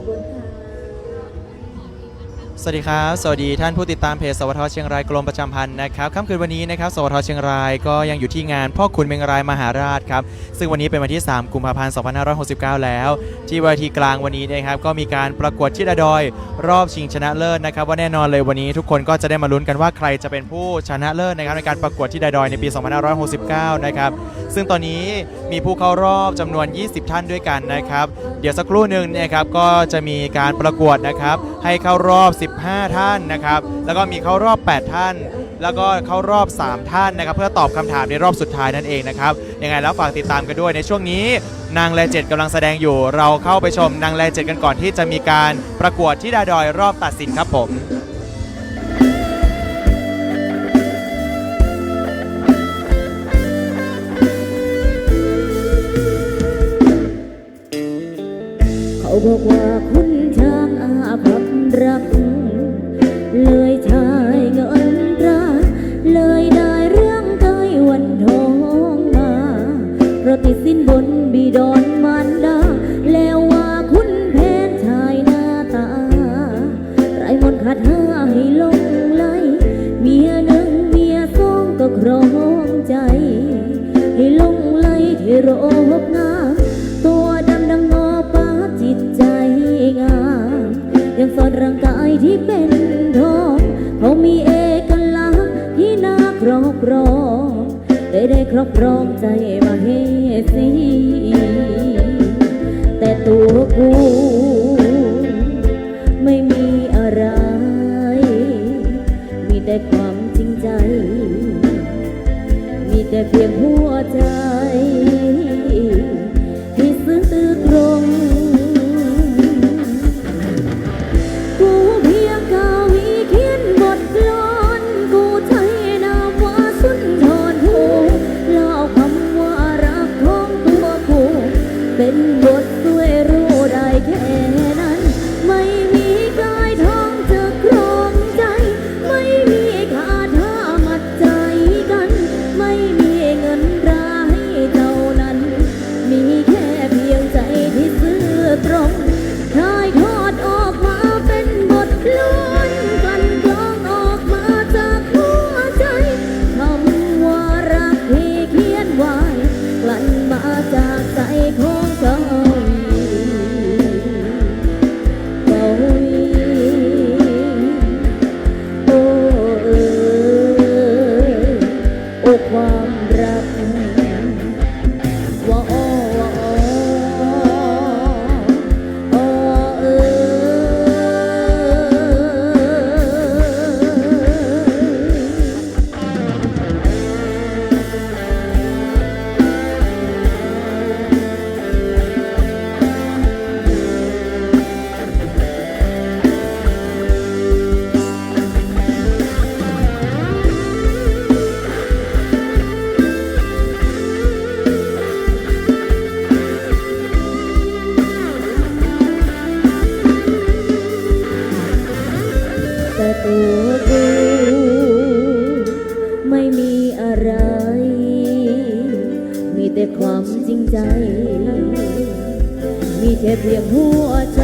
คุณค่ะสวัสดีครับสวัสดีท่านผู้ติดตามเพจสวทเชียงรายกรมประจำพันธ์นะครับค่ำคืนวันนี้นะครับสวทเชียงรายก็ยังอยู่ที่งานพ่อขุนเมงรายมหาราชครับซึ่งวันนี้เป็นวันที่3กุมภาพันธ์2569แล้วที่เวทีกลางวันนี้นะครับก็มีการประกวดธิดาดอยรอบชิงชนะเลิศนะครับว่าแน่นอนเลยวันนี้ทุกคนก็จะได้มาลุ้นกันว่าใครจะเป็นผู้ชนะเลิศนะครับในการประกวดธิดาดอยในปี2569นะครับซึ่งตอนนี้มีผู้เข้ารอบจำนวน20ท่านด้วยกันนะครับเดี๋ยวสักครู่หนึ่งนะครับก็จะมีการประกวดนะครับให้เข้ารอบ15ท่านนะครับแล้วก็มีเข้ารอบ8ท่านแล้วก็เข้ารอบ3ท่านนะครับเพื่อตอบคำถามในรอบสุดท้ายนั่นเองนะครับยังไงแล้วฝากติดตามกันด้วยในช่วงนี้นางแลเจ็ดกำลังแสดงอยู่เราเข้าไปชมนางแลเจ็ดกันก่อนที่จะมีการประกวดธิดาดอยรอบตัดสินครับผมเขาบอกว่าคุณช่างอาภัพรักเลยชายเงินตราเลยได้เรื่องไต้วันทองมาเพราะติดสินบนบิดอนมารดาแล้วว่าคุณแผนชายหน้าตาไรมนต์ขัดห้าให้ลงไหลเมียหนึ่งเมียสองก็ครองใจให้ลงไหลที่โรบงามตัวดำดังงอป้าจิตใจงามยังซ่อนร่างกายที่เป็นทองเขามีเอกลักษณ์ที่น่าครอบครองได้ครอบครองใจมาเฮสีแต่ตัวกูไม่มีอะไรมีแต่ความจริงใจมีแต่เพียงหัวใจที่ซื่อตรงกูเพียงกาวีเขียนบทกลอนกูใช้นามว่าสุนทรภูเล่าคำว่ารักของตัวกูเป็นบทสวยรู้ได้แค่นั้นไม่มีกายทองจะครองใจไม่มีคาถามัดใจกันไม่มีเงินราให้เท่านั้นมีแค่เพียงใจที่ซื่อตรงถ่ายทอดออกมาเป็นบทกลอนกันกลองออกมาจากหัวใจคำว่ารักที่เขียนไว้กลั่นมาจากใจของเจ้าโอ้เอ๋ยโอ้ความรักว่าอ้อเอ๋แต่ตัวกูไม่มีอะไร มีแต่ความจริงใจ มีแค่เพียงหัวใจ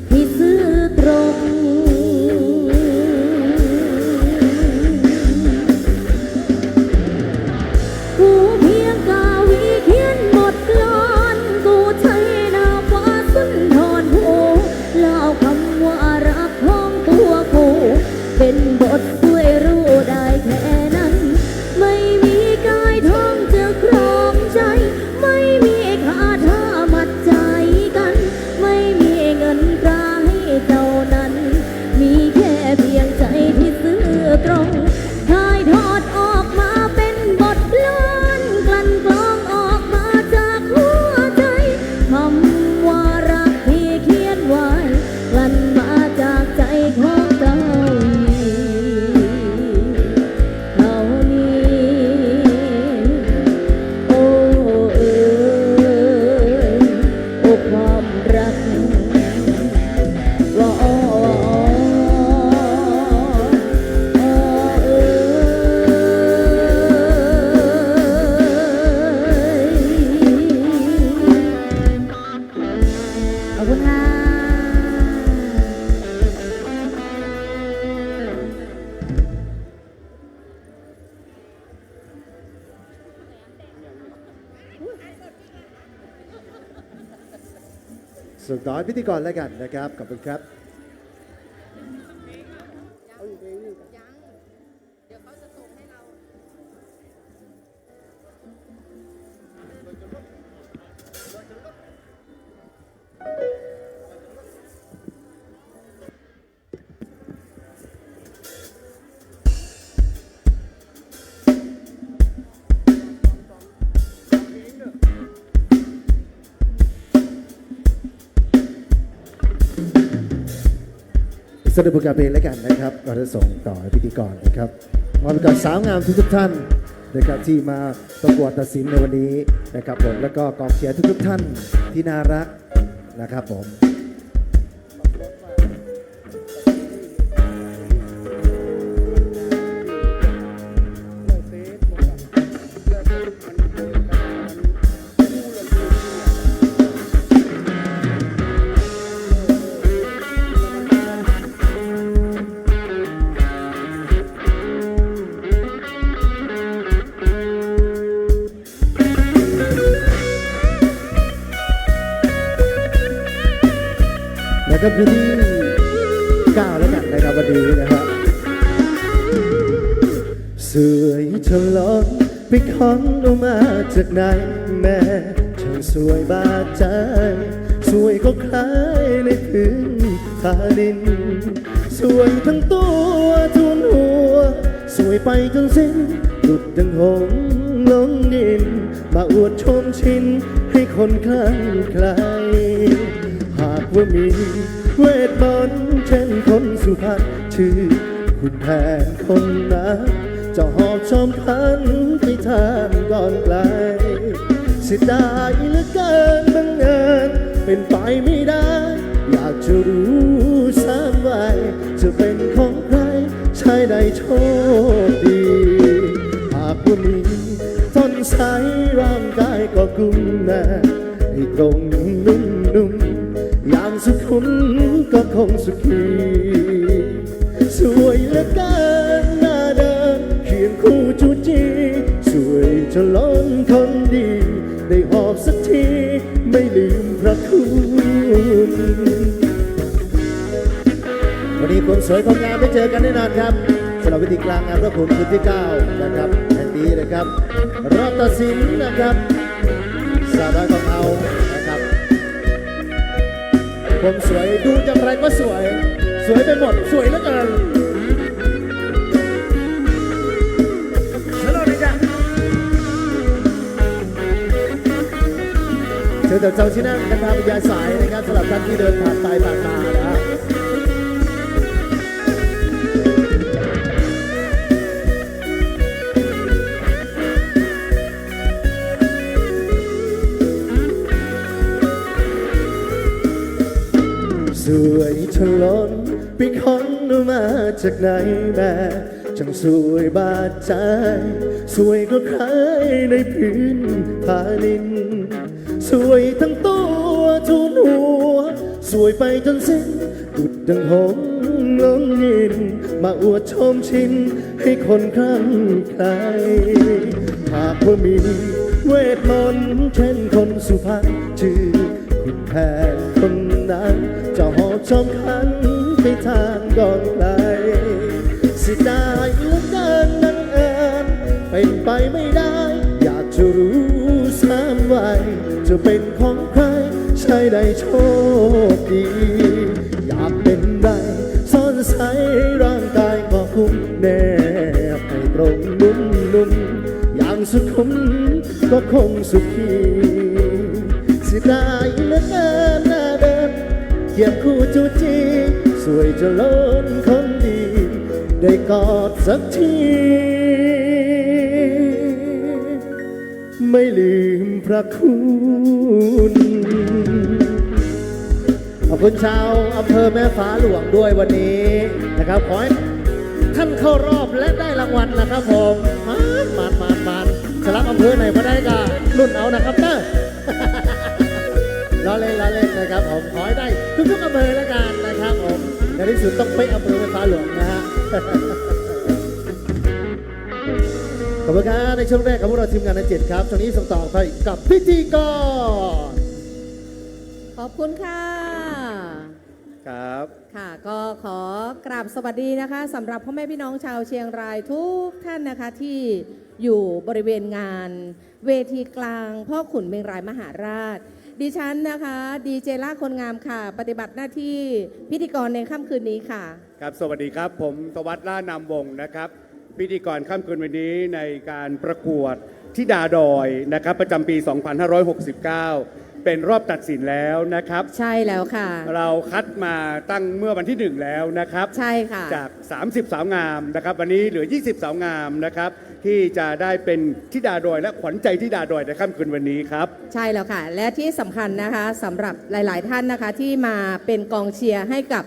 ที่ซื่อตรงกูเพียงกาวีเขียนบทกลอนกูใช้นามว่าสุนทรภูเล่าคำว่ารักของตัวกูเป็นบทสวยรู้ได้แค่นั้นไม่มีกายทองจะครองใจไม่มีคาถามัดใจ ส่งต่อให้พิธีกรแล้วกันนะครับขอบคุณครับ สรุปผลการเพลงแล้วกันนะครับเราจะส่งต่อให้พิธีกรนะครับมาเป็นการสาวงามทุกท่านนะครับที่มาประกวดตัดสินในวันนี้นะครับผมแล้วก็กองเชียร์ทุกท่านที่น่ารักนะครับผมแล้วก็พื้นที่9แล้วกันนะครับวันนี้นะครับสวยทะลอนไปคอนออกมาจากไหนแม่ช่างสวยบาดใจสวยก็คล้ายในพื้นทาดินสวยทั้งตัวทุนหัวสวยไปจนสิ้นหลุดดังหงส์ลงดินมาอวดชมชินให้คนคล้ายใครหากว่ามีเวทมนต์เช่นคนสุพรรณชื่อคุณแผนคนนั้นจะหอบชมพันไปทานก่อนไกลเสียดายเหลือเกินบังเอิญเป็นไปไม่ได้อยากจะรู้ซ้ำไว้จะเป็นของใครใช่ได้โชคดีหากว่ามีต้นสายร่างกายก็กุมแน่ให้ตรงนุ่มๆอย่างสุขุมก็คงสุขีสวยเหลือเกินหน้าเดิมเคียงคู่จูจีสวยจนล้นคนดีได้หอบสักทีไม่ลืมพระคุณวันนี้คนสวยคนงามได้เจอกันแน่นอนครับสำหรับวิธีกลางงานพระคุณคืนที่9นะครับแห่งนี้นะครับรอบตัดสินนะครับสาวน้อยของเรานะครับผมสวยดูจากอะไรก็สวยสวยไปหมดสวยเหลือเกินฮัลโหลนะจ๊ะเชิญแต่เจ้าที่นั่งกันทางวิทยาสายนะครับสำหรับท่านที่เดินผ่านไปผ่านมานะฮะสวยทะลนไปคอนมาจากไหนแม่ช่างสวยบาดใจสวยก็ใครในพื้นผาลินสวยทั้งตัวทุนหัวสวยไปจนสิ้นดุดดังหงส์ลงยินมาอวดชมชินให้คนครั้งใครหากว่ามีเวทมนต์เช่นคนสุพรรณชื่อคุณแผนคนนั้นจะหอบชมขันไปทานก่อนใครเสียดายเหลือเกินนั่นเอิญเป็นไปไม่ได้อยากจะรู้ซ้ำไว้จะเป็นของใครใช่ได้โชคดีอยากเป็นไรซ่อนใส่ร่างกายก็คุ้มแนบให้ตรงนุ่มๆอย่างสุขุมก็คงสุขีเสียดายเหลือเกินหน้าเดิมเกียบคู่จูจีสวยจะล้นคนดีได้กอดสักทีไม่ลืมพระคุณขอบคุณชาวอำเภอแม่ฟ้าหลวงด้วยวันนี้นะครับขอให้ท่านเข้ารอบและได้รางวัลนะครับผมมันสลับอำเภอไหนมาได้ก็รุ่นเอานะครับเด้อล้อเล่นนะครับผมขอให้ได้ทุกอำเภอแล้วกันนะครับผมในที่สุดต้องไปอำเภอแม่ฟ้าหลวงนะฮะขอบคุณครับในช่วงแรกของพวกเราทีมงานใน7ครับช่วงนี้ส่งต่อไปกับพิธีกร ขอบคุณค่ะ ครับ ค่ะก็ขอกราบสวัสดีนะคะสำหรับพ่อแม่พี่น้องชาวเชียงรายทุกท่านนะคะที่อยู่บริเวณงานเวทีกลางพ่อขุนเมงรายมหาราช ดิฉันนะคะดีเจล่าคนงามค่ะ ปฏิบัติหน้าที่พิธีกรในค่ำคืนนี้ค่ะ ครับสวัสดีครับผมธวัชล่านามวงศ์นะครับพิธีกรค่ำคืนวันนี้ในการประกวดธิดาดอยนะครับประจำปี 2569 เป็นรอบตัดสินแล้วนะครับ ใช่แล้วค่ะ เราคัดมาตั้งเมื่อวันที่ 1 แล้วนะครับ ใช่ค่ะ จาก 30 สาวงามนะครับวันนี้เหลือ 20 สาวงามนะครับที่จะได้เป็นธิดาดอยและขวัญใจธิดาดอยในค่ำคืนวันนี้ครับ ใช่แล้วค่ะ และที่สำคัญนะคะสำหรับหลาย ๆ ท่านนะคะที่มาเป็นกองเชียร์ให้กับ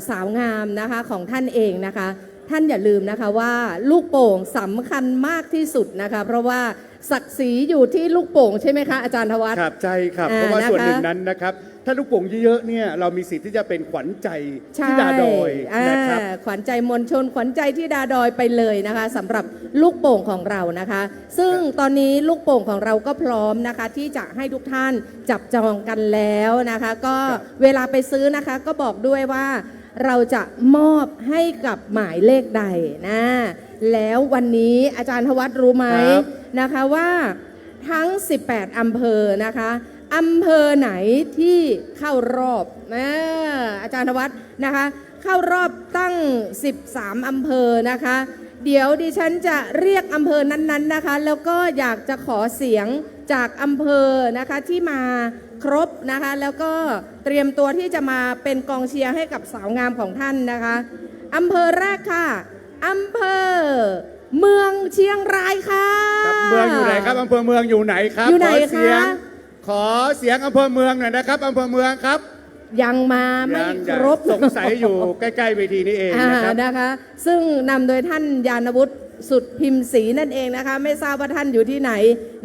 สาวงามนะคะของท่านเองนะคะ ท่านอย่าลืมนะคะว่าลูกโป่งสำคัญมากที่สุดนะคะเพราะว่าศักดิ์ศรีอยู่ที่ลูกโป่งใช่ไหมคะอาจารย์ธวัฒน์ ครับใช่ครับเพราะว่าส่วนหนึ่งนั้นนะครับถ้าลูกโป่งเยอะๆเนี่ยเรามีสิทธิ์ที่จะเป็นขวัญใจธิดาดอยนะครับ ขวัญใจมวลชนขวัญใจที่ดาดอยไปเลยนะคะสำหรับลูกโป่งของเรานะคะ ซึ่งตอนนี้ลูกโป่งของเราก็พร้อมนะคะที่จะให้ทุกท่านจับจองกันแล้วนะคะ ก็เวลาไปซื้อนะคะก็บอกด้วยว่าเราจะมอบให้กับหมายเลขใดนะแล้ววันนี้อาจารย์ธวัฒน์รู้ไหมนะคะว่าทั้ง 18 อำเภอนะคะอำเภอไหนที่เข้ารอบอาจารย์ธวัฒน์นะคะเข้ารอบตั้ง 13 อำเภอนะคะเดี๋ยวดิฉันจะเรียกอำเภอนั้นๆนะคะแล้วก็อยากจะขอเสียงจากอำเภอนะคะที่มาครบนะคะแล้วก็เตรียมตัวที่จะมาเป็นกองเชียร์ให้กับสาวงามของท่านนะคะอำเภอแรกค่ะอำเภอเมืองเชียงรายค่ะ ครับเมืองอยู่ไหนครับอำเภอเมืองอยู่ไหนครับ อยู่ไหน ขอเสียงอำเภอเมืองหน่อยนะครับอำเภอเมืองครับ ยังมาไม่ครบ สงสัยอยู่ใกล้ๆเวทีนี้เองนะครับ นะคะซึ่งนำโดยท่านยานวุฒิสุดพิมพ์ศรีนั่นเองนะคะไม่ทราบว่าท่านอยู่ที่ไหน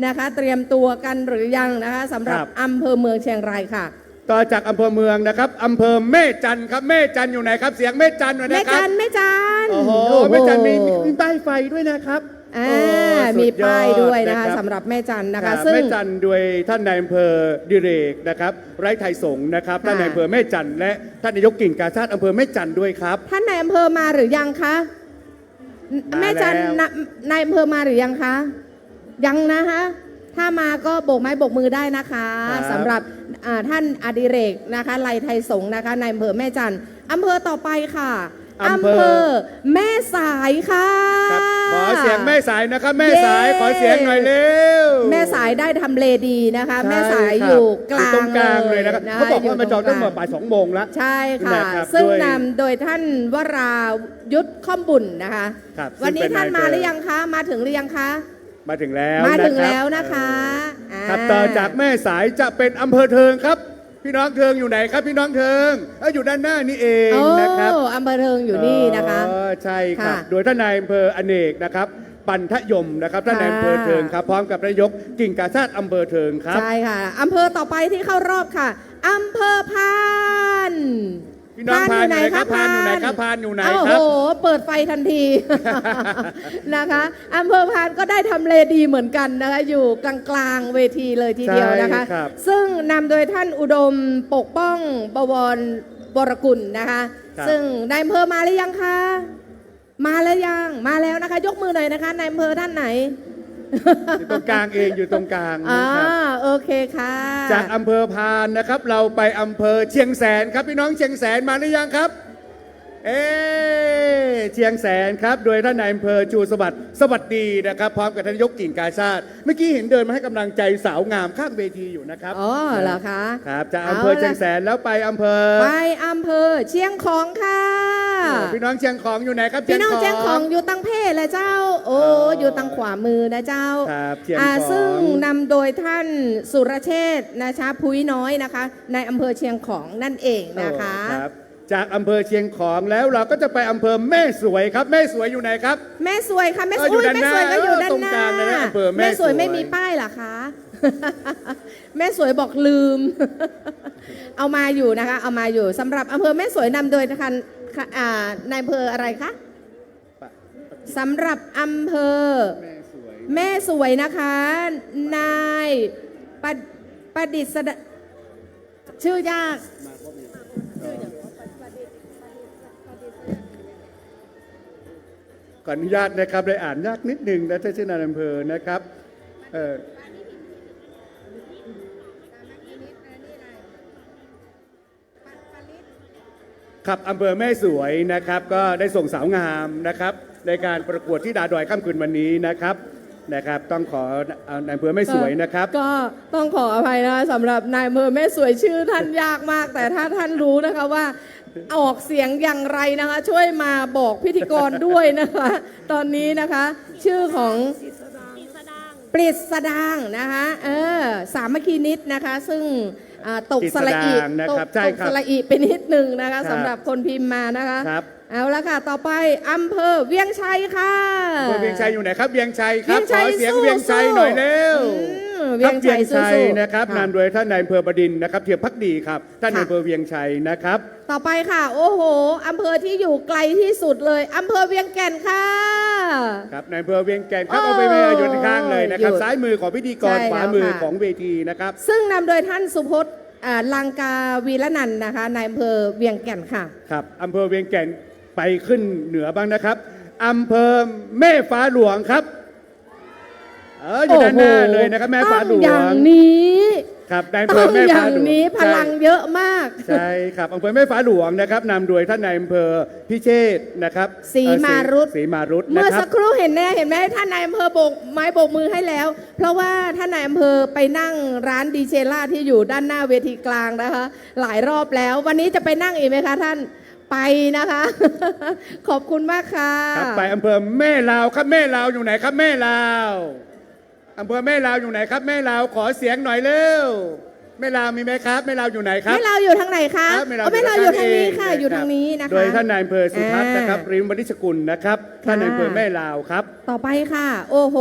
นะคะเตรียมตัวกันหรือยังนะคะสำหรับอำเภอเมืองเชียงรายค่ะต่อจากอำเภอเมืองนะครับอำเภอแม่จันทร์ครับแม่จันทร์อยู่ไหนครับเสียงแม่จันทร์หน่อยนะครับแม่จันโอ้โหแม่จันทร์มีป้ายไฟด้วยนะครับมีป้ายด้วยนะคะสำหรับแม่จันนะคะซึ่งแม่จันด้วยท่านนายอำเภอดิเรกนะครับไร้ไทยสงฆ์นะครับท่านนายอำเภอแม่จันและท่านนายกกิ่งกาชาติอำเภอแม่จันด้วยครับท่านนายอำเภอมาหรือยังคะแม่จันนายอำเภอมาหรือยังคะยังนะคะถ้ามาก็โบกไม้โบกมือได้นะคะสำหรับท่านอดิเรกนะคะไลไทยสงฆ์นะคะนายอำเภอแม่จันอำเภอต่อไปค่ะอำเภอแม่สายค่ะขอเสียงแม่สายนะครับแม่สายขอเสียงหน่อยเร็วแม่สายได้ทำเลดีนะคะแม่สายอยู่กลางตรงกลางเลยนะครับเขาบอกว่ามาจอดตั้งแต่บ่าย2 โมงแล้วใช่ค่ะซึ่งนำโดยท่านวรายุทธข้อมบุญนะคะวันนี้ท่านมาหรือยังคะมาถึงหรือยังคะมาถึงแล้วนะคะครับต่อจากแม่สายจะเป็นอำเภอเทิงครับพี่น้องเทิงอยู่ไหนครับพี่น้องเทิงอยู่ด้านหน้านี่เองนะครับอำเภอเทิงอยู่นี่นะคะใช่ครับโดยท่านนายอำเภออเนกนะครับปันทยมนะครับท่านนายอำเภอเทิงครับพร้อมกับนายกกิ่งกาชาติอำเภอเทิงครับใช่ค่ะอำเภอต่อไปที่เข้ารอบค่ะอำเภอพานพี่น้องพานอยู่ไหนครับพานอยู่ไหนครับพานอยู่ไหนครับโอ้โหเปิดไฟทันทีนะคะอำเภอพานก็ได้ทำเลดีเหมือนกันนะคะอยู่กลางๆเวทีเลยทีเดียวนะคะซึ่งนำโดยท่านอุดมปกป้องบวรวรกุลนะคะซึ่งนายอำเภอมาหรือยังคะมาแล้วยังมาแล้วนะคะยกมือหน่อยนะคะนายอำเภอท่านไหนอยู่ตรงกลางเองอยู่ตรงกลางนะครับโอเคค่ะจากอำเภอพานนะครับเราไปอำเภอเชียงแสนครับพี่น้องเชียงแสนมาหรือยังครับเชียงแสนครับโดยท่านนายอำเภอชูสวัสดีนะครับพร้อมกับท่านนายกกิ่งกาชาติเมื่อกี้เห็นเดินมาให้กำลังใจสาวงามข้างเวทีอยู่นะครับอ๋อเหรอคะครับจากอำเภอเชียงแสนแล้วไปอำเภอเชียงของค่ะพี่น้องเชียงของอยู่ไหนครับพี่น้องเชียงของอยู่ตังเพศเลยเจ้าอยู่ตังขวามือนะเจ้าครับเชียงของซึ่งนำโดยท่านสุรเชษฐ์นะคะพุ้ยน้อยนะคะในอำเภอเชียงของนั่นเองนะคะจากอำเภอเชียงของแล้วเราก็จะไปอำเภอแม่สวยครับแม่สวยอยู่ไหนครับแม่สวยค่ะแม่สวยก็อยู่ด้านหน้าแม่สวยไม่มีป้ายเหรอคะแม่สวยบอกลืมเอามาอยู่นะคะเอามาอยู่สำหรับอำเภอแม่สวยนำโดยนะคะนายอำเภออะไรคะสำหรับอำเภอแม่สวยนะคะนายประดิษฐ์ชื่อยาก ขออนุญาตนะครับได้อ่านยากนิดนึงนะท่านนายอำเภอนะครับครับอำเภอแม่สวยนะครับก็ได้ส่งสาวงามนะครับในการประกวดที่ดาดอยค่ำคืนวันนี้นะครับต้องขอนายอำเภอแม่สวยนะครับก็ต้องขออภัยนะสำหรับนายอำเภอแม่สวยชื่อท่านยากมาก แต่ถ้าท่านรู้นะคะว่าออกเสียงอย่างไรนะคะ ช่วยมาบอกพิธีกรด้วยนะคะ ตอนนี้นะคะชื่อของปริศดางนะคะสามัคคีนิดนะคะซึ่งตกสระอีตกสระอีไปนิดหนึ่งนะคะสำหรับคนพิมพ์มานะคะเอาละค่ะต่อไปอำเภอเวียงชัยค่ะอำเภอเวียงชัยอยู่ไหนครับเวียงชัยครับขอเสียงเวียงชัยหน่อยเร็วครับเวียงชัยนะครับนำโดยท่านนายอำเภอบดินทร์นะครับเทียมพักดีครับท่านนายอำเภอเวียงชัยนะครับต่อไปค่ะโอ้โหอำเภอที่อยู่ไกลที่สุดเลยอำเภอเวียงแก่นค่ะครับนายอำเภอเวียงแก่นครับเอาไปอยู่ข้างเลยนะครับซ้ายมือของพิธีกรขวามือของเวทีนะครับซึ่งนำโดยท่านสุพจน์ลังกาวีระนันท์นะคะนายอำเภอเวียงแก่นค่ะครับอำเภอเวียงแก่นไปขึ้นเหนือบ้างนะครับอำเภอแม่ฟ้าหลวงครับอยู่ด้านหน้าเลยนะครับแม่ฟ้าหลวงอย่างนี้ครับนายอำเภอแม่ฟ้าหลวงนี้พลังเยอะมากใช่ครับอำเภอแม่ฟ้าหลวงนะครับนำโดยท่านนายอำเภอพิเชษนะครับศรีมารุตเมื่อสักครู่เห็นไหมท่านนายอำเภอโบกไม้โบกมือให้แล้ว เพราะว่าท่านนายอำเภอไปนั่งร้านดีเจล่าที่อยู่ด้านหน้าเวทีกลางนะคะหลายรอบแล้ววันนี้จะไปนั่งอีกไหมคะท่านไปนะคะ ขอบคุณมากค่ะครับไปอำเภอแม่ลาวครับแม่ลาวอยู่ไหนครับแม่ลาวอำเภอแม่ลาวอยู่ไหนครับแม่ลาวขอเสียงหน่อยเร็วแม่ลาวมีไหมครับแม่ลาวอยู่ไหนครับแม่ลาวอยู่ทางไหนคะแม่ลาวอยู่ทางนี้ค่ะอยู่ทางนี้นะคะโดยท่านนายอำเภอสุทัศน์นะครับริมวณิชกุลนะครับท่านนายอำเภอแม่ลาวครับต่อไปค่ะโอ้โห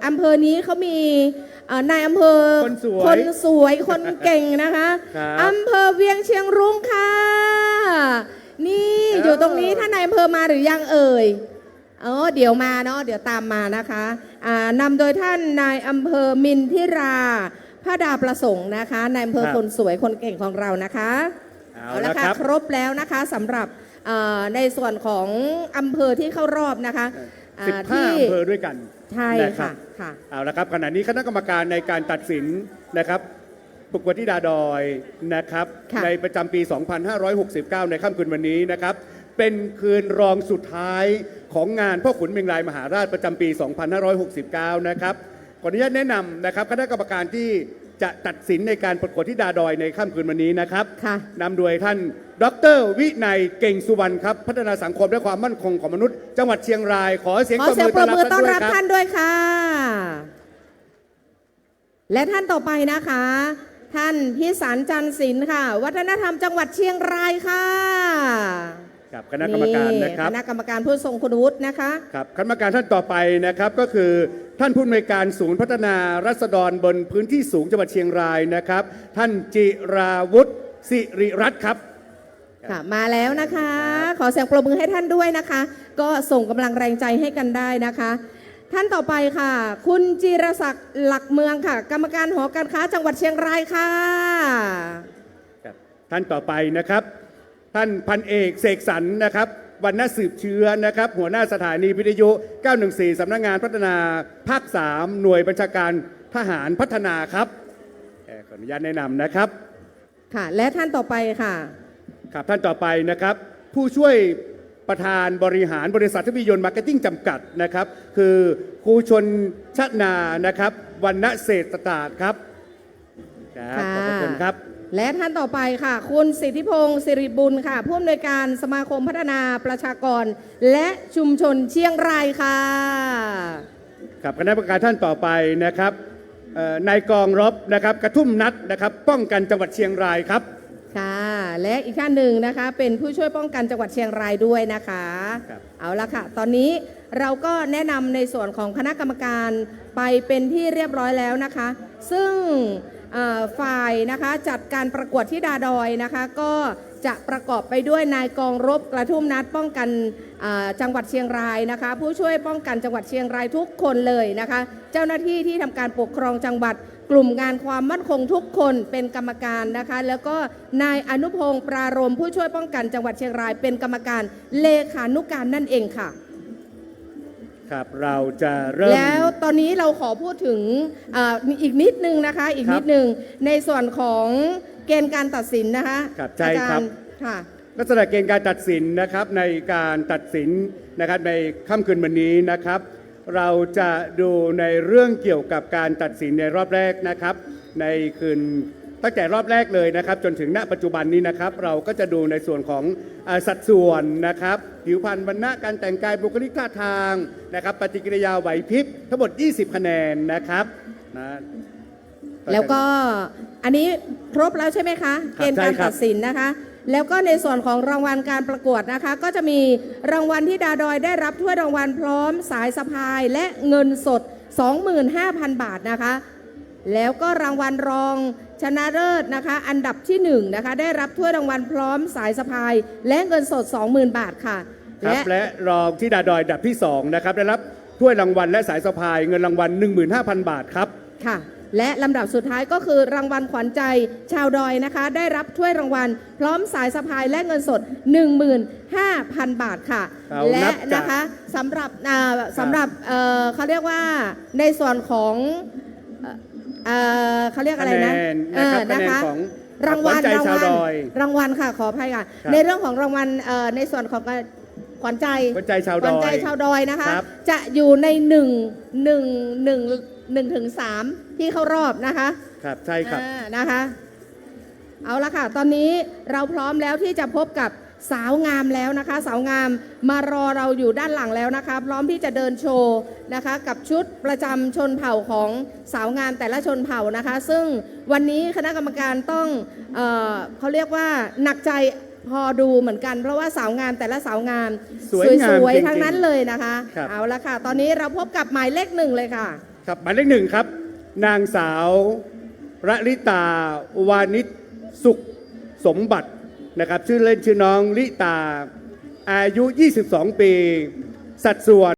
อำเภอนี้เขามีนายอำเภอคนสวยคนเก่งนะคะอำเภอเวียงเชียงรุ้งค่ะนี่อยู่ตรงนี้ท่านนายอำเภอมาหรือยังเอ่ยเดี๋ยวมาเนาะเดี๋ยวตามมานะคะนำโดยท่านนายอำเภอมินทิราพระดาประสงค์นะคะนายอำเภอคนสวยคนเก่งของเรานะคะเอาละค่ะครบแล้วนะคะสำหรับในส่วนของอำเภอที่เข้ารอบนะคะ15อำเภอด้วยกันใช่ค่ะเอาละครับขณะนี้คณะกรรมการในการตัดสินนะครับประกวดธิดาดอยนะครับในประจำปี 2569 ในค่ำคืนวันนี้นะครับเป็นคืนรองสุดท้ายของงานพ่อขุนเมงรายมหาราชประจำปี 2569 นะครับขออนุญาตแนะนำนะครับคณะกรรมการที่จะตัดสินในการประกวดธิดาดอยในค่ำคืนวันนี้นะครับนำโดยท่านดร.วินัยเก่งสุวรรณครับพัฒนาสังคมและความมั่นคงของมนุษย์จังหวัดเชียงรายขอเสียงปรบมือต้อนรับท่านด้วยค่ะและท่านต่อไปนะคะท่านพิสารจันทร์ศิลป์ค่ะวัฒนธรรมจังหวัดเชียงรายค่ะครับคณะกรรมการนะครับคณะกรรมการผู้ทรงคุณวุฒินะคะครับคณะกรรมการท่านต่อไปนะครับก็คือท่านผู้อำนวยการศูนย์พัฒนารัษฎรบนพื้นที่สูงจังหวัดเชียงรายนะครับท่านจิราวุฒิสิริรัตน์ครับค่ะมาแล้วนะคะขอเสียงปรบมือให้ท่านด้วยนะคะก็ส่งกำลังแรงใจให้กันได้นะคะท่านต่อไปค่ะคุณจิรศักดิ์หลักเมืองค่ะกรรมการหอการค้าจังหวัดเชียงรายค่ะท่านต่อไปนะครับท่านพันเอกเสกสรรนะครับวรรณสืบเชื้อนะครับหัวหน้าสถานีวิทยุ 914 สำนักงานพัฒนาภาค 3 หน่วยบัญชาการทหารพัฒนาครับขออนุญาตแนะนำนะครับค่ะและท่านต่อไปค่ะครับท่านต่อไปนะครับผู้ช่วยประธานบริหารบริษัททวียนต์มาร์เก็ตติ้งจำกัดนะครับคือครูชนชนานะครับวรรณเศรษฐศาสตร์ครับขอบคุณครับและท่านต่อไปค่ะคุณสิทธิพงศ์สิริบุญค่ะผู้อำนวยการสมาคมพัฒนาประชากรและชุมชนเชียงรายค่ะครับคณะกรรมการท่านต่อไปนะครับนายกองรบนะครับกระทุ่มนัดนะครับป้องกันจังหวัดเชียงรายครับค่ะและอีกท่านหนึ่งนะคะเป็นผู้ช่วยป้องกันจังหวัดเชียงรายด้วยนะคะเอาละค่ะตอนนี้เราก็แนะนำในส่วนของคณะกรรมการไปเป็นที่เรียบร้อยแล้วนะคะซึ่งฝ่ายนะคะจัดการประกวดที่ดาดอยนะคะก็จะประกอบไปด้วยนายกองรบกระทุ่มนัดป้องกันจังหวัดเชียงรายนะคะผู้ช่วยป้องกันจังหวัดเชียงรายทุกคนเลยนะคะเจ้าหน้าที่ที่ทำการปกครองจังหวัดกลุ่มงานความมั่นคงทุกคนเป็นกรรมการนะคะแล้วก็นายอนุพงศ์ปรารมผู้ช่วยป้องกันจังหวัดเชียงรายเป็นกรรมการเลขานุการนั่นเองค่ะ ครับเราจะเริ่ม แล้วตอนนี้เราขอพูดถึงอีกนิดนึงนะคะ อีกนิดนึงในส่วนของเกณฑ์การตัดสินนะคะ ครับใช่ครับ อาจาย์ค่ะ ลักษณะเกณฑ์การตัดสินนะครับในการตัดสินนะครับในค่ำคืนวันนี้นะครับ เราจะดูในเรื่องเกี่ยวกับการตัดสินในรอบแรกนะครับ ในคืนตั้งแต่รอบแรกเลยนะครับ จนถึงณปัจจุบันนี้นะครับ เราก็จะดูในส่วนของสัดส่วนนะครับผิวพรรณวรรณะการแต่งกายบุคลิกท่าทางนะครับปฏิกิริยาไหวพริบทั้งหมด 20 คะแนนนะครับนะ แล้วก็อันนี้ครบแล้วใช่ไหมคะ ครับ เกณฑ์การ ใช่ครับ ตัดสินนะคะ แล้วก็ในส่วนของรางวัลการประกวดนะคะ ก็จะมีรางวัลที่ดาดอยได้รับถ้วยรางวัลพร้อมสายสะพายและเงินสด 25,000 บาทนะคะ แล้วก็รางวัลรองชนะเลิศนะคะ อันดับที่1นะคะได้รับถ้วยรางวัลพร้อมสายสะพาย และเงินสด 20,000 บาทค่ะ ครับและรองที่ดาดอยอันดับที่2นะครับได้รับถ้วยรางวัลและสายสะพายเงินรางวัล 15,000 บาทครับ ค่ะและลำดับสุดท้ายก็คือรางวัลขวัญใจชาวดอยนะคะ ได้รับถ้วยรางวัลพร้อมสายสะพายและเงินสด 15,000 บาทค่ะ เอา และ นับจาก นะคะสำหรับเขาเรียกว่าในส่วนของเขาเรียกอะไรนะ คะแนนนะครับ นะคะ คะแนนของ รางวัล ขวัญใจชาวดอย รางวัลค่ะขออภัยค่ะ ครับ ในเรื่องของรางวัลในส่วนของขวัญใจ ขวัญใจชาวดอย ขวัญใจชาวดอยนะคะ ครับ จะอยู่ใน1 ถึง 3 ที่เข้ารอบนะคะ ครับใช่ครับ นะคะ เอาละค่ะ ตอนนี้เราพร้อมแล้วที่จะพบกับสาวงามแล้วนะคะ สาวงามมารอเราอยู่ด้านหลังแล้วนะคะ พร้อมที่จะเดินโชว์นะคะ กับชุดประจำชนเผ่าของสาวงามแต่ละชนเผ่านะคะ ซึ่งวันนี้คณะกรรมการต้องเขาเรียกว่าหนักใจพอดูเหมือนกัน เพราะว่าสาวงามแต่ละสาวงาม สวยงาม วย จริงๆ ทั้งนั้นเลยนะคะ ครับ เอาละค่ะ ตอนนี้เราพบกับหมายเลข 1เลยค่ะ ครับหมายเลข1ครับนางสาวระลิตาวานิชสุขสมบัตินะครับชื่อเล่นชื่อน้องลิตา อายุ 22 ปี สัดส่วน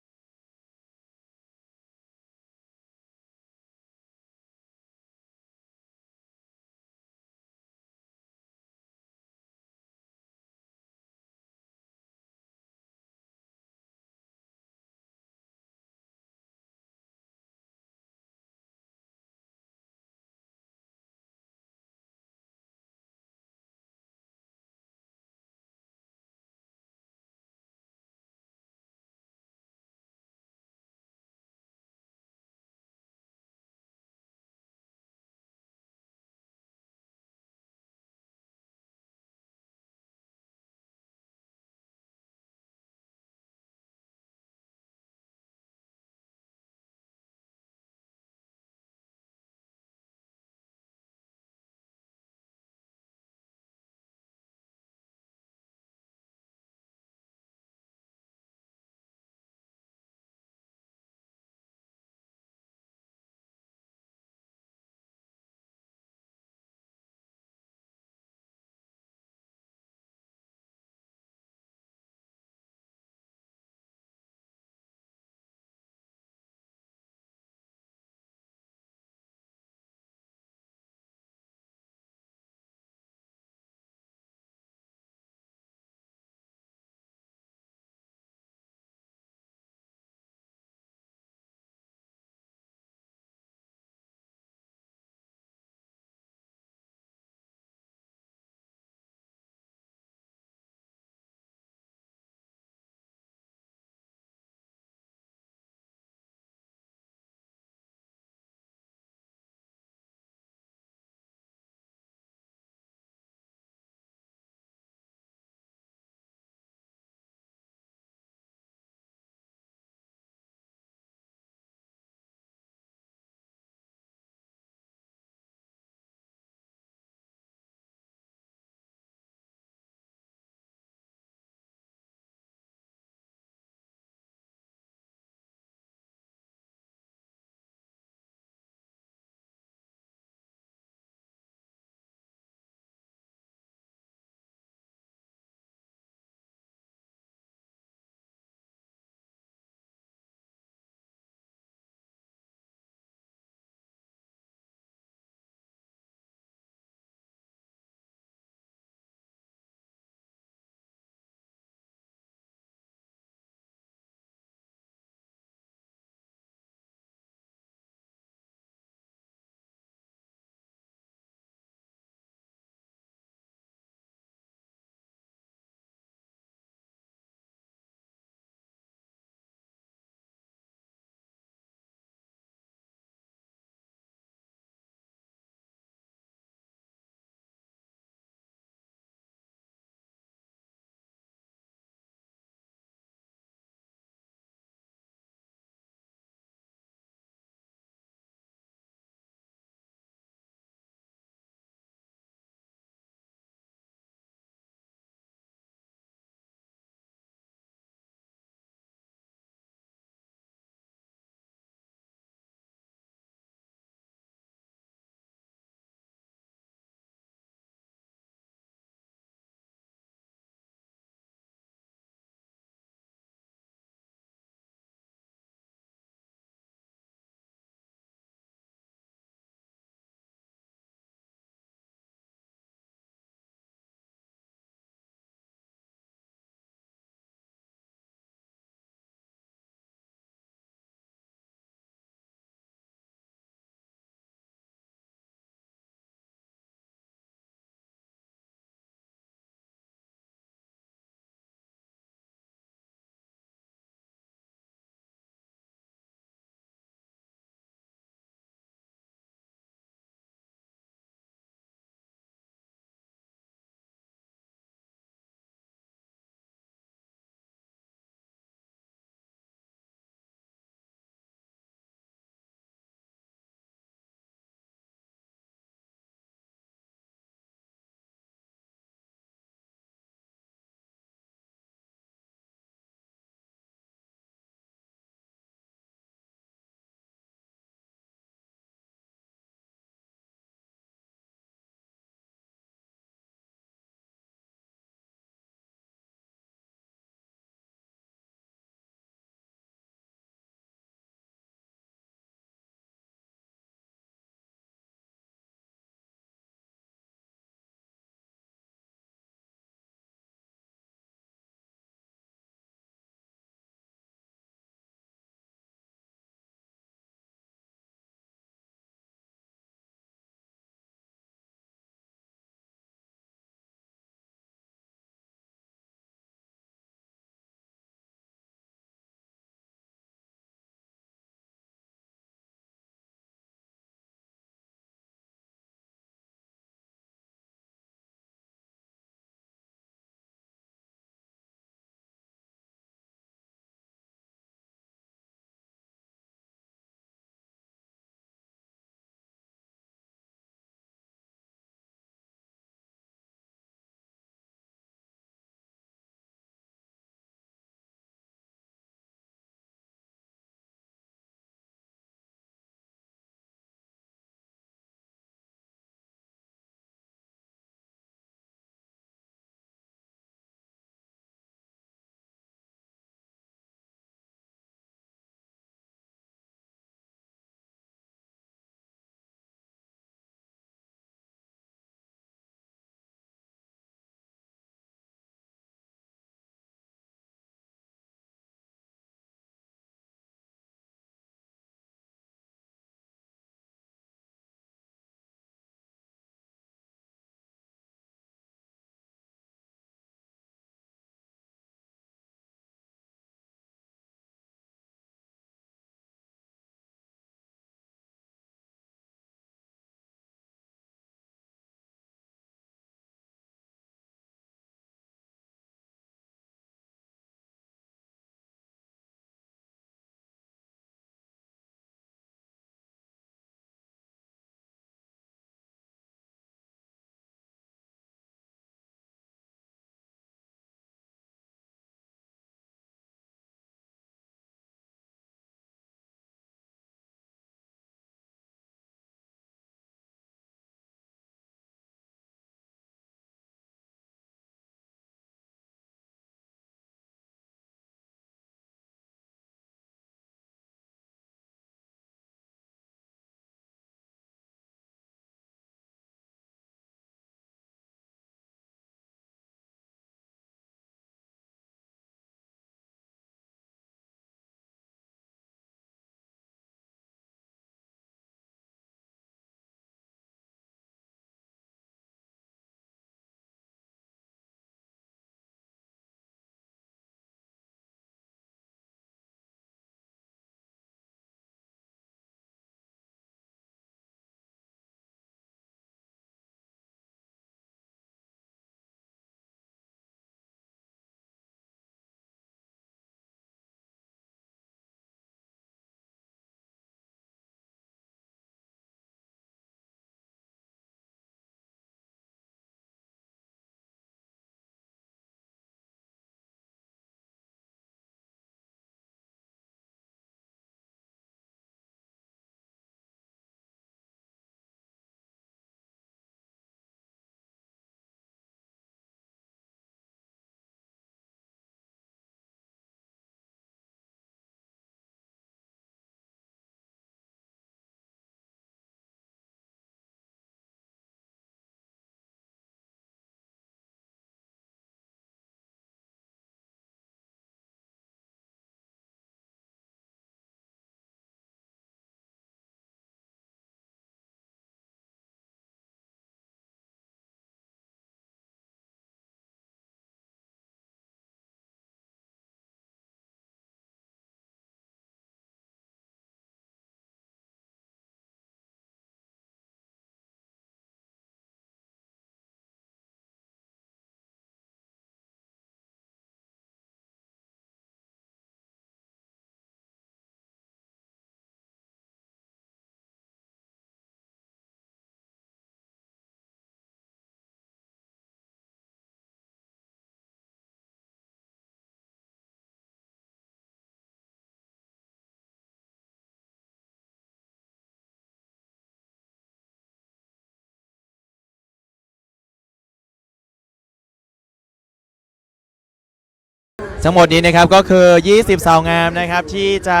ทั้งหมดนี้นะครับก็คือ 20 สาวงามนะครับที่จะ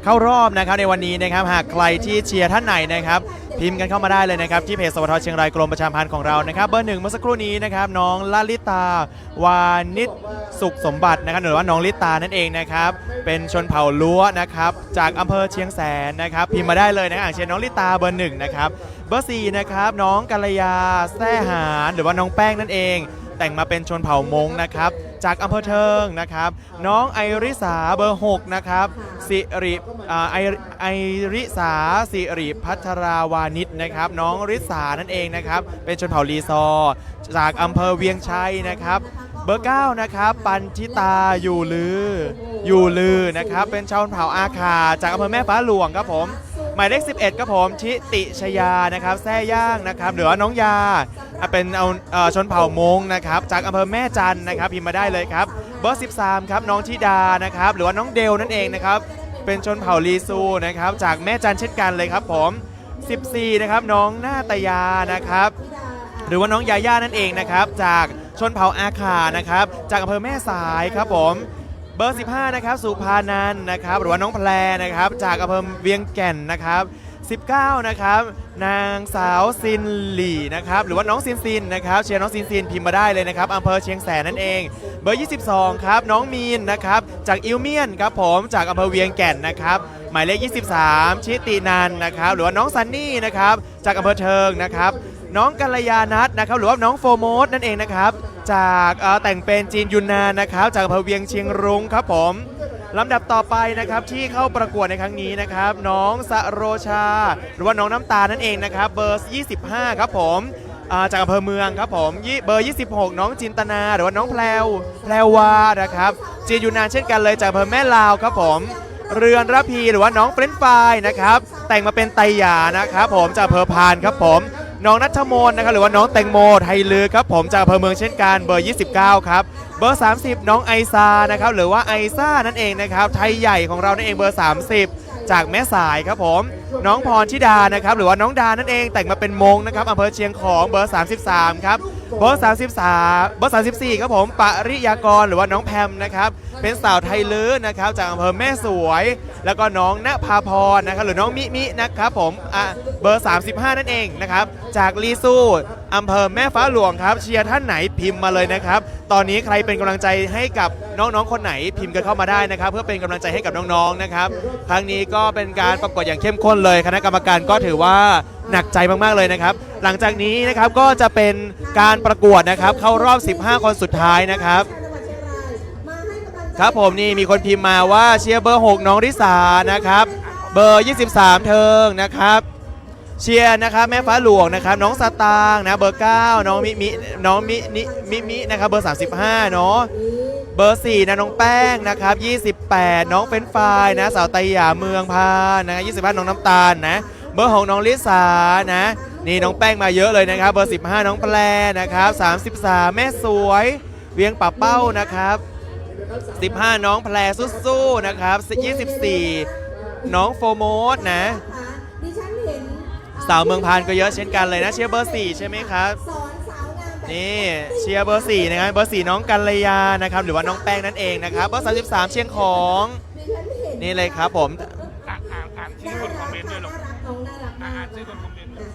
เข้ารอบนะครับในวันนี้นะครับหากใครที่เชียร์ท่านไหนนะครับพิมพ์กันเข้ามาได้เลยนะครับที่เพจสวทเชียงรายกรมประชาสัมพันธ์ของเรานะครับเบอร์ 1เมื่อสักครู่นี้นะครับน้องลลิตาวานิชสุขสมบัตินะครับหรือว่าน้องลิตานั่นเองนะครับเป็นชนเผ่าล้วนะครับจากอำเภอเชียงแสนนะครับพิมพ์มาได้เลยนะครับเชียร์น้องลิตาเบอร์ 1นะครับเบอร์ 4นะครับน้องกัลยาแซ่หารหรือว่าน้องแป้งนั่นเองแต่งมาเป็นชนเผ่ามงนะครับจากอำเภอเทิงนะครับน้องไอริสาเบอร์6นะครับสิริไอริสาสิริพัทราวานิชนะครับน้องริสานั่นเองนะครับเป็นชนเผ่าลีซอร์จากอำเภอเวียงชัยนะครับเบอร์ 9นะครับปันทิตาอยู่ลือนะครับเป็นชนเผ่าอาคาจากอำเภอแม่ฟ้าหลวงครับผมหมายเลข 11ครับผมทิติชยานะครับแซ่ย่างนะครับหรือว่าน้องยาเป็นชนเผ่ามงนะครับจากอำเภอแม่จันนะครับพิมพ์มาได้เลยครับเบอร์ 13ครับน้องธิดานะครับหรือว่าน้องเดลนั่นเองนะครับเป็นชนเผ่าลีซูนะครับจากแม่จันเช่นกันเลยครับผม14นะครับน้องนาตยานะครับหรือว่าน้องยาย่านั่นเองนะครับจากชนเผ่าอาคานะครับจากอำเภอแม่สายครับผมเบอร์ 15นะครับสุภานันท์นะครับหรือว่าน้องแพรนะครับจากอำเภอเวียงแก่นนะครับ19นะครับนางสาวซินหลี่นะครับหรือว่าน้องซินนะครับเชียร์น้องซินพิมพ์มาได้เลยนะครับอำเภอเชียงแสนนั่นเองเบอร์ 22ครับน้องมีนนะครับจากอิวเมียนครับผมจากอำเภอเวียงแก่นนะครับหมายเลข 23ชิตินันนะครับหรือว่าน้องซันนี่นะครับจากอำเภอเทิงนะครับน้องกัลยานัทนะครับหรือว่าน้องโฟโมสนั่นเองนะครับจากแต่งเป็นจีนยุนนานนะครับจากอำเภอเวียงเชียงรุ้งครับผมลำดับต่อไปนะครับที่เข้าประกวดในครั้งนี้นะครับน้องสโรชาหรือว่าน้องน้ำตาลนั่นเองนะครับเบอร์ 25ครับผมจากอำเภอเมืองครับผมเบอร์ 26น้องจินตนาหรือว่าน้องแพรวานะครับจีนยุนนานเช่นกันเลยจากอำเภอแม่ลาวครับผมเรือนระพีหรือว่าน้องเฟรนช์ฟรายนะครับแต่งมาเป็นไตหยานะครับผมจากอำเภอพานครับผมน้องนัทมนนะครับหรือว่าน้องแตงโมไทยลือครับผมจากอำเภอเมืองเช่นกันเบอร์ 29ครับเบอร์ 30น้องไอซานะครับหรือว่าไอซ่านั่นเองนะครับไทยใหญ่ของเรานั่นเองเบอร์ 30จากแม่สายครับผมน้องพรธิดานะครับหรือว่าน้องดานั่นเองแต่งมาเป็นมงนะครับอำเภอเชียงของเบอร์ 33ครับเบอร์ 33เบอร์ 34ครับผมปริยากรหรือว่าน้องแพมนะครับเป็นสาวไทยลื้อนะครับจากอำเภอแม่สวยแล้วก็น้องณภาพรนะครับหรือน้องมินะครับผมเบอร์ 35นั่นเองนะครับจากลีซูอำเภอแม่ฟ้าหลวงครับเชียร์ท่านไหนพิมพ์มาเลยนะครับตอนนี้ใครเป็นกำลังใจให้กับน้องๆคนไหนพิมพ์กันเข้ามาได้นะครับเพื่อเป็นกำลังใจให้กับน้องๆนะครับครั้งนี้ก็เป็นการประกวดอย่างเข้มข้นเลยคณะกรรมการก็ถือว่าหนักใจมากๆเลยนะครับหลังจากนี้นะครับก็จะเป็นการประกวดนะครับเข้ารอบ15คนสุดท้ายนะครับครับผมนี่มีคนพิมพ์มาว่าเชียร์เบอร์ 6น้องริสานะครับเบอร์ 23เทิงนะครับเชียร์นะครับแม่ฟ้าหลวงนะครับน้องสตางค์นะเบอร์ 9น้องมินะครับเบอร์ 35เนาะเบอร์ 4นะน้องแป้งนะครับ28น้องเฟรนช์ฟรายนะสาวไตหยาเมืองพานนะ25น้องน้ำตาลนะเบอร์ 6น้องลิสานะนี่น้องแป้งมาเยอะเลยนะครับเบอร์ 15น้องแปรนะครับ33แม่สวยเวียงป่าเป้านะครับ15น้องแพรสู้ๆนะครับ24น้องโฟโมสนะสาวเมืองพานก็เยอะเช่นกันเลยนะเชียร์เบอร์ 4ใช่ไหมครับนี่เชียร์เบอร์ 4นะครับเบอร์ 4น้องกัลยานะครับหรือว่าน้องแป้งนั่นเองนะครับเบอร์ 33เชียงของนี่เลยครับผมอ่านชื่อคนคอมเมนต์ด้วยหรอกอ่านชื่อคนคอมเมนต์ด้วย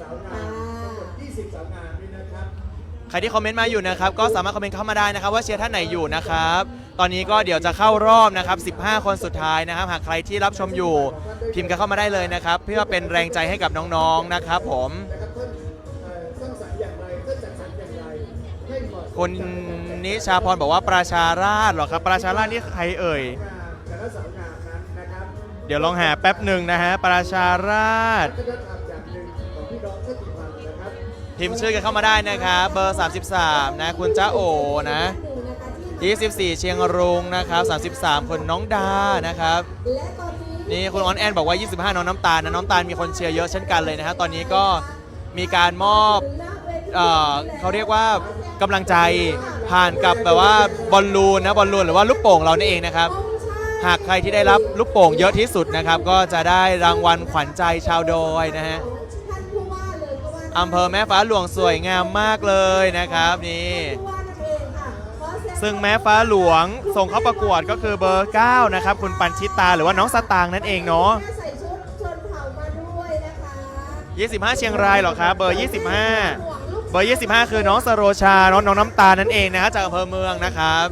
ใครที่คอมเมนต์มาอยู่นะครับก็สามารถคอมเมนต์เข้ามาได้นะครับว่าเชียร์ท่านไหนอยู่นะครับตอนนี้ก็เดี๋ยวจะเข้ารอบนะครับ15คนสุดท้ายนะครับหากใครที่รับชมอยู่พิมพ์กันเข้ามาได้เลยนะครับเพื่อเป็นแรงใจให้กับน้องๆนะครับผมคุณนิชาพรบอกว่าประชาราษฎร์เหรอครับประชาราษฎร์นี่ใครเอ่ยเดี๋ยวลองหาแป๊บหนึ่งนะฮะประชาราษฎร์พิมพ์ชื่อกันเข้ามาได้นะครับเบอร์ 33นะคุณจ้าโอนะ24เชียงรุงนะครับ33คนน้องดานะครับนี่คุณออนแอนบอกว่า25น้องน้ำตาลนะน้ำตาลมีคนเชียร์เยอะเช่นกันเลยนะฮะตอนนี้ก็มีการมอบเขาเรียกว่ากำลังใจผ่านกับแบบว่าบอลลูนหรือว่าลูกโป่งเรานี่เองนะครับหากใครที่ได้รับลูกโป่งเยอะที่สุดนะครับก็จะได้รางวัลขวัญใจชาวดอยนะฮะอำเภอแม่ฟ้าหลวงสวยงามมากเลยนะครับนี่ ซึ่งแม้ฟ้าหลวงส่งเข้าประกวดก็คือเบอร์ 9 นะครับ คุณปัญชิตาหรือว่าน้องสตางค์นั่นเองเนาะ ใส่ชุดชนเผ่ามาด้วยนะคะ25 เชียงรายเหรอครับเบอร์ 25 เบอร์ 25 คือน้องสโรชาน้องน้ำตาลนั่นเองนะฮะจากอำเภอเมืองนะครับ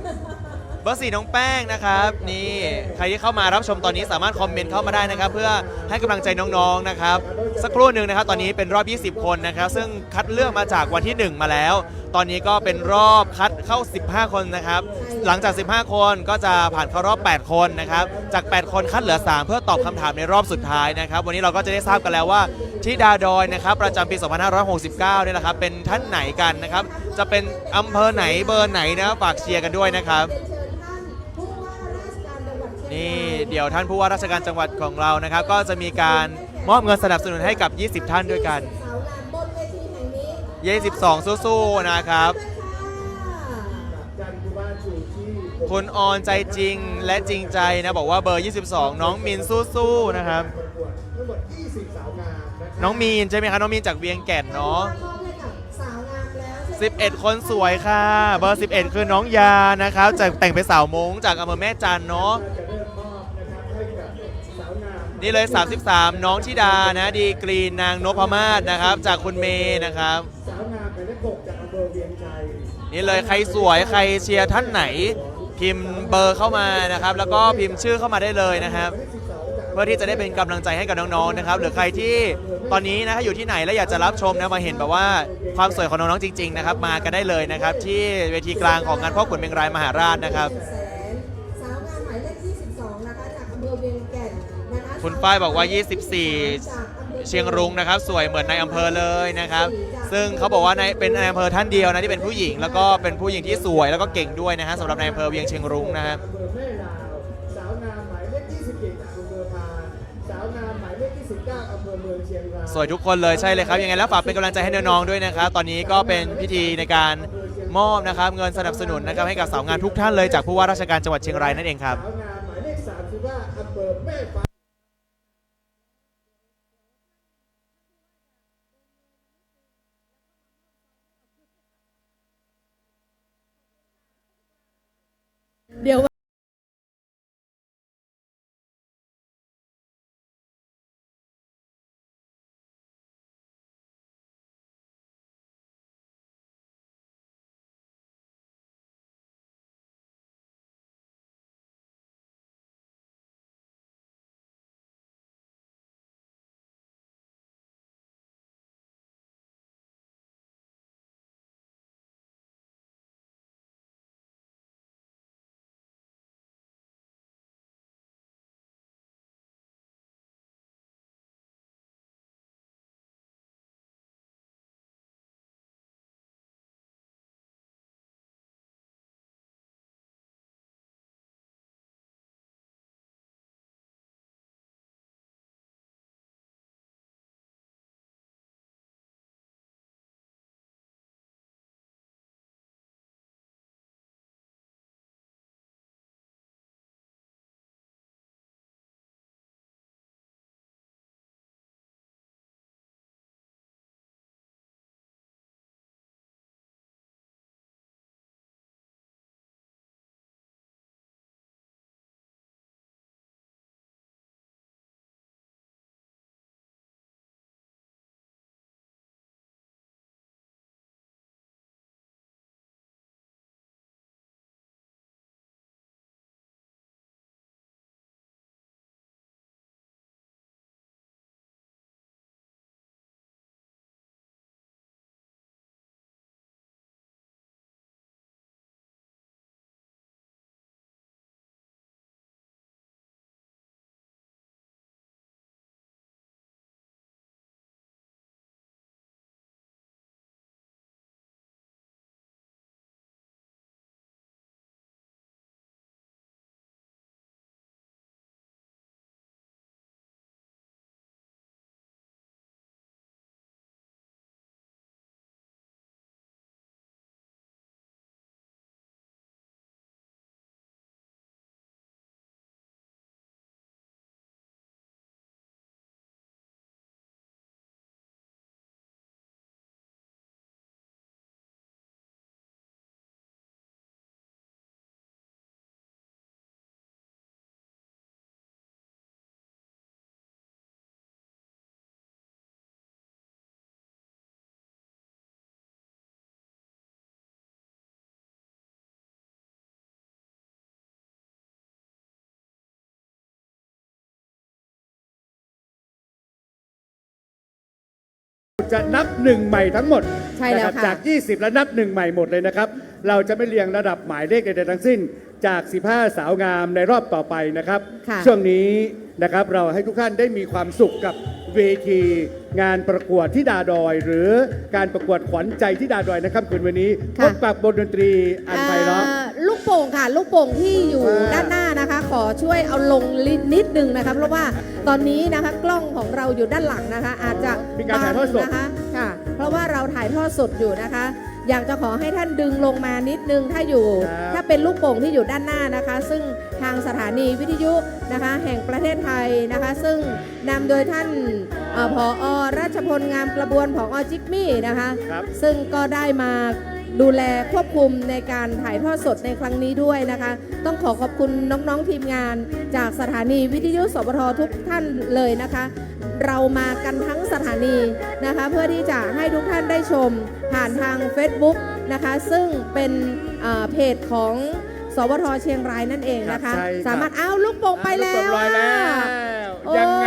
เบอร์ 4 น้องแป้งนะครับนี่ใครที่เข้ามารับชมตอนนี้สามารถคอมเมนต์เข้ามาได้นะครับเพื่อให้กำลังใจน้องๆนะครับสักครู่หนึ่งนะครับตอนนี้เป็นรอบ 20 คนนะครับซึ่งคัดเลือกมาจากวันที่ 1 มาแล้ว ตอนนี้ก็เป็นรอบคัดเข้า 15 คนนะครับหลังจาก 15 คนก็จะผ่านเข้ารอบ 8 คนนะครับจาก 8 คนคัดเหลือ 3 เพื่อตอบคำถามในรอบสุดท้ายนะครับวันนี้เราก็จะได้ทราบกันแล้วว่าที่ดาดอยนะครับประจำปี 2569 เนี่ยนะครับเป็นท่านไหนกันนะครับจะเป็นอำเภอไหนเบอร์ไหนนะฝากเชียร์กันด้วยนะครับนี่เดี๋ยวท่านผู้ว่าราชการจังหวัดของเรานะครับก็จะมีการมอบเงินสนับสนุนให้กับ 20 ท่านด้วยกัน22สู้ๆนะครับคุณออนใจจริงและจริงใจนะบอกว่าเบอร์ 22 น้องมินสู้ๆนะครับทั้งหมด20 สาวงามนะครับ น้องมีนใช่ไหมครับน้องมีนจากเวียงแก่นเนาะ11 คนสวยค่ะเบอร์ 11 คือน้องยานะครับจากแต่งเป็นสาวมงจากอำเภอแม่จันเนาะนี่เลย 33 น้องธิดานะดีกรีนนางนพมาศนะครับจากคุณเมย์นะครับสาวงามหมายเลข 6 จากอำเภอเวียงชัย นี่เลยใครสวยใครเชียร์ท่านไหนพิมพ์เบอร์เข้ามานะครับแล้วก็พิมพ์ชื่อเข้ามาได้เลยนะครับเพื่อที่จะได้เป็นกำลังใจให้กับน้องๆนะครับหรือใครที่ตอนนี้นะครับอยู่ที่ไหนและอยากจะรับชมนะมาเห็นแบบว่าความสวยของน้องๆจริงๆนะครับมากันได้เลยนะครับที่เวทีกลางของงานพ่อขุนเมงรายมหาราชนะครับสาวงามหมายเลข22นะคะจากอำเภอเวียงแก่นนะคะคุณฝ้ายบอกว่า 24 เชียงรุงนะครับสวยเหมือนในอำเภอเลยนะครับซึ่งเขาบอกว่าเป็นในอำเภอท่านเดียวนะที่เป็นผู้หญิงแล้วก็เป็นผู้หญิงที่สวยแล้วก็เก่งด้วยนะฮะสำหรับในอำเภอเวียงเชียงรุงนะครับ อำเภอแม่ลาวสาวงามหมายเลข 27 จากอำเภอพานสาวงามหมายเลข 29 อำเภอเมืองเชียงราย สวยทุกคนเลยใช่เลยครับยังไงแล้วฝากเป็นกำลังใจให้น้องๆด้วยนะครับตอนนี้ก็เป็นพิธีในการมอบนะครับเงินสนับสนุนนะครับให้กับสาวงานทุกท่านเลยจากผู้ว่าราชการจังหวัดเชียงรายนั่นเองครับ สาวงามหมายเลข 35 อำเภอแม่ฟ้าเดี๋ยว จะนับหนึ่งใหม่ทั้งหมด ใช่แล้ว นะครับ ค่ะ จาก 20 แล้วนับหนึ่งใหม่หมดเลยนะครับ เราจะไม่เรียงระดับหมายเลขใดๆทั้งสิ้นจาก 15 สาวงามในรอบต่อไปนะครับ ค่ะ ช่วงนี้นะครับเราให้ทุกท่านได้มีความสุขกับเวทีงานประกวดที่ดาดอย หรือการประกวดขวัญใจที่ดาดอยนะครับคืนวันนี้พบกับบทดนตรีอันไพเราะ ลูกโป่งค่ะ ลูกโป่งที่อยู่ ว่า ด้านหน้านะคะ ขอช่วยเอาลงนิดนึงนะคะเพราะว่าตอนนี้นะคะกล้องของเราอยู่ด้านหลังนะคะ อาจจะ มีการถ่ายทอดสด นะคะค่ะ เพราะว่าเราถ่ายทอดสดอยู่นะคะ อยากจะขอให้ท่านดึงลงมานิดนึงถ้าอยู่ ถ้าเป็นลูกโป่งที่อยู่ด้านหน้านะคะ ซึ่งทางสถานีวิทยุนะคะ แห่งประเทศไทยนะคะ ซึ่งนำโดยท่านผอ.ราชพลงามกระบวนผอ.จิกมี่นะคะ ครับ ซึ่งก็ได้มาดูแลควบคุมในการถ่ายทอดสดในครั้งนี้ด้วยนะคะ ต้องขอบคุณน้องๆทีมงานจากสถานีวิทยุสปททุกท่านเลยนะคะ เรามากันทั้งสถานีนะคะ เพื่อที่จะให้ทุกท่านได้ชมผ่านทาง Facebook นะคะ ซึ่งเป็นเพจของสปทเชียงรายนั่นเองนะคะ ใช่ครับ สามารถเอาลูกโป่งไปแล้ว ลูกโป่งลอยแล้ว โอ้ย ยังไง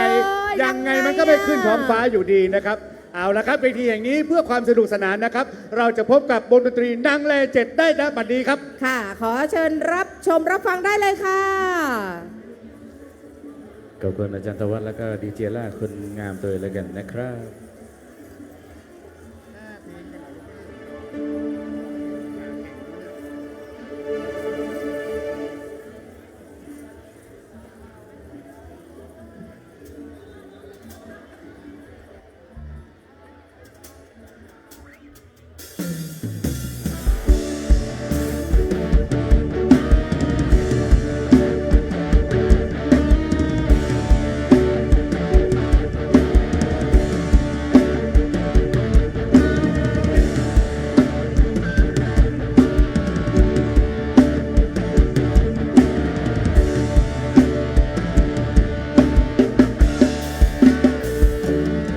ยังไง มันก็ไม่ขึ้น อะ ท้องฟ้าอยู่ดีนะครับ เอาละครับเวทีแห่งนี้เพื่อความสนุกสนานนะครับ เราจะพบกับบทดนตรีนางแลเจ็ดได้ณบัดนี้ครับ ค่ะ ขอเชิญรับชมรับฟังได้เลยค่ะ ขอบคุณอาจารย์ตะวันแล้วก็ดีเจล่าคนงามตัวแล้วกันนะครับ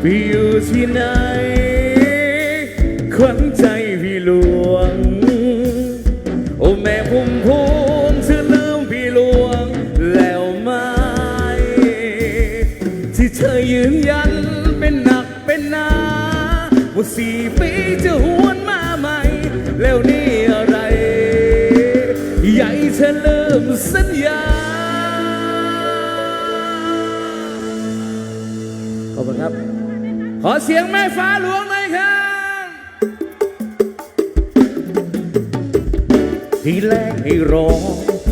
พี่อยู่ที่ไหนขวัญใจพี่หลวง โอ้แม่พุ่มพวงเธอลืมพี่หลวงแล้วไหมที่เธอยืนยันเป็นหนักเป็นหนาว่า4 ปีจะหวนมาใหม่ แล้วนี่อะไรใหญ่เธอลืมสัญญา ขอบคุณครับ ขอเสียงแม่ฟ้าหลวงหน่อยครับที่แรกให้รอ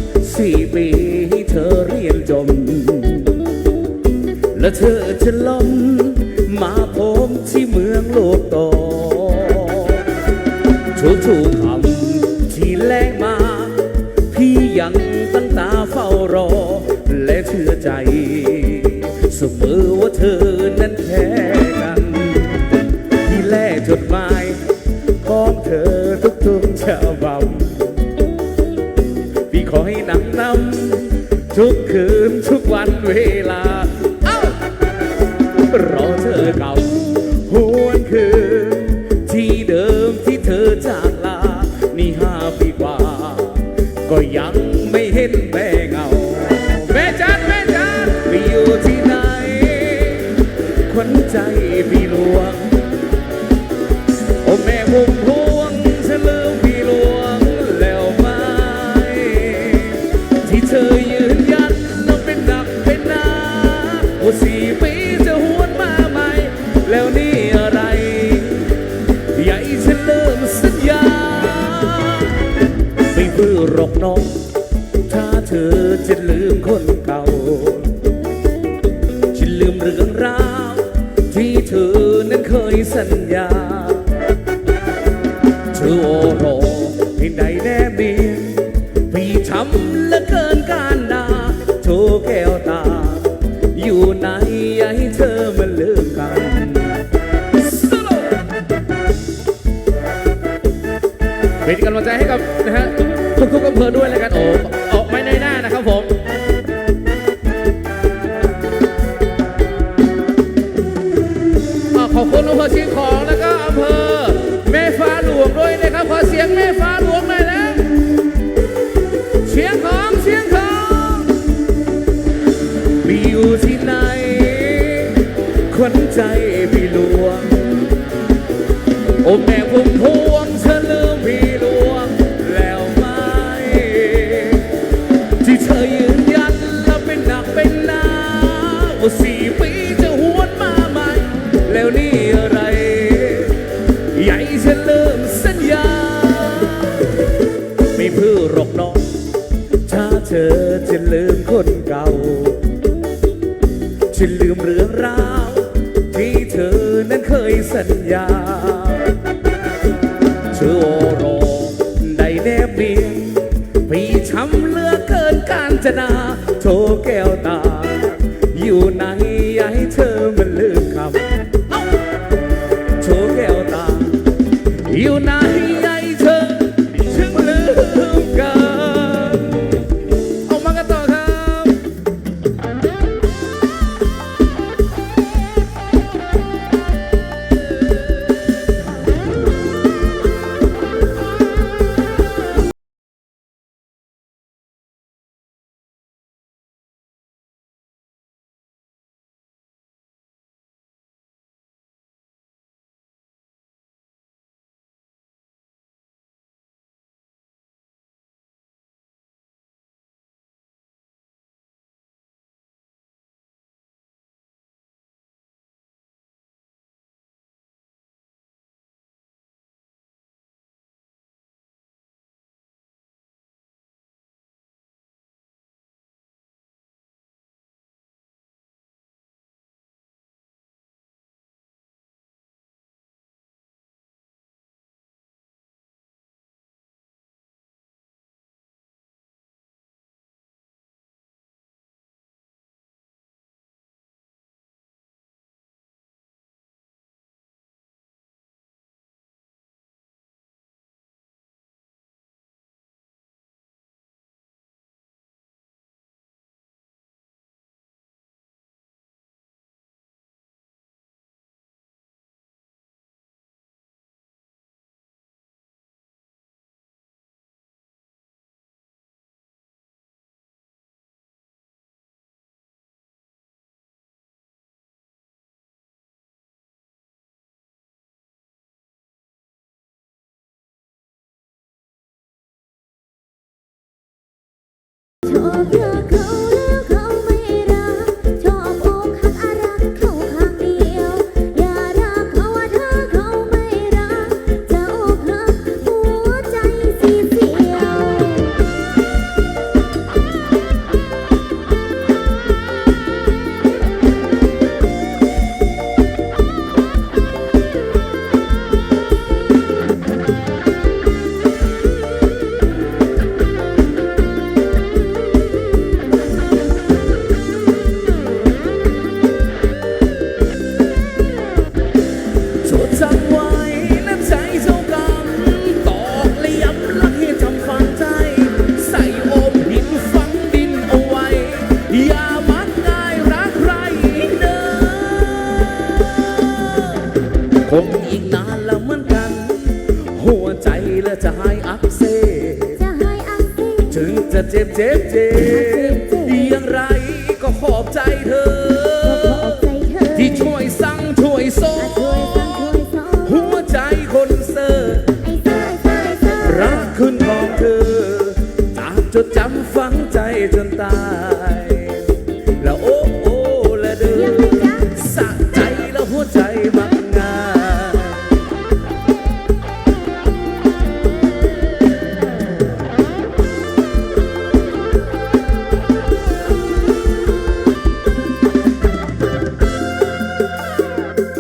4 ปีให้เธอเรียนจบและเธอจะล้มมาพบที่เมืองโลกโตทุกคำที่แลกมา พี่ยังตั้งตาเฝ้ารอ และเชื่อใจเสมอว่าเธอนั้นแค่กัน ที่แลกจดหมายของเธอทุกๆฉบับพี่ขอให้หนังนำทุกคืนทุกวันเวลา เอ้ารอเธอกลับหวนคืนที่เดิมที่เธอจากลา นี่5 ปีกว่า ก็ยังไม่เห็นแม่เงา แม่จันไปอยู่ที่ไหนขวัญใจพี่หลวง โอ้แม่พุ่มพวงฉันลืมพี่หลวงแล้วไหมที่เธอยืนยันว่าเป็นหนักเป็นหนาว่า4 ปีจะหวนมาใหม่ แล้วนี่อะไรใหญ่ฉันเริ่มสัญญาไม่เพื่อหรอกน้องถ้าเธอจะลืมคนเก่าฉันลืมเรื่องราวที่เธอนั้นเคยสัญญาเธอโอ้โหที่ใดแน่เบียนพี่ช้ำเหลือเกินการด่าโชว์แก้วตาอยู่ไหนอย่าให้เธอมาเลิกกันเป็นกำลังใจให้กับนะฮะทุกอำเภอด้วยแล้วกันโอ้ออกไม่ในหน้านะครับผมขอบคุณอำเภอเชียงของแล้วก็อำเภอแม่ฟ้าหลวงด้วยนะครับขอเสียงแม่ฟ้าหลวงหน่อยนะเชียงของพี่อยู่ที่ไหนขวัญใจพี่หลวง โอ้แม่พุ่มพวงเธอลืมพี่หลวงแล้วไหมที่เธอยืนยันแล้วเป็นหนักเป็นหนาว่า4 ปีจะหวนมาใหม่แล้วนี่อะไรใหญ่ฉันลืมสัญญาไม่เพื่อหรอกน้องถ้าเธอจะลืมคนเก่าฉันลืมเรื่องราวที่เธอนั้นเคยสัญญาเธอโอรอได้แนบเนียนพี่ช้ำเหลือเกินการจนาโทแก้วตาอยู่ไหนอย่าให้เธอมันลืมคำโทแก้วตาอยู่ไหนอย่าให้เธอถึงลืมกันเอามากันต่อครับ ชอบเธอเขาแล้วเขาไม่รักชอบอกหักอารักเขาข้างเดียวอย่ารักเขาว่าเธอเขาไม่รักจะอกหักหัวใจสีเสียว จดจำไว้นะใจเท่ากันตอกและย้ำรักให้จำฝังใจ ใส่อมหินฝังดินเอาไว้ อย่ามักง่ายรักใครเด้อคงอีกนานแล้วเหมือนกัน หัวใจและจะให้อักเสบ จะให้อักเสบ ถึงจะเจ็บอย่างไรก็ขอบใจเธอ ก็ขอบใจเธอ ที่ช่วยสั่งช่วยสอน ช่วยสั่งช่วยสอน หัวใจคนเซอร์ ไอ้เซ่ไอ้เซ่ รักคุณของเธอจาจดจำฝังใจจนตาย แล้วโอ้โอ้และเด้อสะใจแล้วหัวใจมักง่าย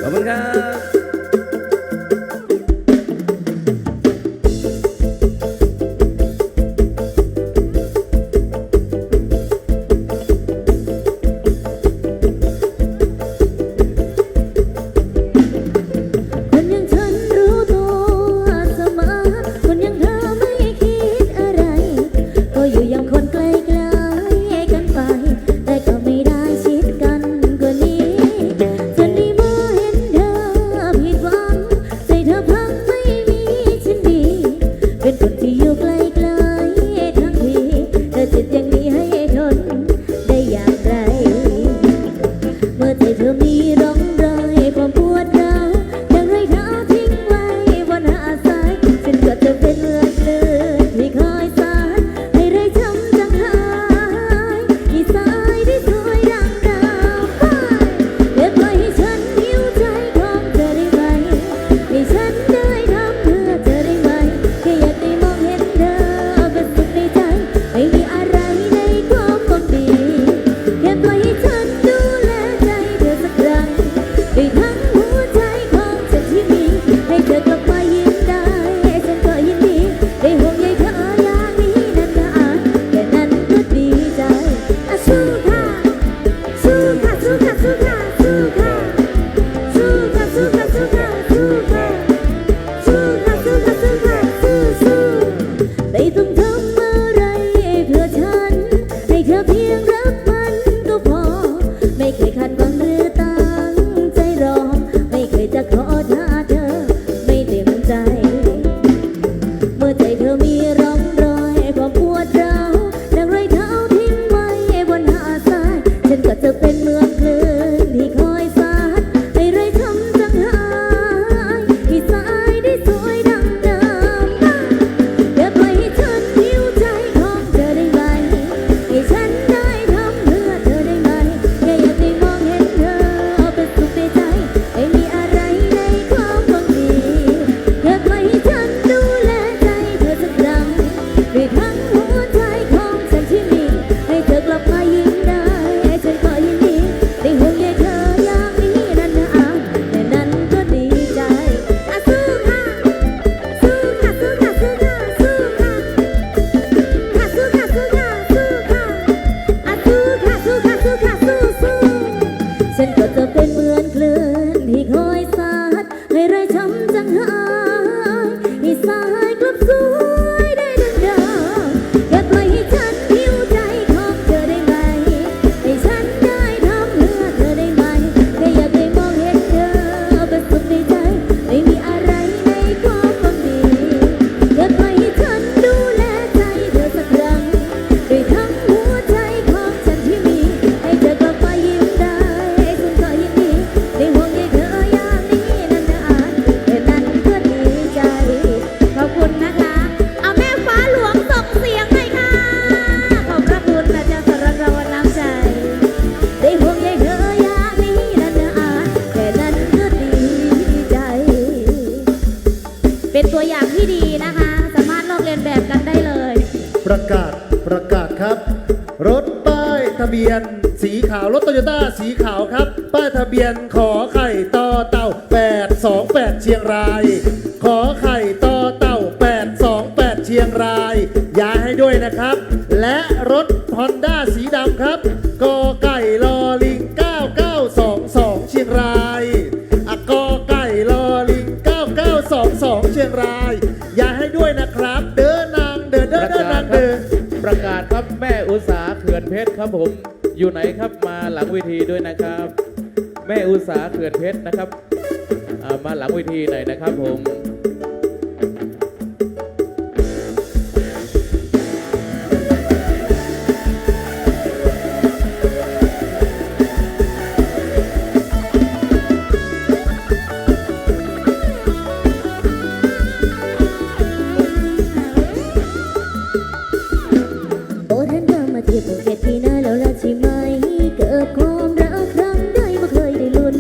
ขอบคุณครับ เ ให้เธอกลับมายิ้มได้ฉันก็ยินดีได้ห่วงใยเธออย่างนี้นานๆแค่นั้นก็ดีใจอ่ะสู้ค่ะสู้ค่ะสู้ค่ะสู้ค่ะสู้ค่ะสู้ค่ะสู้ค่ะสู้ค่ะสู้ค่ะสู้ค่ะสู้ค่ะสู้ค่ะสู้ไม่ต้องทำอะไรเพื่อฉันให้เธอเพียงรักมันก็พอไม่เคยคาดหวังหรือตั้งใจรอไม่เคยจะขอถ้าเธอไม่เต็มใจเมื่อใจเธอมีร่องรอยความปวดร้าวดังรอยเท้าทิ้งไว้บนหาดทรายฉันก็จะเป็นเหมือนคลื่นที่คอยซัดให้ไรช้ำจังหายให้สายได้สวยดังเดิมอย่าปล่อยให้ฉันหิวใจของเธอได้ไหมให้ฉันได้ทำเพื่อเธอได้ไหมแค่อยากได้มองเห็นเธอเป็นสุขในใจไม่มีอะไรในความหวังดีอยากปล่อยให้ฉันดูแลใจเธอสักครั้งด้วยทั้งหัวใจของฉันที่มีให้เธอกลับมายิ้มได้ฉันก็ยินดีได้ห่วงใยเธออย่างนี้นานๆแต่นั้นก็ดีใจอ่ะสู้ค่ะสู้ค่ะสู้ค่ะสู้ค่ะสู้ค่ะค่ะสู้ค่ะสู้ค่ะสู้ค่ะอ่ะสู้ค่ะสู้ค่ะสู้ค่ะสู้ฉันก็จะเป็นเหมือนคลื่นที่คอยซัดให้ไรช้ำจังหายให้สายกลับสวยได้ดังเดิมอย่าปล่อยให้ฉันหิวใจของเธอได้ไหมให้ฉันได้ทำเพื่อเธอได้ไหมแค่อยากได้มองเห็นเธอเป็นสุขในใจไม่มีอะไรในความหวังดีอย่าปล่อยให้ฉันดูแลใจเธอสักครั้งด้วยทั้งหัวใจของฉันที่มีให้เธอกลับมายิ้มได้ฉันก็ยินดีได้ห่วงใยเธออย่างนี้นานๆแต่นั้นก็ดีใจขอบคุณนะคะเอาแม่ฟ้าหลวงส่งเสียงหน่อยค่ะขอบพระคุณนะจ๊ะสำหรับรางวัลน้ำใจได้ห่วงใยเธออย่างนี้นานๆแต่นั้นก็ดีใจ เป็นตัวอย่างที่ดีนะคะ สามารถลอกเลียนแบบกันได้เลย ประกาศครับ รถป้ายทะเบียนสีขาวรถโตโยต้าสีขาวครับ ป้ายทะเบียนขอไข่ต่อเต่า828เชียงราย ขอไข่ต่อเต่า828เชียงรายย้ายให้ด้วยนะครับ และรถฮอนด้าสีดำครับกอไก่ลอลิง9922เชียงรายกอไก่ลอลิง9922เชียงรายย้ายให้ด้วยนะครับ เดินนางเดินนางเดิน ประกาศครับแม่อุตสาเขื่อนเพชรครับผมอยู่ไหนครับมาหลังเวทีด้วยนะครับ แม่อุตสาเขื่อนเพชรนะครับมาหลังเวทีหน่อยนะครับผม โอ้ท่านเดินมาเทียบภูเก็ตที่หน้าแล้วล่ะใช่ไหมเกิดความรักครั้งใดไม่เคยได้ลุ้น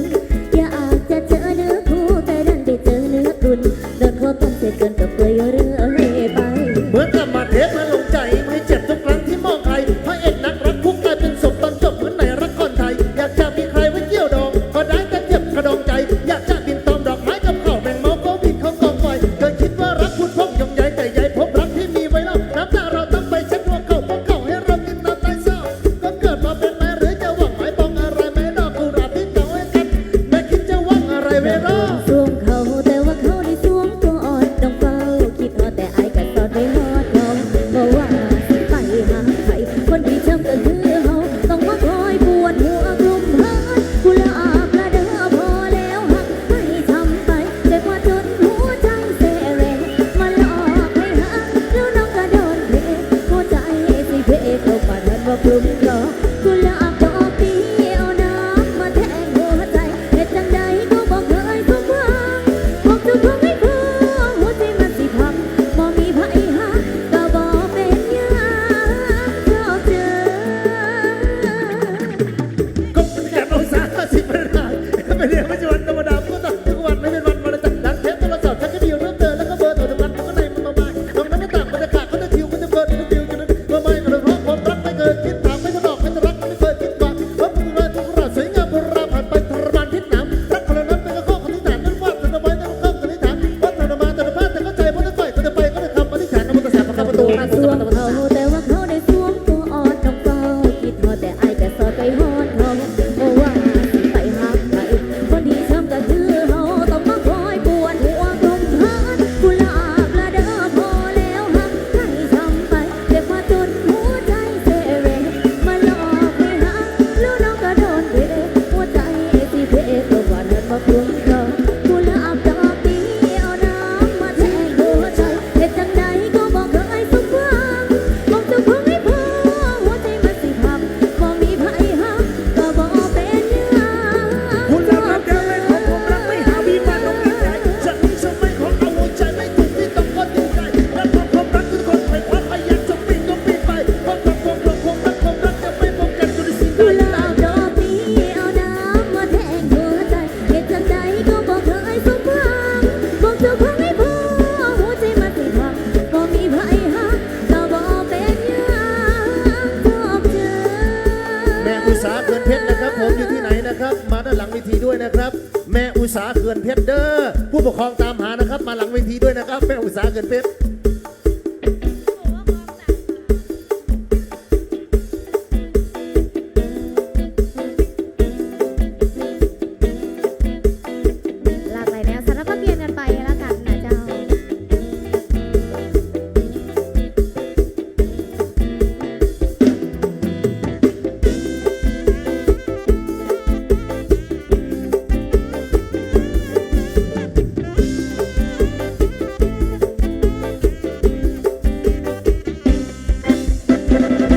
อยากจะเจอเนื้อคู่แต่ดันไปเจอเนื้อคุณโดนควบต้มเสียจนกับเปลือยเรือเล่ไป เหมือนกับมาเทปมาลงใจไม่เจ็บทุกครั้งที่มองใครพระเอกนักรักคุกกลายเป็นศพตอนจบเหมือนในละครไทยอยากจะมีใครไว้เกี่ยวดองก็ได้แต่เจ็บกระดองใจ อยากจะบินตอมดอกไม้กับเขาแมงเมาก็บินเข้ากองไฟเคยคิดว่ารักคุณพกยงใหญ่แต่ใหญ่พบรักที่มีไว้แล้วน้ำตาเราต้องไปเช็ดหัวเขาพกเขาให้เรากินน้ำตาเศร้าก็เกิดมาเป็นแม่หรือจะหวังหมายปองอะไรแม่ดอกกุหลาบที่เก่าให้กันแม่คิดจะหวังอะไรเวลา สวมเขาแต่ว่าเขาได้สวมก่อนต้องเฝ้าคิดห สวมเขาแต่ว่าเขาได้สวมตัวอ่อนต้องเฝ้าคิดทอดแต่อายก็สอดไปฮอดเขาโอ้ว่าสิไปหักใครคนที่ช้ำก็คือเขาต้องมาคอยปวดหัวกลมหานกุหลาบละเด้อพอแล้วหักให้ช้ำไปเจ็บมาจนหัวใจเสเรมาหลอกให้หักแล้วน้องก็โดนเทหัวใจสิเพเพราะว่านั้นมาคุ้มเขากุหลาบดอกนี้เอาน้ำมาแทงหัวใจเหตุจังใดก็บอกเคยสักครั้งบอกเจ้าของให้พอหัวใจมันสิพังบ่มีไผหักก็บ่เป็นหยัง คุณรักรักกันไม่ของผมรักไม่หาวิมานน้องยิ่งใหญ่จะมีสมัยของเอาหัวใจไม่ถูกที่ต้องก็ยิ่งใหญ่และความรักคือคนไขว่คว้าพยายามจะปีนก็ปีนไปความรักจะไม่ป้องกันจนสิ้น กุ ใจ หลาบดอกนี้เอาน้ำมาแทงหัวใจเหตุจังใดก็บอกเคยสักครั้งบอกเจ้าของให้พอหัวใจมันสิพังบ่มีไผหักก็บ่เป็นหยังชอบเธอ แม่อุตสาเขื่อนเพชรนะครับผมอยู่ที่ไหนนะครับ มาด้านหลังเวทีด้วยนะครับ แม่อุตสาเขื่อนเพชรเด้อผู้ปกครองตามหานะครับ มาหลังเวทีด้วยนะครับ แม่อุตสาเขื่อนเพชร หลากหลายแนวสารพัดเปลี่ยนกันไปแล้วกันนะเจ้า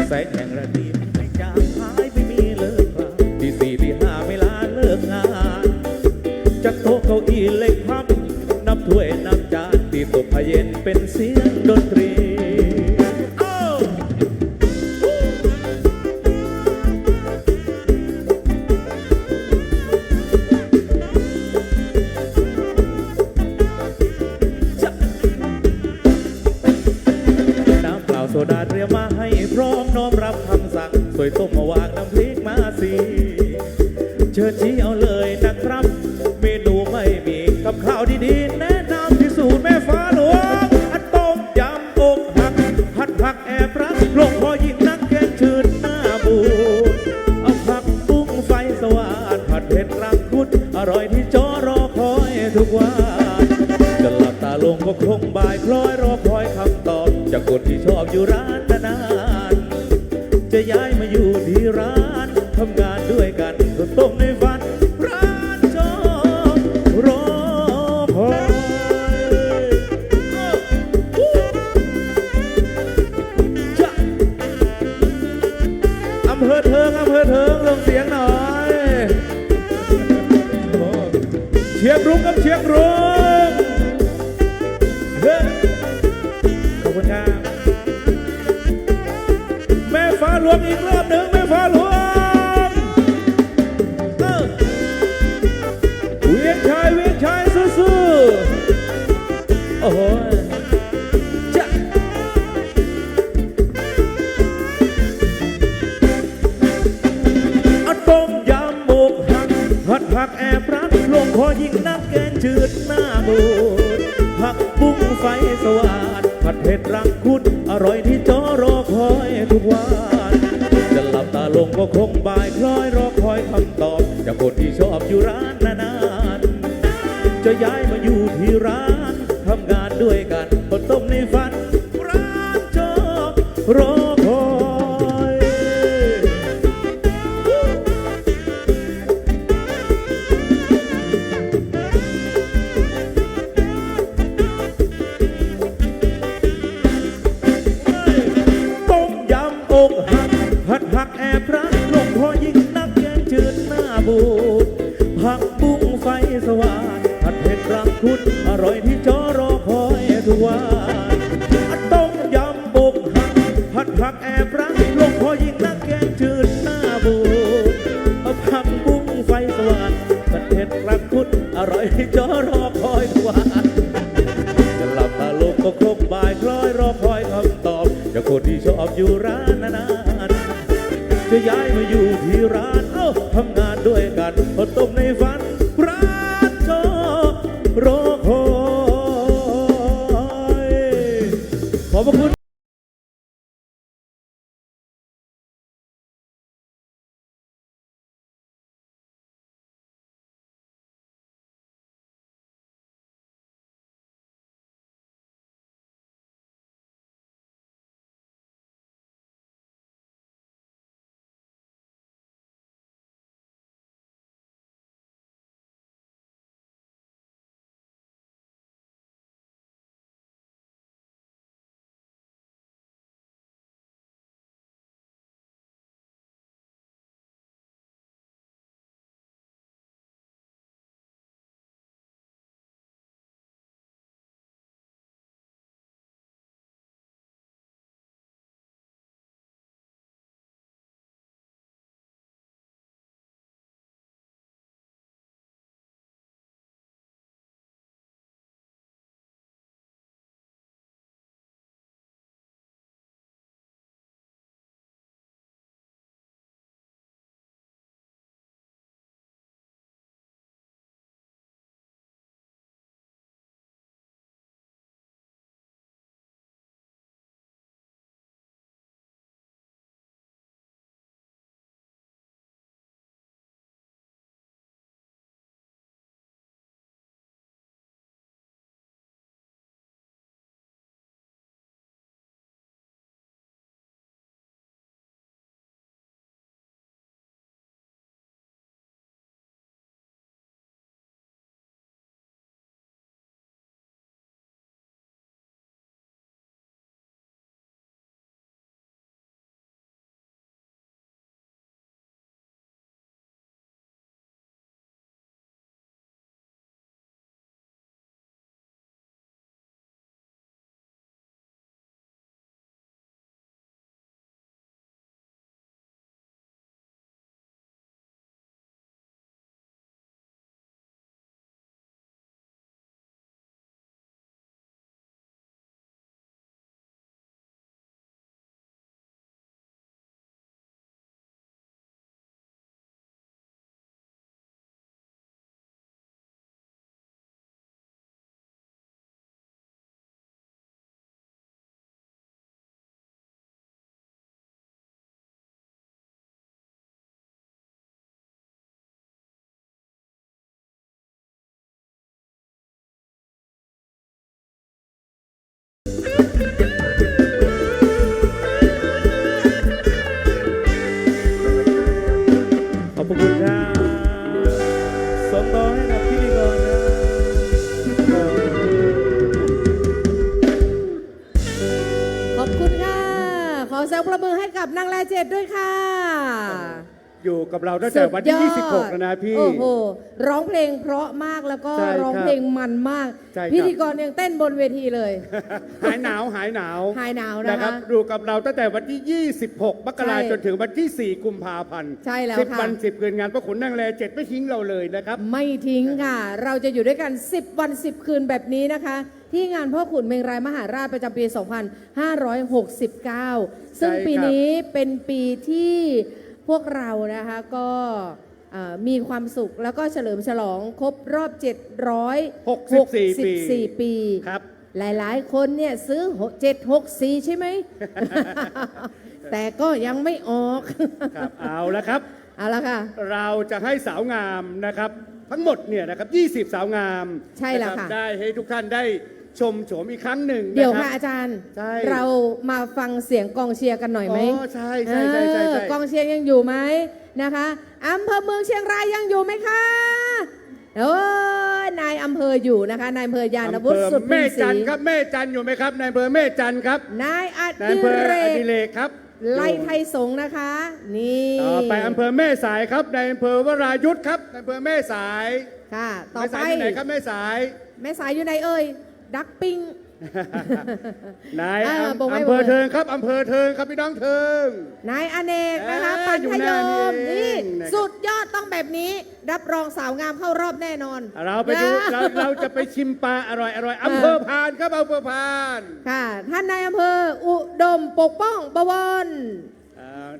แสงแห่งระดีไม่จางหายไม่มีเลิกลาที่สี่ที่ห้าไม่ลาเลิกงานจากโต๊ะเก้าอี้เล็กพับนับถ้วยนับจานที่ตกพเย็นเป็นเสียงดนตรีอ้าวน้ำเปล่าโซดาเตรียมมาให้พร้อมน้อมรับคำสั่งสวยต้มมาวางน้ำพริกมาสิเชิญชี้เอาเลยนะครับ เมนูไม่มีกับข้าวดีๆแนะนำที่สูตรแม่ฟ้าหลวงอันต้มยำอกหักผัดผักแอบรักลงพอยิ่งนักแกงชืดหน้าบูดเอาผักบุ้งไฟสว่านผัดเผ็ดรังคุดอร่อยที่จอรอคอยทุกวันจะหลับตาลงก็คงบ่ายคล้อยรอคอยคำตอบจากคนที่ชอบอยู่ร้านนานๆจะย้ายมาอยู่ที่ร้านทำงานด้วยกันก็ต้มในฝันร้านชอบรอคอยจะอำเภอเทิงลงเสียงหน่อยเชียงรุ้งกับเชียงรุ้งเฮ้ยขอบคุณครับแม่ฟ้าหลวงอีกรอบหนึ่งแม่ฟ้าหลวงเวียงชายสู้ๆโอ้โหจ้ะเอาต้มยำหมกหักผัดผักแอบรักลงคอยิ่งนักแกงจืดหน้าบูดผักบุ้งไฟสว่านผัดเผ็ดรังคุดอร่อยที่จอรอคอยทุกวันจะหลับตาลงก็คงบ่ายคล้อยรอคอยคำตอบจากคนที่ชอบอยู่ร้านนานๆจะย้ายมาอยู่ที่ร้านทำงานด้วยกันก็ต้มในฝันร้านจอบรอคอยต้มยำอกหักผัดผักแอบรักลงพอยิ่งนักแกงจืดหน้าบูดผักบุ้งไฟสว่านผัดเผ็ดรังคุดอร่อยที่จอรอคอยทุกวันต้มยำอกหักผัดผักแอบรักลงพอยิ่งนักแกงจืดหน้าบูดผักบุ้งไฟสว่านผัดเผ็ดรังคุดอร่อยที่จอรอคอยทุกวันจะหลับตาลงก็คงบ่ายคล้อยรอคอยคำตอบจากคนที่ชอบอยู่ร้านนานๆจะย้ายมาอยู่ที่ร้านทำงานด้วยกันพอต้มในฝันร้านจอรอคอยขอบพระคุณ กับนางแลเจ็ดด้วยค่ะ อยู่กับเราตั้งแต่วันที่ สุดยอด 26 แล้วนะพี่ โอ้โหร้องเพลงเพราะมากแล้วก็ ใช่ครับ ร้องเพลงมันมาก ใช่ครับ พิธีกรยังเต้นบนเวทีเลย หายหนาวหายหนาว หายหนาวนะ นะครับ คะ อยู่กับเราตั้งแต่วันที่ 26 มกราคม ใช่ จนถึงวันที่ 4 กุมภาพันธ์ ใช่แล้ว 10 ค่ะ วัน 10 คืนงานพระขุนนางแล7ไม่ทิ้งเราเลยนะครับ ไม่ทิ้งค่ะ เราจะอยู่ด้วยกัน 10 วัน 10 คืนแบบนี้นะคะ ที่งานพ่อขุนเมงรายมหาราชประจำปี 2569 ซึ่ง ใช่ครับ ปีนี้เป็นปีที่พวกเรานะคะก็มีความสุขแล้วก็เฉลิมฉลองครบรอบ 764 ปี ครับ หลายๆ คนเนี่ยซื้อ 764 ใช่ไหม แต่ก็ยังไม่ออก ครับเอาละครับ เอาละค่ะ เราจะให้สาวงามนะครับ ทั้งหมดเนี่ยนะครับ 20 สาวงาม ใช่แล้ว นรับ ค่ะ ได้ให้ทุกท่านได้ชมโฉมอีกครั้งหนึ่ง เดี๋ยว น ค่ะ รับ อาจารย์ ใช่ เรามาฟังเสียงกองเชียร์กันหน่อยไหม อ๋อใช่ใช่ใช่ใช่ใช่ กองเชียร์ยังอยู่ไหมนะคะอำเภอเมืองเชียงรายยังอยู่ไหมคะโอ้ยนายอำเภออยู่นะคะนายอำเภอยานวุฒิสุดพิ แม่ มศ จั รี นครับแม่จันอยู่ไหมครับนายอำเภอแม่จันครับ นายอน าย ดิ อำเภอ เร อก ดิเรกครับ ไล่ไทยสงฆ์นะคะ นี่ ต่อไปอำเภอแม่สายครับนายอำเภอวรายุทธครับนายอำเภอแม่สาย ค่ะ ต่อ แม่ ไป สายอยู่ไหนครับแม่สาย แม่สายอยู่ไหนเอ่ยดักปิง นาย บอกไว้ อำเภอเทิงครับอำเภอเทิงครับพี่น้องเทิง นายอเนกนะคะ เอ้ย ปัญ อยู่ ญ หน้านี่ ม เอง นี่ นะครับ สุดยอดต้องแบบนี้ รับรองสาวงามเข้ารอบแน่นอน เราไปดู นะ เราจะไปชิมปลาอร่อยอร่อยอำเภอพานครับอำเภอพาน ค่ะ ท่านนายอำเภออุดมปกป้องบวร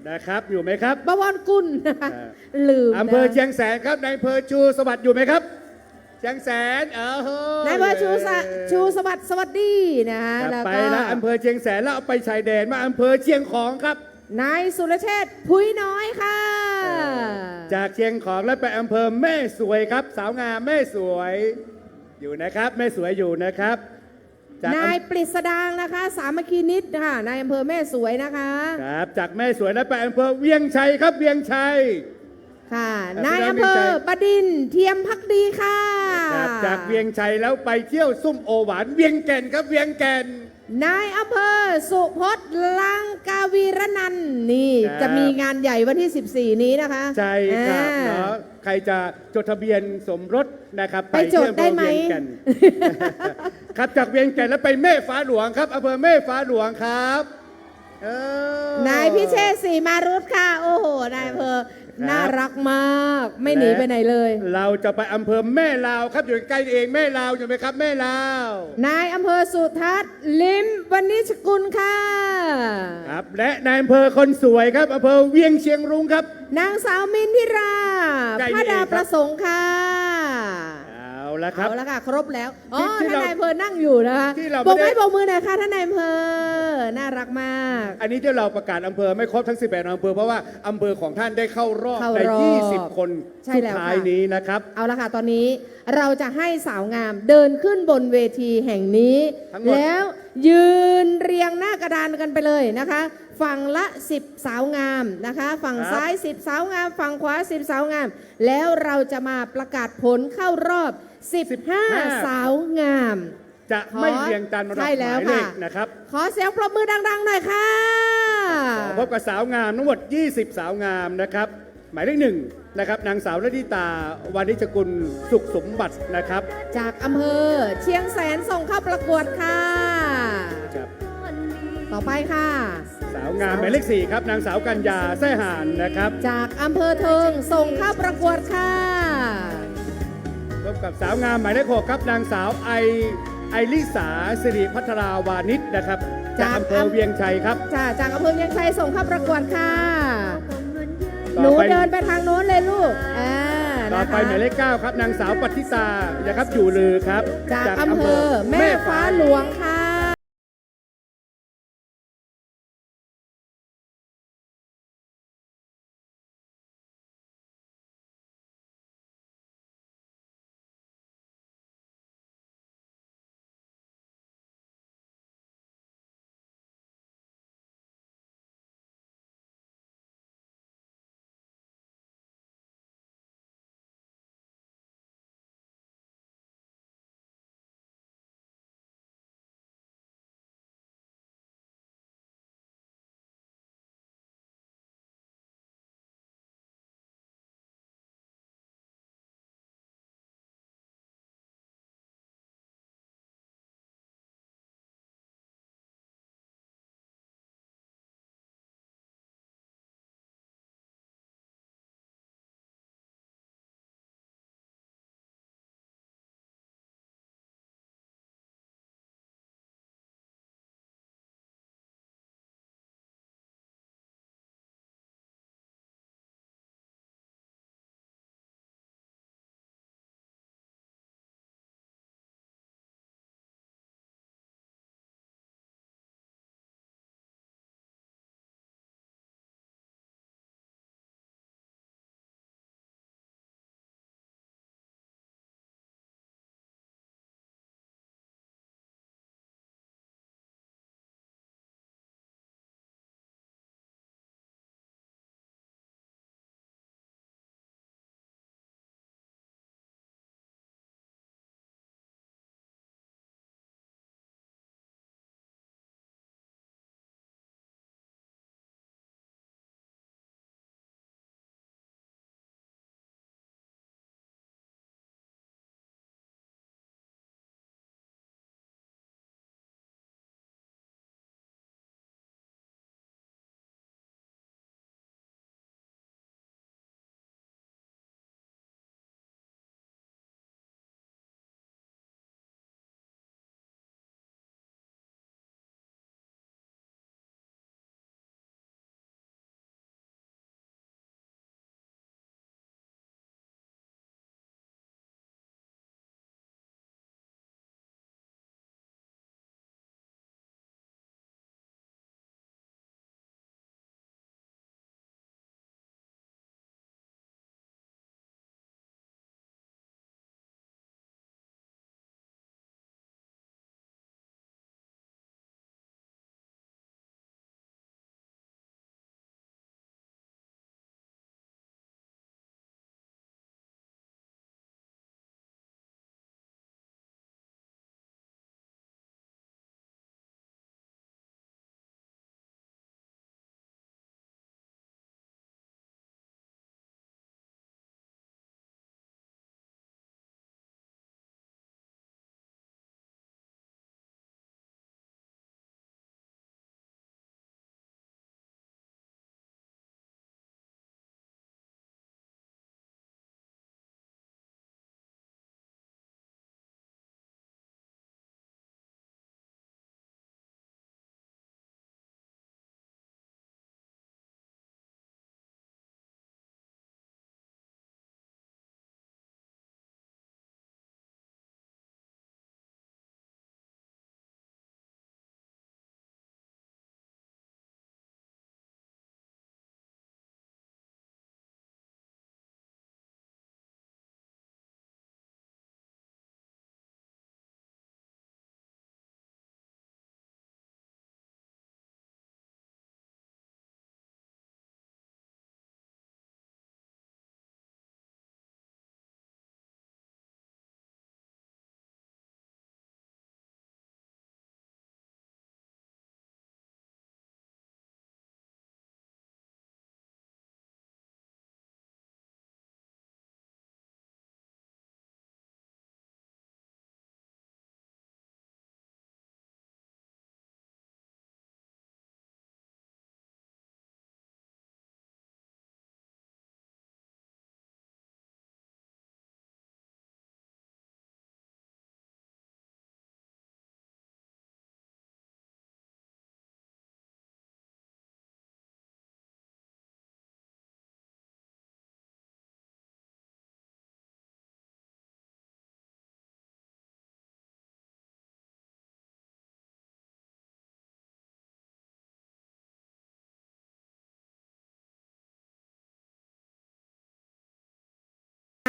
นะครับอยู่ไหมครับ บวรกุลนะคะ อ่า ลืมนะ อำเภอเชียงแสนครับนายอำเภอชูสวัสดิ์อยู่ไหมครับเชียงแสนโห นายอำเภอชูสวัสดิ์สวัสดีนะคะ ครับ แล้ว ไป ก็ แล้วอำเภอเชียงแสนแล้วเอาไปชายแดนมาอำเภอเชียงของครับ นายสุรเชษฐ์พุยน้อยค่ะ จากเชียงของแล้วไปอำเภอแม่สวยครับ สาวงามแม่สวยอยู่นะครับแม่สวยอยู่นะครับจาก นายปริศดางนะคะ สามัคคีนิดค่ะนายอำเภอแม่สวยนะคะ ครับจากแม่สวยแล้วไปอำเภอเวียงชัยครับเวียงชัย ค่ะ ครับ นาย พี่น้อง อำเภอ เวียงชัย บดินทร์เทียมพักดีค่ะ ครับจากเวียงชัยแล้วไปเที่ยวซุ่มโอหวานเวียงแก่นครับเวียงแก่น นายอำเภอสุพจน์ลังกาวีระนันท์นี่ ครับ จะมีงานใหญ่วันที่ 14 นี้นะคะ ใช่ครับ อ่า เนาะใครจะจดทะเบียนสมรสนะครับ ไปจดได้ไหม เวียงแก่น ครับจากเวียงแก่นแล้วไปแม่ฟ้าหลวงครับอำเภอแม่ฟ้าหลวงครับเออน ายพิเชษฐ์ศรีมารุตค่ะ โอ้โห นายอำเภอน่ารักมาก ไม่หนีไปไหนเลย เราจะไปอำเภอแม่ลาวครับอยู่ใกล้เองแม่ลาวอยู่ไหมครับแม่ลาว นายอำเภอสุทัศน์ลิมวณิชกุลค่ะ ครับและนายอำเภอคนสวยครับอำเภอเวียงเชียงรุ้งครับ นางสาวมินทิรา ใกล้นี่ พระดา เองครับ ประสงค์ค่ะ เอาละครับ เอาละค่ะ ครบแล้ว อ๋อ ที่ ท่าน เรา นายอำเภอนั่งอยู่นะคะ ที่เรา โบก ไม่ได้ ไม้โบกมือหน่อยค่ะท่านนายอำเภอ น่ารักมาก อันนี้ที่เราประกาศอำเภอไม่ครบทั้ง 18 อำเภอเพราะว่าอำเภอของท่านได้เข้ารอบ เข้า ใน รอบ 20 คน ใช่ สุด แล้ว ท้าย ค่ะ นี้นะครับ เอาละค่ะ ตอนนี้เราจะให้สาวงามเดินขึ้นบนเวทีแห่งนี้ ทั้งหมด แล้วยืนเรียงหน้ากระดานกันไปเลยนะคะ ฝั่งละ 10 สาวงามนะคะ ฝั่งซ้าย 10 สาวงาม ฝั่งขวา 10 สาวงาม แล้วเราจะมาประกาศผลเข้ารอบ 15 สาวงาม จะไม่เรียงตามระดับ ใช่ ห แล้ มา วย เล ค่ะ ขนะครับ ขอเสียงปรบมือดัง ๆ หน่อยค่ะ พบกับสาวงามทั้งหมด 20 สาวงามนะครับ หมายเลขหนึ่งนะครับนางสาวระดิตาวานิชกุลสุขสมบัตินะครับ จากอำเภอเชียงแสนส่งเข้าประกวดค่ะ ครับ ต่อไปค่ะ สาวงามหมายเลข4ครับนางสาวกัญญาแซ่หานนะครับ จากอำเภอเทิงส่งเข้าประกวดค่ะ พบกับสาวงามหมายเลข6ครับนางสาวไอลิสาสิริพัทราวานิชนะครับจากอำเภอเวียงชัยครับ จากอำเภอเวียงชัยส่งเข้าประกวดค่ะ ต่อไป หนูเดินไปทางโน้นเลยลูกต่อ นะคะ ไปหมายเลข9ครับนางสาวปัทธิตานะครับอยู่ลือครับ จากอำเภอแม่ฟ้าหลวงค่ะ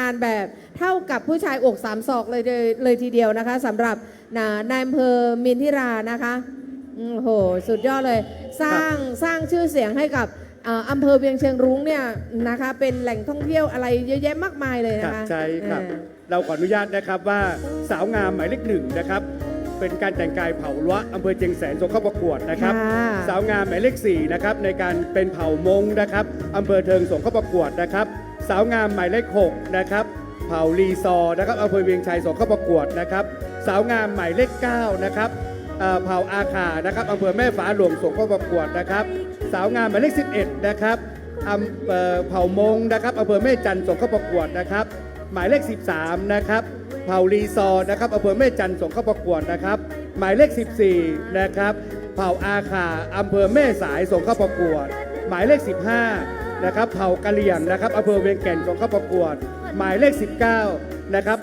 านแบบเท่ากับผู้ชายอกสามศอกเลยทีเดียวนะคะสำหรับนายอำเภอมินทิรานะคะโอ้โหสุดยอดเลยสร้างชื่อเสียงให้กับอำเภอเวียงเชียงรุ้งเนี่ยนะคะเป็นแหล่งท่องเที่ยวอะไรเยอะแยะมากมายเลยนะคะ ใช่ครับเราขออนุญาตนะครับว่าสาวงามหมายเลข 1นะครับเป็นการแต่งกายเผ่าล้วอำเภอเชียงแสนส่งเข้าประกวดนะครับสาวงามหมายเลข 4นะครับในการเป็นเผ่ามงนะครับอำเภอเทิงส่งเข้าประกวดนะครับสาวงามหมายเลข 6นะครับเผ่าลีซอนะครับอำเภอเวียงชัยส่งเข้าประกวดนะครับสาวงามหมายเลข 9นะครับเผ่าอาคานะครับอำเภอแม่ฟ้าหลวงส่งเข้าประกวดนะครับสาวงามหมายเลข 11นะครับเผ่ามงนะครับอำเภอแม่จันทร์ส่งเข้าประกวดนะครับหมายเลข 13นะครับเผ่าลีซอนะครับอำเภอแม่จันทร์ส่งเข้าประกวดนะครับหมายเลข 14นะครับเผ่าอาคาอำเภอแม่สายส่งเข้าประกวดหมายเลข 15นะครับเผ่ากะเหรี่ยงนะครับอำเภอเวียงแก่นส่งเข้าประกวดหมายเลข 19นะครับ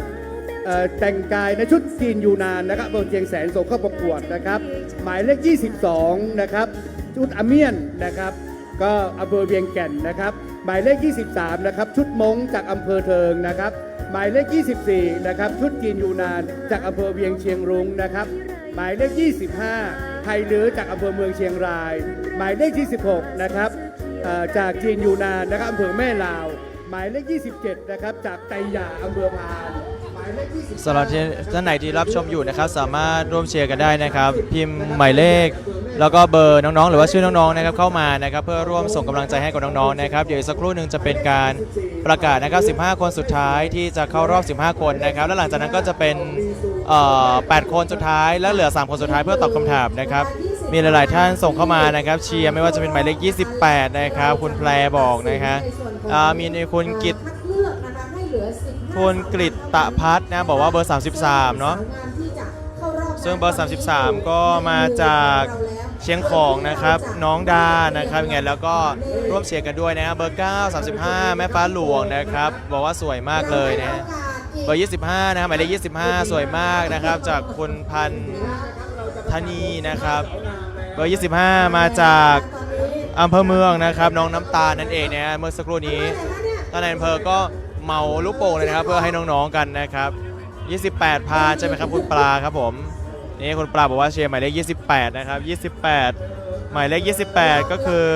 แต่งกายในชุดจีนยูนานนะครับอำเภอเชียงแสนส่งเข้าประกวดนะครับหมายเลข 22นะครับชุดอาเมียนนะครับก็อำเภอเวียงแก่นนะครับหมายเลข 23นะครับชุดมงจากอำเภอเทิงนะครับหมายเลข 24นะครับชุดจีนยูนานจากอำเภอเวียงเชียงรุ้งนะครับหมายเลข 25ไทยลื้อจากอำเภอเมืองเชียงรายหมายเลข 26นะครับจากจีนยูนานนะครับอำเภอแม่ลาวหมายเลข 27นะครับจากไตหย่าอำเภอพานสำหรับท่านไหนที่รับชมอยู่นะครับสามารถร่วมเชียร์กันได้นะครับพิมพ์หมายเลขแล้วก็เบอร์น้องๆหรือว่าชื่อน้องๆนะครับเข้ามานะครับเพื่อร่วมส่งกำลังใจให้กับน้องๆนะครับเดี๋ยวอีกสักครู่หนึ่งจะเป็นการประกาศนะครับ15คนสุดท้ายที่จะเข้ารอบ15คนนะครับแล้วหลังจากนั้นก็จะเป็น8คนสุดท้ายแล้วเหลือ3คนสุดท้ายเพื่อตอบคำถามนะครับมีหลายๆท่านส่งเข้ามานะครับเชียร์ไม่ว่าจะเป็นหมายเลข28นะครับคุณแพรบอกนะครับมีคุณกิตคุณกฤตตพัฒน์นะบอกว่าเบอร์33เนาะซึ่งเบอร์33ก็มาจากเชียงของนะครับน้องดานะครับไงแล้วก็ร่วมเชียร์กันด้วยนะเบอร์9 35แม่ฟ้าหลวงนะครับบอกว่าสวยมากเลยนะเบอร์25นะครับหมายเลข25สวยมากนะครับจากคุณพันธนีนะครับเบอร์25มาจากอำเภอเมืองนะครับน้องน้ำตาลนั่นเองนะเมื่อสักครู่นี้ท่านนายอำเภอก็เมาลูกโป่งเลยนะครับเพื่อให้น้องๆกันนะครับ28พาใช่ไหมครับคุณปลาครับผมนี่คุณปลาบอกว่าเชียร์หมายเลข28นะครับ28หมายเลข28ก็คือ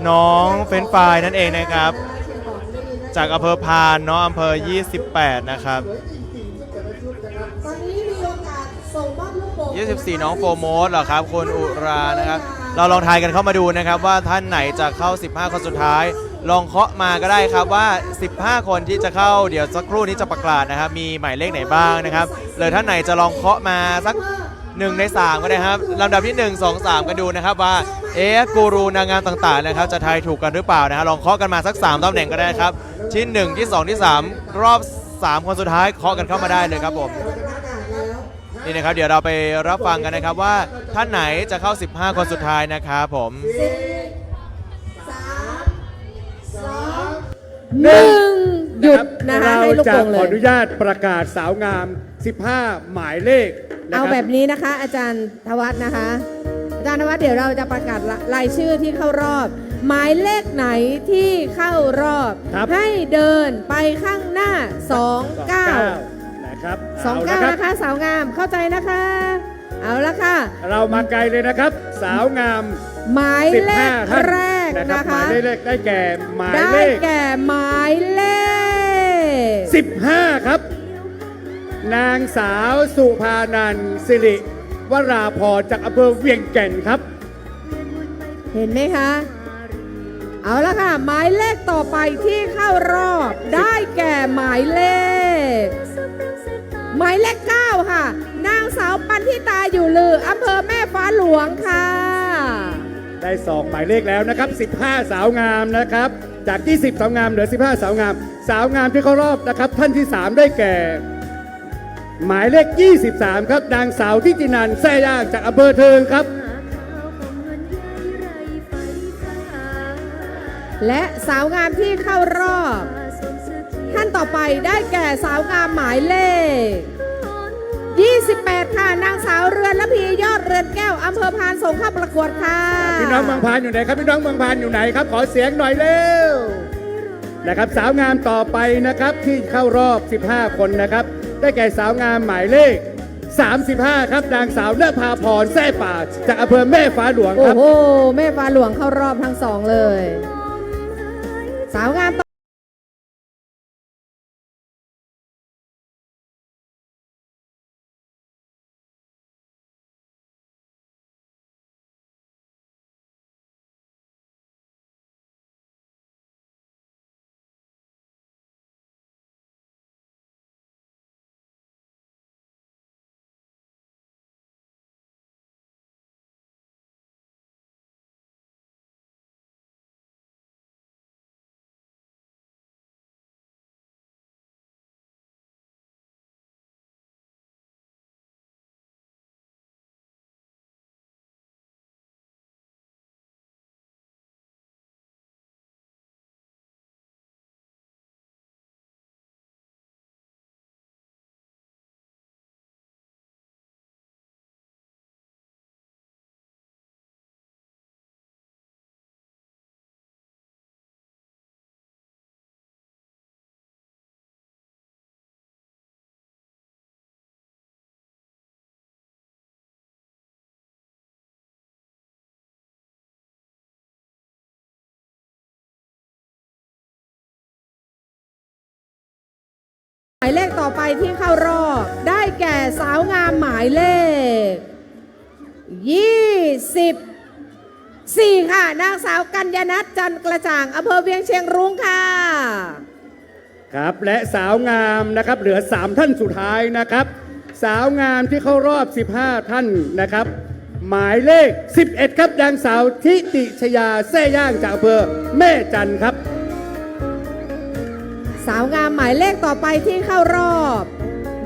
น้องเฟรนช์ฟรายนั่นเองนะครับจากอำเภอพานเนาะอำเภอ28นะครับ24น้องโฟร์โมสเหรอครับคุณอุรานะครับเราลองทายกันเข้ามาดูนะครับว่าท่านไหนจะเข้า15คนสุดท้ายลองเคาะมาก็ได้ครับว่า15คนที่จะเข้าเดี๋ยวสักครู่นี้จะประกาศนะครับมีหมายเลขไหนบ้างนะครับเลยท่านไหนจะลองเคาะมาสัก1ใน3ก็ได้ครับลำดับที่1 2 3กันดูนะครับว่ากูรูนางงามต่างๆนะครับจะทายถูกกันหรือเปล่านะฮะลองเคาะกันมาสัก3ตำแหน่งก็ได้ครับที่1ที่2ที่3รอบ3คนสุดท้ายเคาะกันเข้ามาได้เลยครับผมนี่นะครับเดี๋ยวเราไปรับฟังกันนะครับว่าท่านไหนจะเข้า15คนสุดท้ายนะครับผมหยุดนะคะให้ลูกโป่งเลย ขออนุญาตประกาศสาวงาม15หมายเลขเอาแบบนี้นะคะอาจารย์ธวัฒน์นะคะอาจารย์ธวัฒน์เดี๋ยวเราจะประกาศรายชื่อที่เข้ารอบหมายเลขไหนที่เข้ารอบให้เดินไปข้างหน้า29นะครับ29นะคะสาวงามเข้าใจนะคะเอาละค่ะเรามาไกลเลยนะครับสาวงามหมายเลขแรกนะคะหมายเลขได้แก่หมายเลข15ครับนางสาวสุภานันท์สิริวราพรจากอำเภอเวียงแก่นครับเห็นไหมคะเอาละค่ะหมายเลขต่อไปที่เข้ารอบได้แก่หมายเลข9ค่ะนางสาวปันธิตาอยู่ลืออำเภอแม่ฟ้าหลวงค่ะได้2หมายเลขแล้วนะครับ15สาวงามนะครับจาก20สาวงามเหลือ15สาวงามที่เข้ารอบนะครับท่านที่3ได้แก่หมายเลข23ครับนางสาวทิตินันท์แซ่ย่างจากอำเภอเทิงครับและสาวงามที่เข้ารอบท่านต่อไปได้แก่สาวงามหมายเลข28ค่ะนางสาวเรือนละพียอดเรือนแก้วอำเภอพานส่งเข้าประกวดค่ะพี่น้องเมืองพานอยู่ไหนครับพี่น้องเมืองพานอยู่ไหนครับขอเสียงหน่อยเร็ว นะครับสาวงามต่อไปนะครับที่เข้ารอบ 15 คนนะครับได้แก่สาวงามหมายเลข 35 ครับนางสาวนภาพรแซ่ป่าจากอำเภอแม่ฟ้าหลวง โอ้ ครับ โห แม่ฟ้าหลวงเข้ารอบทั้งสองเลย สาวงามต่อหมายเลขต่อไปที่เข้ารอบได้แก่สาวงามหมายเลข 24 ค่ะนางสาวกัญญนัทจันทร์กระจ่างอำเภอเวียงเชียงรุ้งค่ะ ครับและสาวงามนะครับเหลือ 3 ท่านสุดท้ายนะครับสาวงามที่เข้ารอบ 15 ท่านนะครับหมายเลข 11 ครับนางสาวทิติชยาแซ่ย่างจากอำเภอแม่จันทร์ครับ สาวงามหมายเลขต่อไปที่เข้ารอบ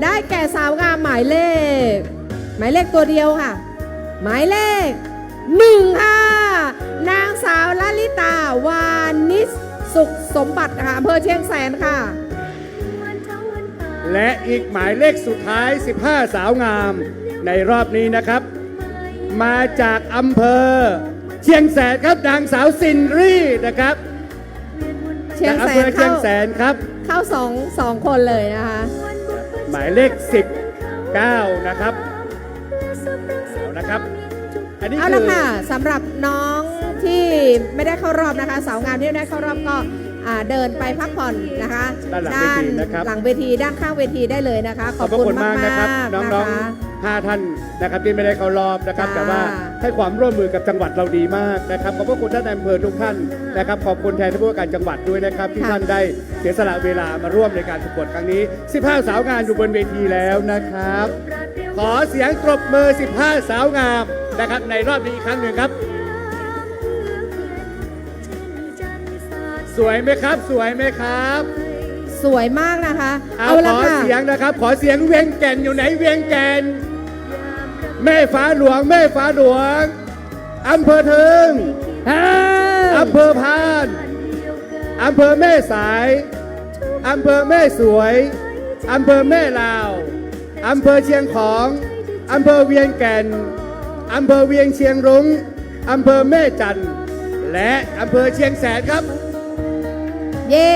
ได้แก่สาวงามหมายเลขตัวเดียวค่ะ หมายเลข 1 ค่ะ นางสาวลลิตาวานิชสุขสมบัติค่ะอำเภอเชียงแสนค่ะ และอีกหมายเลขสุดท้าย 15 สาวงามในรอบนี้นะครับ มาจากอำเภอเชียงแสนครับนางสาวซินรี่นะครับ เชียง จาก แส อำเภ น อเชียงแสนครับ เข้าสองคนเลยนะคะ หมายเลข 19 นะครับเอานะครับอันนี้ เอา คื ละ อ ค่ะสำหรับน้องที่ไม่ได้เข้ารอบนะคะสาวงามที่ไม่ได้เข้ารอบก็เดินไปพักผ่อนนะคะ ด้านหลังเวทีนะครับ หลังเวทีด้านข้างเวทีได้เลยนะคะ ขอบพระคุณมากนะครับ ๆ น้อง นะคะ ๆ 5 ท่านนะครับที่ไม่ได้เข้ารอบนะครับ จ้า แต่ว่าให้ความร่วมมือกับจังหวัดเราดีมากนะครับขอบพระคุณท่านนายอำเภอทุกท่านนะครับขอบคุณแทนผู้ว่าการจังหวัดด้วยนะครับที่ท่านได้เสียสละเวลามาร่วมในการประกวดครั้งนี้ 15 สาวงามอยู่บนเวทีแล้วนะครับ ขอเสียงปรบมือ 15 สาวงามนะครับในรอบนี้อีกครั้งหนึ่งครับ สวยไหมครับสวยไหมครับ สวยมากนะคะ เอาข ละ อ ค่ะ เสียงนะครับ ขอเสียงเวียงแก่นอยู่ไหนเวียงแก่นแม่ฟ้าหลวงแม่ฟ้าหลวงอำเภอเทิงอำเภอพานอำเภอแม่สายอำเภอแม่สวยอำเภอแม่ลาวอำเภอเชียงของอำเภอเวียงแก่นอำเภอเวียงเชียงรุ้งอำเภอแม่จันทร์และอำเภอเชียงแสนครับ เย้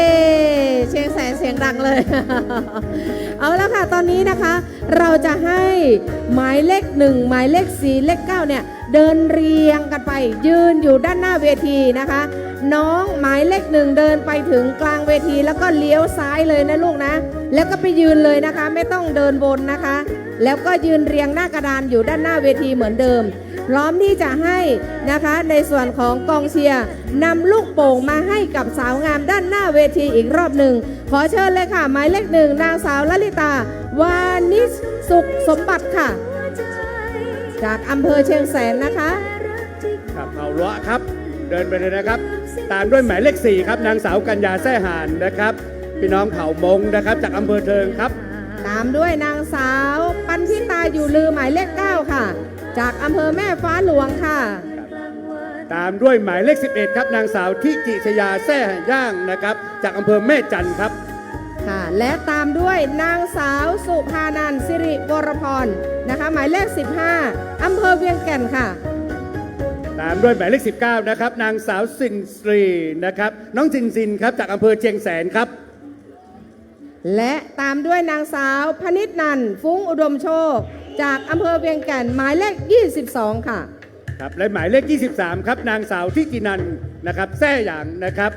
เชียงแสนเสียงดังเลย เอาละค่ะตอนนี้นะคะ เราจะให้หมายเลข 1 หมายเลข 4 เลข 9 เนี่ยเดินเรียงกันไปยืนอยู่ด้านหน้าเวทีนะคะ น้องหมายเลข 1 เดินไปถึงกลางเวทีแล้วก็เลี้ยวซ้ายเลยนะลูกนะ แล้วก็ไปยืนเลยนะคะ ไม่ต้องเดินวนนะคะ แล้วก็ยืนเรียงหน้ากระดานอยู่ด้านหน้าเวทีเหมือนเดิม พร้อมที่จะให้นะคะในส่วนของกองเชียร์นำลูกโป่งมาให้กับสาวงามด้านหน้าเวทีอีกรอบหนึ่งขอเชิญเลยค่ะหมายเลข 1 นางสาวลลิตาวานิชสุขสมบัติค่ะ จากอำเภอเชียงแสนนะคะ ครับเอาละครับเดินไปเลยนะครับ ตามด้วยหมายเลข 4 ครับนางสาวกัญญาแซ่หานนะครับพี่น้องเผ่ามงนะครับจากอำเภอเทิงครับ ตามด้วยนางสาวปันทิตาอยู่ลือหมายเลข 9 ค่ะ จากอำเภอแม่ฟ้าหลวงค่ะ ตามด้วยหมายเลข 11 ครับนางสาวทิจิชยาแซ่ย่างนะครับจากอำเภอแม่จันทร์ครับ ค่ะและตามด้วยนางสาวสุภานันท์สิริวรพรนะคะหมายเลข 15 อำเภอเวียงแก่นค่ะ ต ตามด้วยหมายเลข 19 นะครับ นางสาวสินสรีนะครับ น้องซินครับ จากอำเภอเชียงแสนครับ และตามด้วยนางสาวพนิษฐ์นันท์ฟุ้งอุดมโชค จากอำเภอเวียงแก่นหมายเลข 22 ค่ะ ครับ และหมายเลข 23 ครับ นางสาวทิตินันท์นะครับ แซ่หยางนะครับ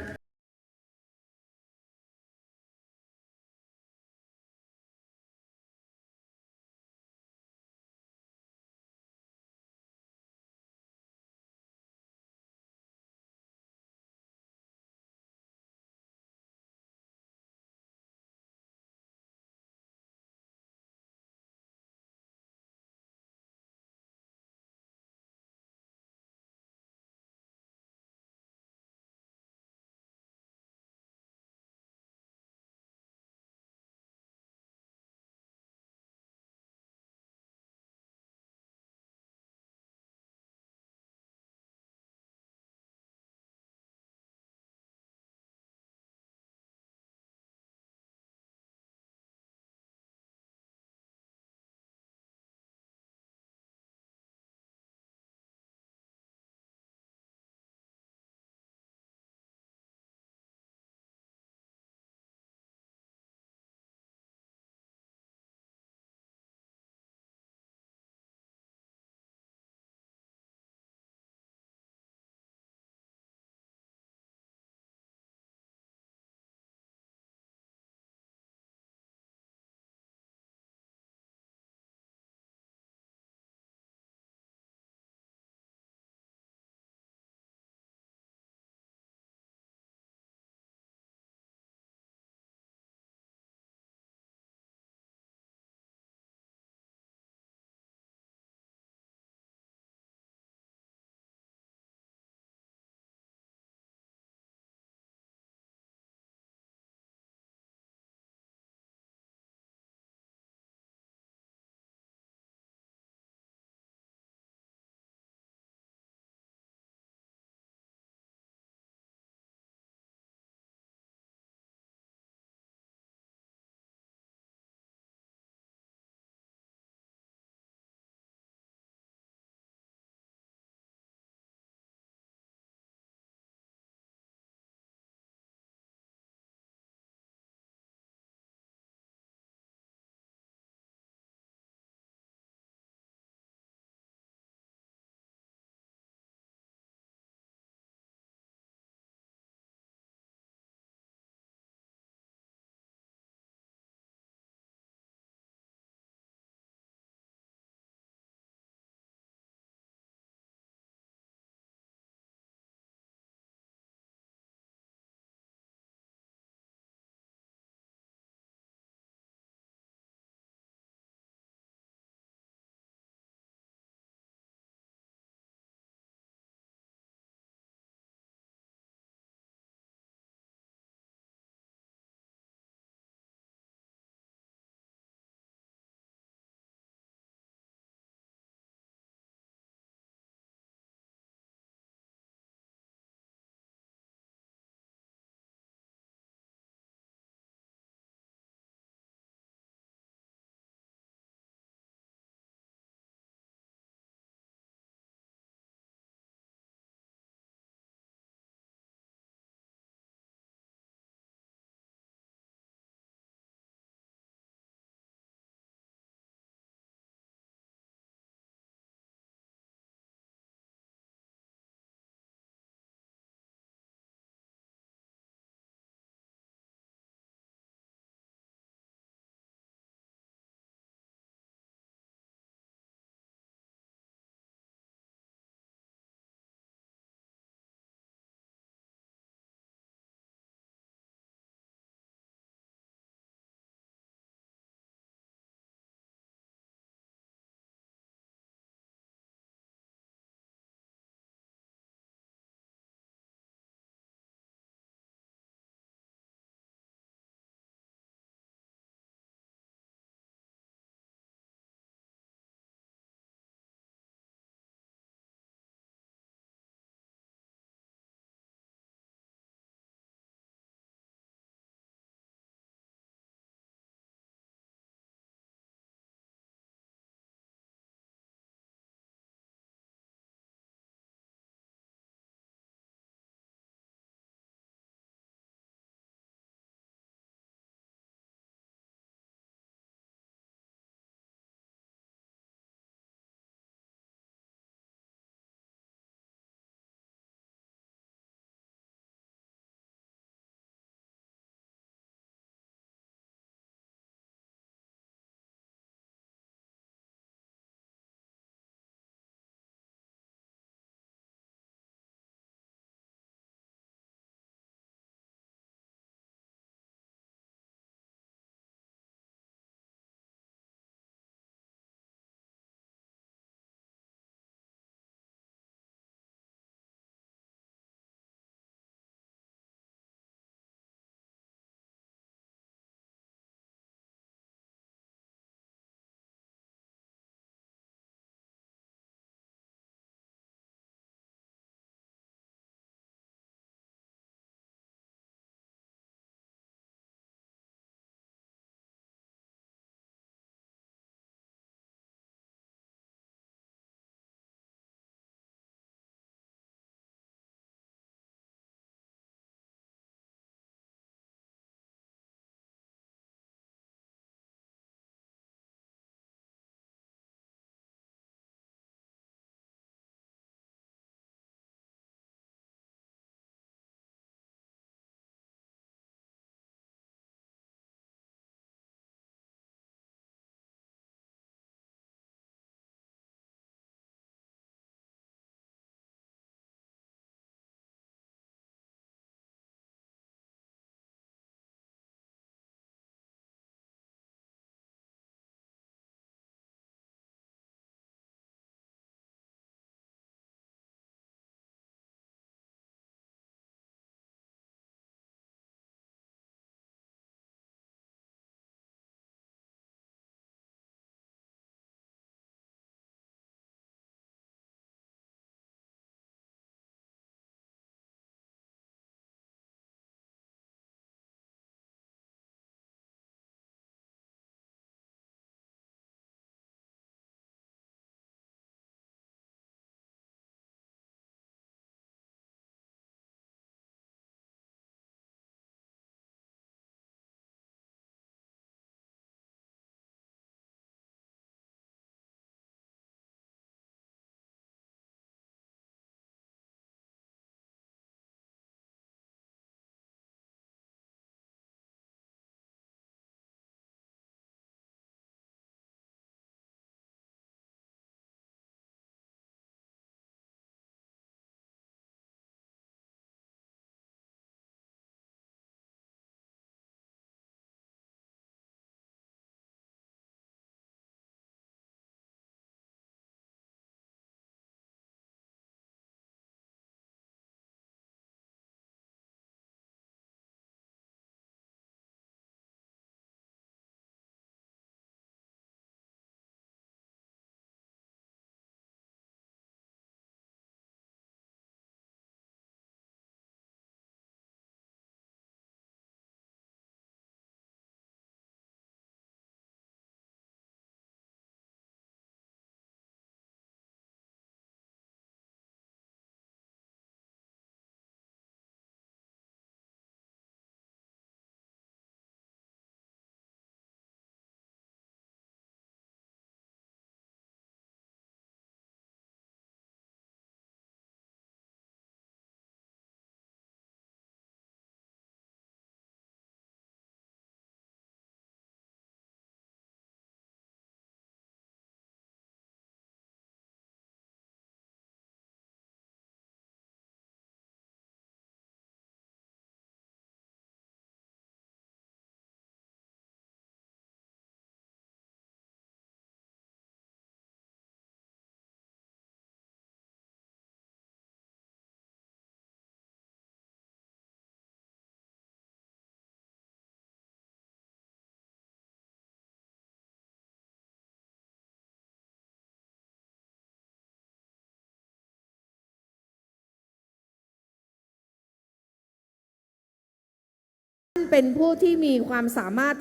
เป็นผู้ที่มีความสามารถ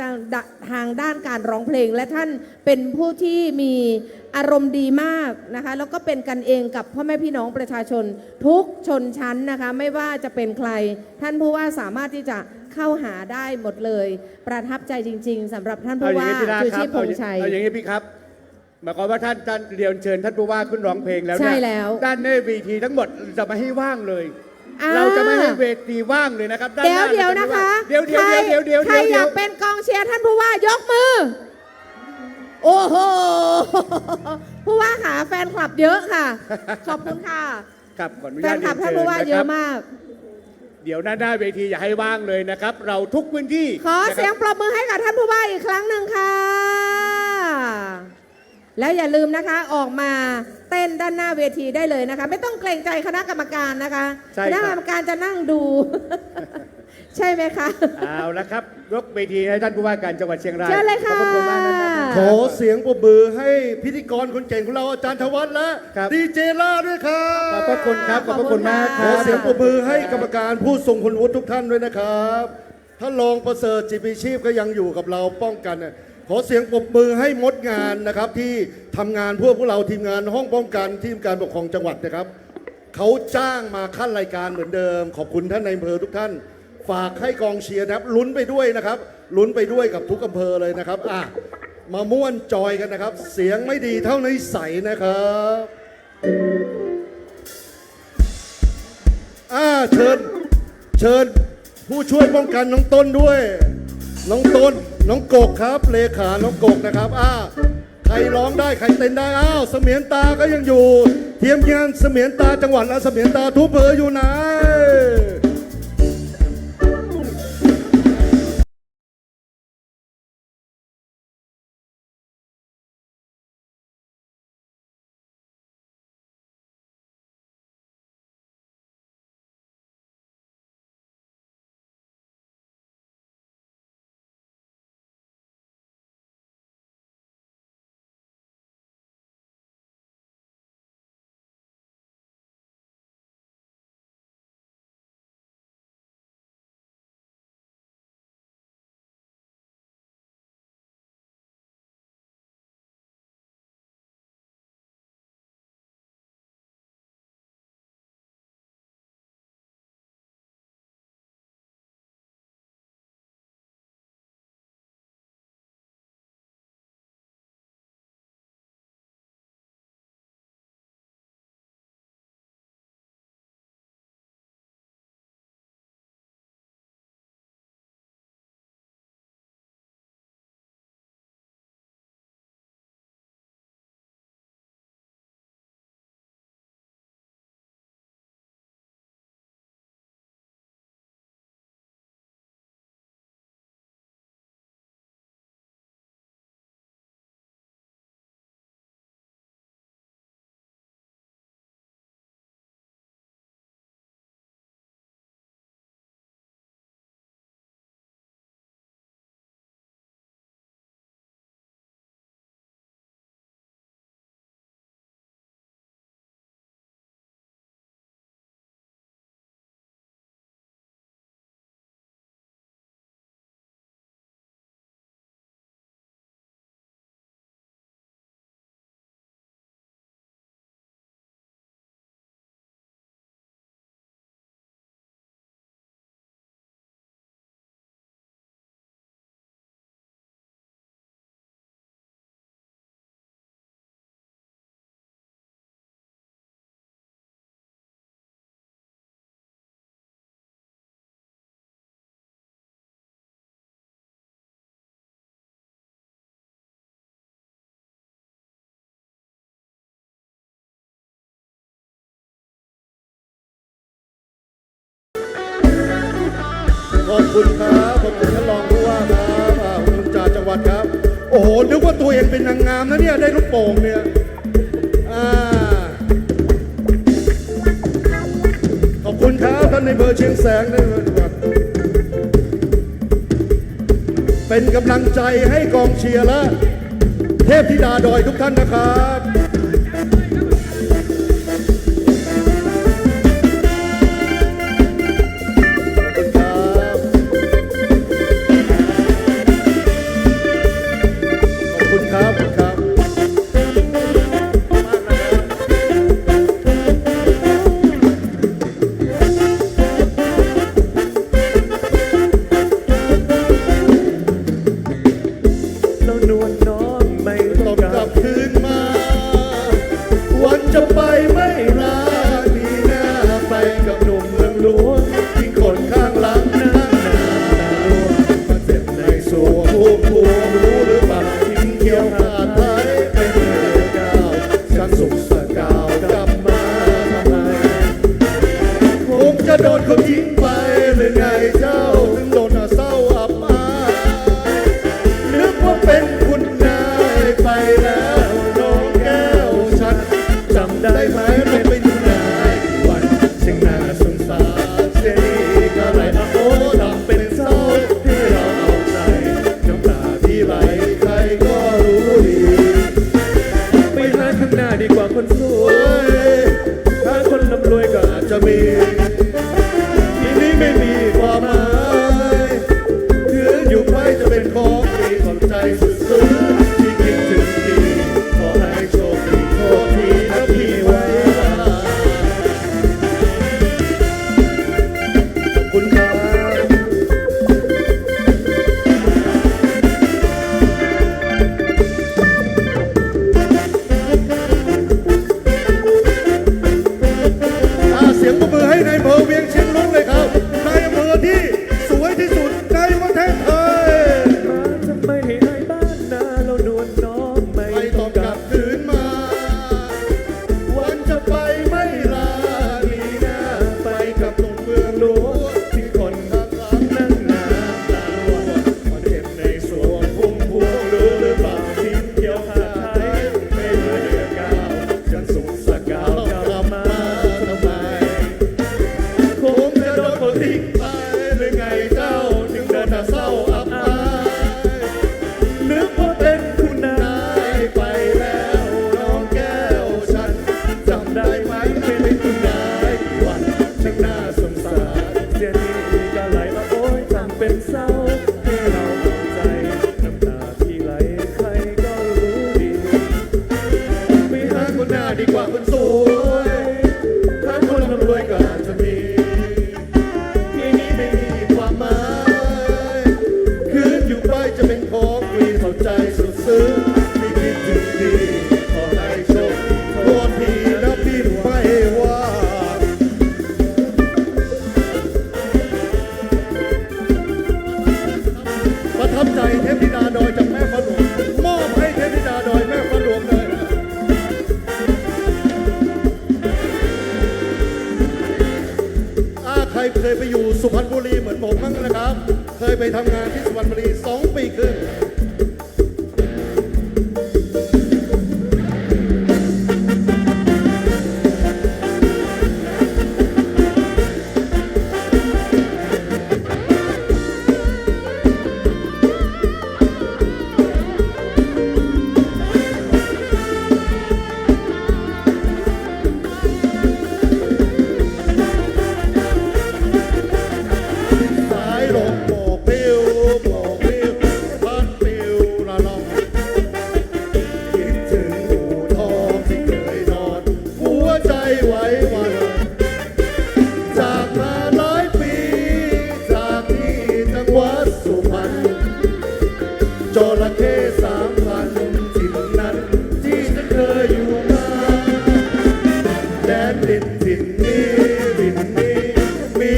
ทางด้านการร้องเพลง และท่านเป็นผู้ที่มีอารมณ์ดีมากนะคะแล้วก็เป็นกันเองกับพ่อแม่พี่น้องประชาชนทุกชนชั้นนะคะไม่ว่าจะเป็นใครท่านผู้ว่าสามารถที่จะเข้าหาได้หมดเลยประทับใจจริงๆสำหรับท่านผู้ว่าชูชีพพงษ์ชัย เอาอย่างนี้พี่ครับหมายความว่าท่านเรียนเชิญท่านผู้ว่าขึ้นร้องเพลงแล้ว ใช่ เนี่ย แล้ว ด้านในเวทีทั้งหมดจะไม่ให้ว่างเลย เราจะไม่ให้เวทีว่างเลยนะครับด้านหน้า เดี๋ยวนะคะ เดี๋ยวใครอยากเป็นกองเชียร์ท่านผู้ว่ายกมือ โอ้โหผู้ว่าค่ะแฟนคลับเยอะค่ะ ขอบคุณค่ะ ครับขออนุ แฟ ญาต นคลับท่านผู้ว่าเยอะมาก เดี๋ยวหน้าเวทีอย่าให้ว่างเลยนะครับ เราทุกพื้นที่ ขอเสียงปรบมือให้กับท่านผู้ว่าอีกครั้งหนึ่งค่ะ แล้วอย่าลืมนะคะออกมาเต้นด้านหน้าเวทีได้เลยนะคะ ไม่ต้องเกรงใจคณะกรรมการนะคะคณะกรรมการจะนั่งดู ใช่ไหมคะ เอาละครับยกเวทีให้ท่านผู้ว่าการจังหวัดเชียงราย เชิญเลยค่ะ ขอบคุณมากนะครับ ขอเสียงปรบมือให้พิธีกรคนเก่งของเราอาจารย์ธวัฒน์และ ครับ ดีเจล่าด้วยครับ ขอบพระคุณครับขอบพระคุณมากค ข รั อบ เสียงปรบมือให้กรรมการผู้ทรงคุณวุฒิทุกท่านด้วยนะครับท่านรองประเสริฐจิตปีชีพก็ยังอยู่กับเราป้องกันนะขอเสียงปรบมือให้มดงานนะครับที่ทำงานพวกเราทีมงานห้องป้องกันทีมการปกครองจังหวัดนะครับเขาจ้างมาขั้นรายการเหมือนเดิม ขอบคุณท่านในอำเภอทุกท่าน ฝากให้กองเชียร์นะครับลุ้นไปด้วยนะครับลุ้นไปด้วยกับทุกอำเภอเลยนะครับมาม่วนจอยกันนะครับ เสียงไม่ดีเท่าในใสนะครับเชิญผู้ช่วยป้องกันน้องต้นด้วยน้องต้นน้องกกครับเลขาน้องกกนะครับใครร้องได้ใครเต้นได้เสมียนตาก็ยังอยู่เทียมงานเสมียนตาจังหวัดและเสมียนตาทุกอำเภออยู่ไหนขอบคุณครับขอบคุณท่านรองผู้ว่าครับขอบคุณจ่าจังหวัดครับโอ้โหนึกว่าตัวเองเป็นนางงามนะเนี่ยได้ลูกโป่งเนี่ยขอบคุณครับท่านในอำเภอเชียงแสงนะครับเป็นกำลังใจให้กองเชียร์และเทพธิดาดอยทุกท่านนะครับ ำได้ไหมเป็นคุณนายวันช่างน่าสงสารเสียทีก็ไหลมาโอ้ยทำเป็นเศร้าให้เราเข้าใจน้ำตาที่ไหลใครก็รู้ดีไปหาคนหน้าดีกว่าคนสวยถ้าคนร่ำรวยก็อาจจะมีที่นี้ไม่มีความหมายคืนอยู่ไปจะเป็นของฟรีเข้าใจสุดซึ้งไม่คิดถึงดีขอให้โชคโทษทีนะพี่ไม่ว่าประทับใจเทพธิดาดอยจากแม่ฟ้าหลวงมอบให้เทพธิดาดอยแม่ฟ้าหลวงเลยนะใครเคยไปอยู่สุพรรณบุรีเหมือนผมมั้งนะครับ เคยไปทำงานที่สุพรรณบุรี2 ปีครึ่งสายลมโบกปิ้วโบกปิ้วพัดปิ้วละลองคิดถึงอู่ทองที่เคยนอนหัวใจไหวหวั่นจากมาหลายปีจากที่จังหวัดสุพรรณจระเข้3,000ถิ่นนั้นที่ฉันเคยอยู่มาแดนดินถิ่นนี้ดินนี้มี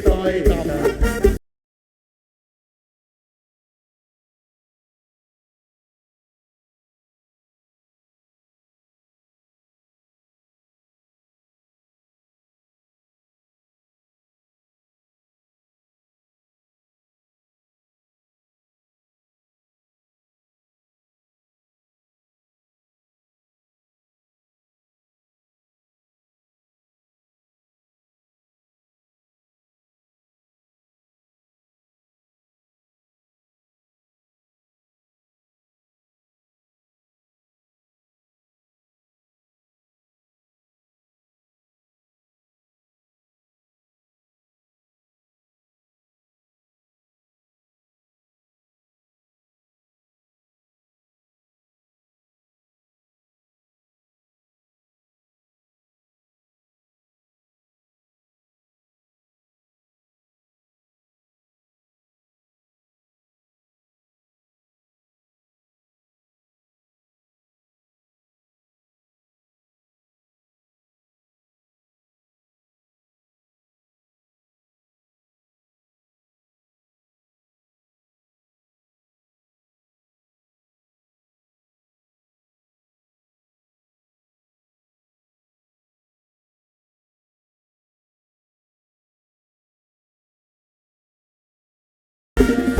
รอยดำ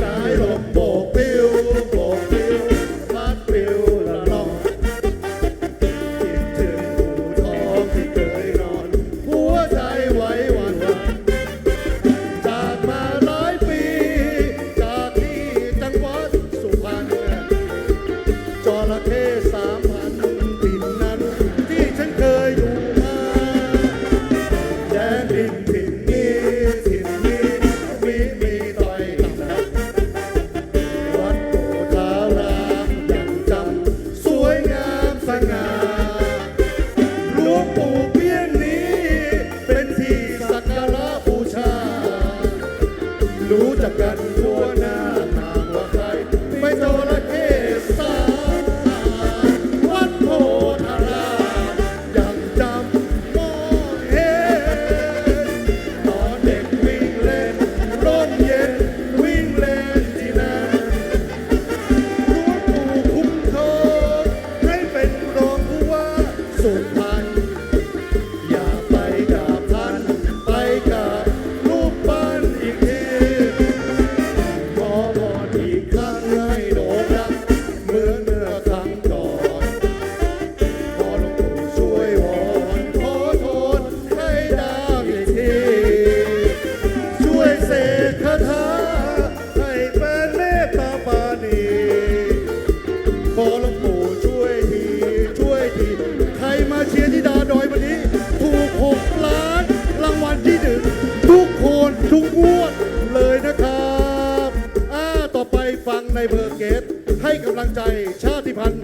สายลมโบกปิ้วโบกปิ้วพัดปิ้วละลองคิดถึงอู่ทองที่เคยนอนหัวใจไหวหวั่นจากมาหลายปีจากที่จังหวัดสุพรรณจระเข้3,000ถิ่นนั้นที่ฉันเคยอยู่มาแดนดินถิ่นนี้ถิ่นนี้มีรอยดำวัดโพธารามยังจำสวยงามสง่าหลวงปู่เพียงนี้เป็นที่สักการะบูชารู้จักกันทั่วหน้าหากว่าใครไม่จระเข้สามวัดโพธารามยังจำมองเห็นตอนเด็กวิ่งเล่นร่มเย็นวิ่งเล่นที่นั่นหลวงปู่คุ้มครองให้เป็นรองผู้ว่าสุพรรณอย่าไปกับท่านไปกับรูปปั้นอีกทีม ให้กำลังใจชาติพันธุ์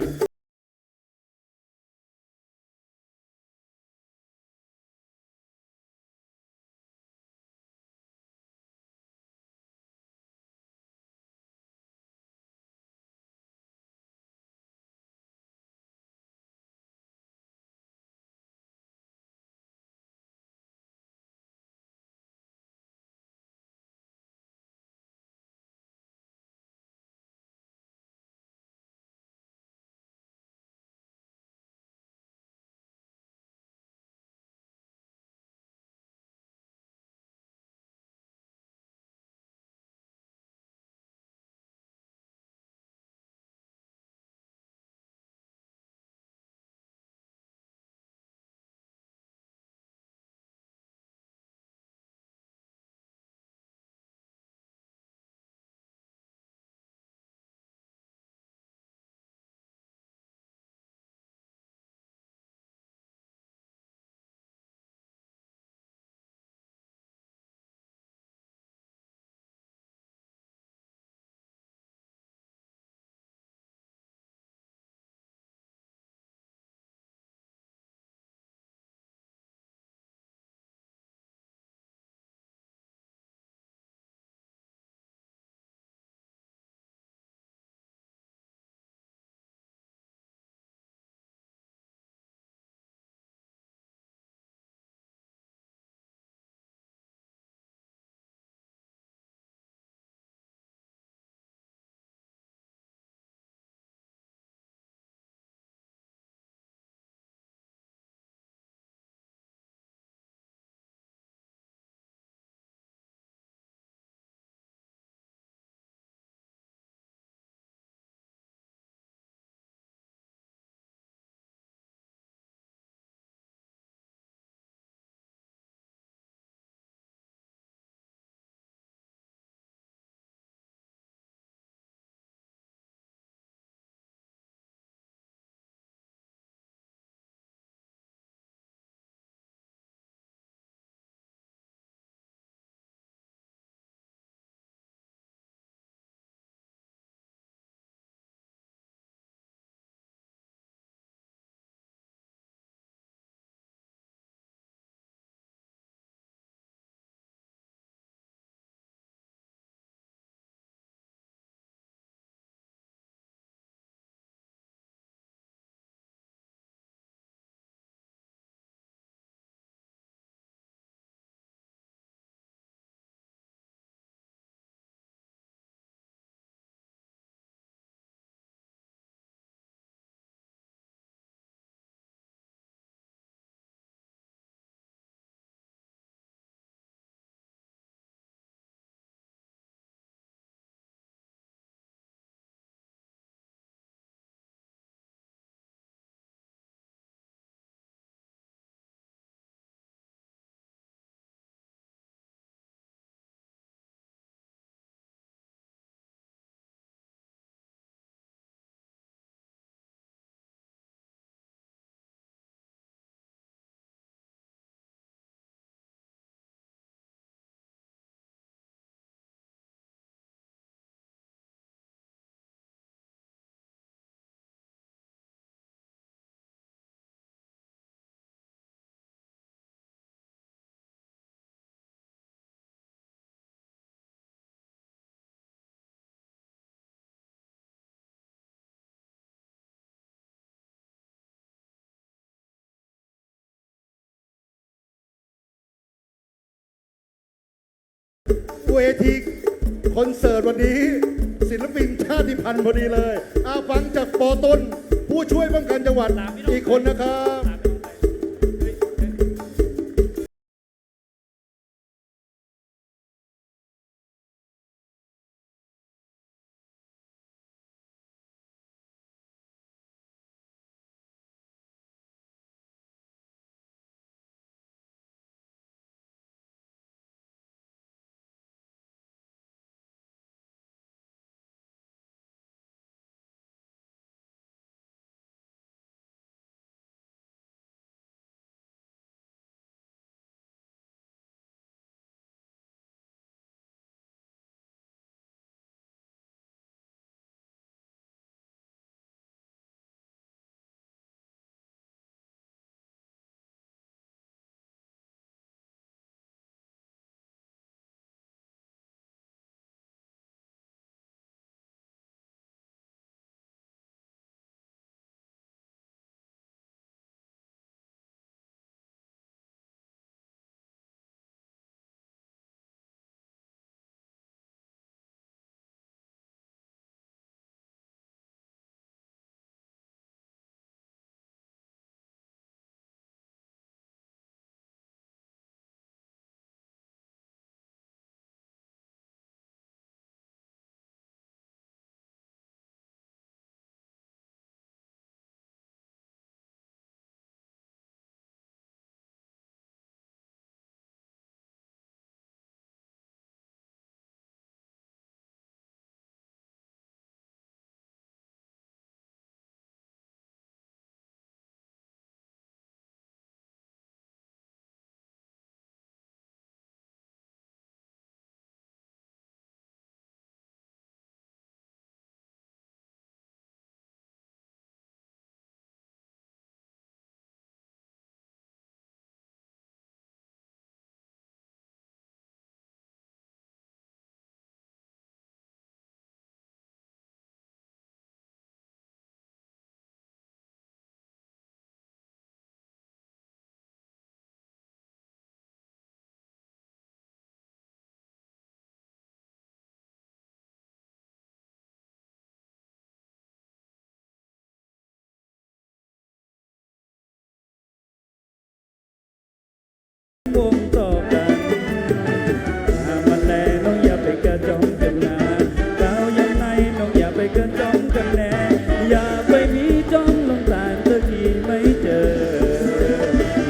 เวทีคอนเสิร์ตวันนี้ศิลปินชาติพันธุ์พอดีเลยฟังจากปอต้นผู้ช่วยป้องกันจังหวัดอีกคนนะครับ วงต่อกันมันแลน้องอย่าไปกระจองกันนะดาวยังไงน้องอย่าไปกระจองกันแน่อย่าไปมีจ้องลงตาตะกี้ไม่เจอ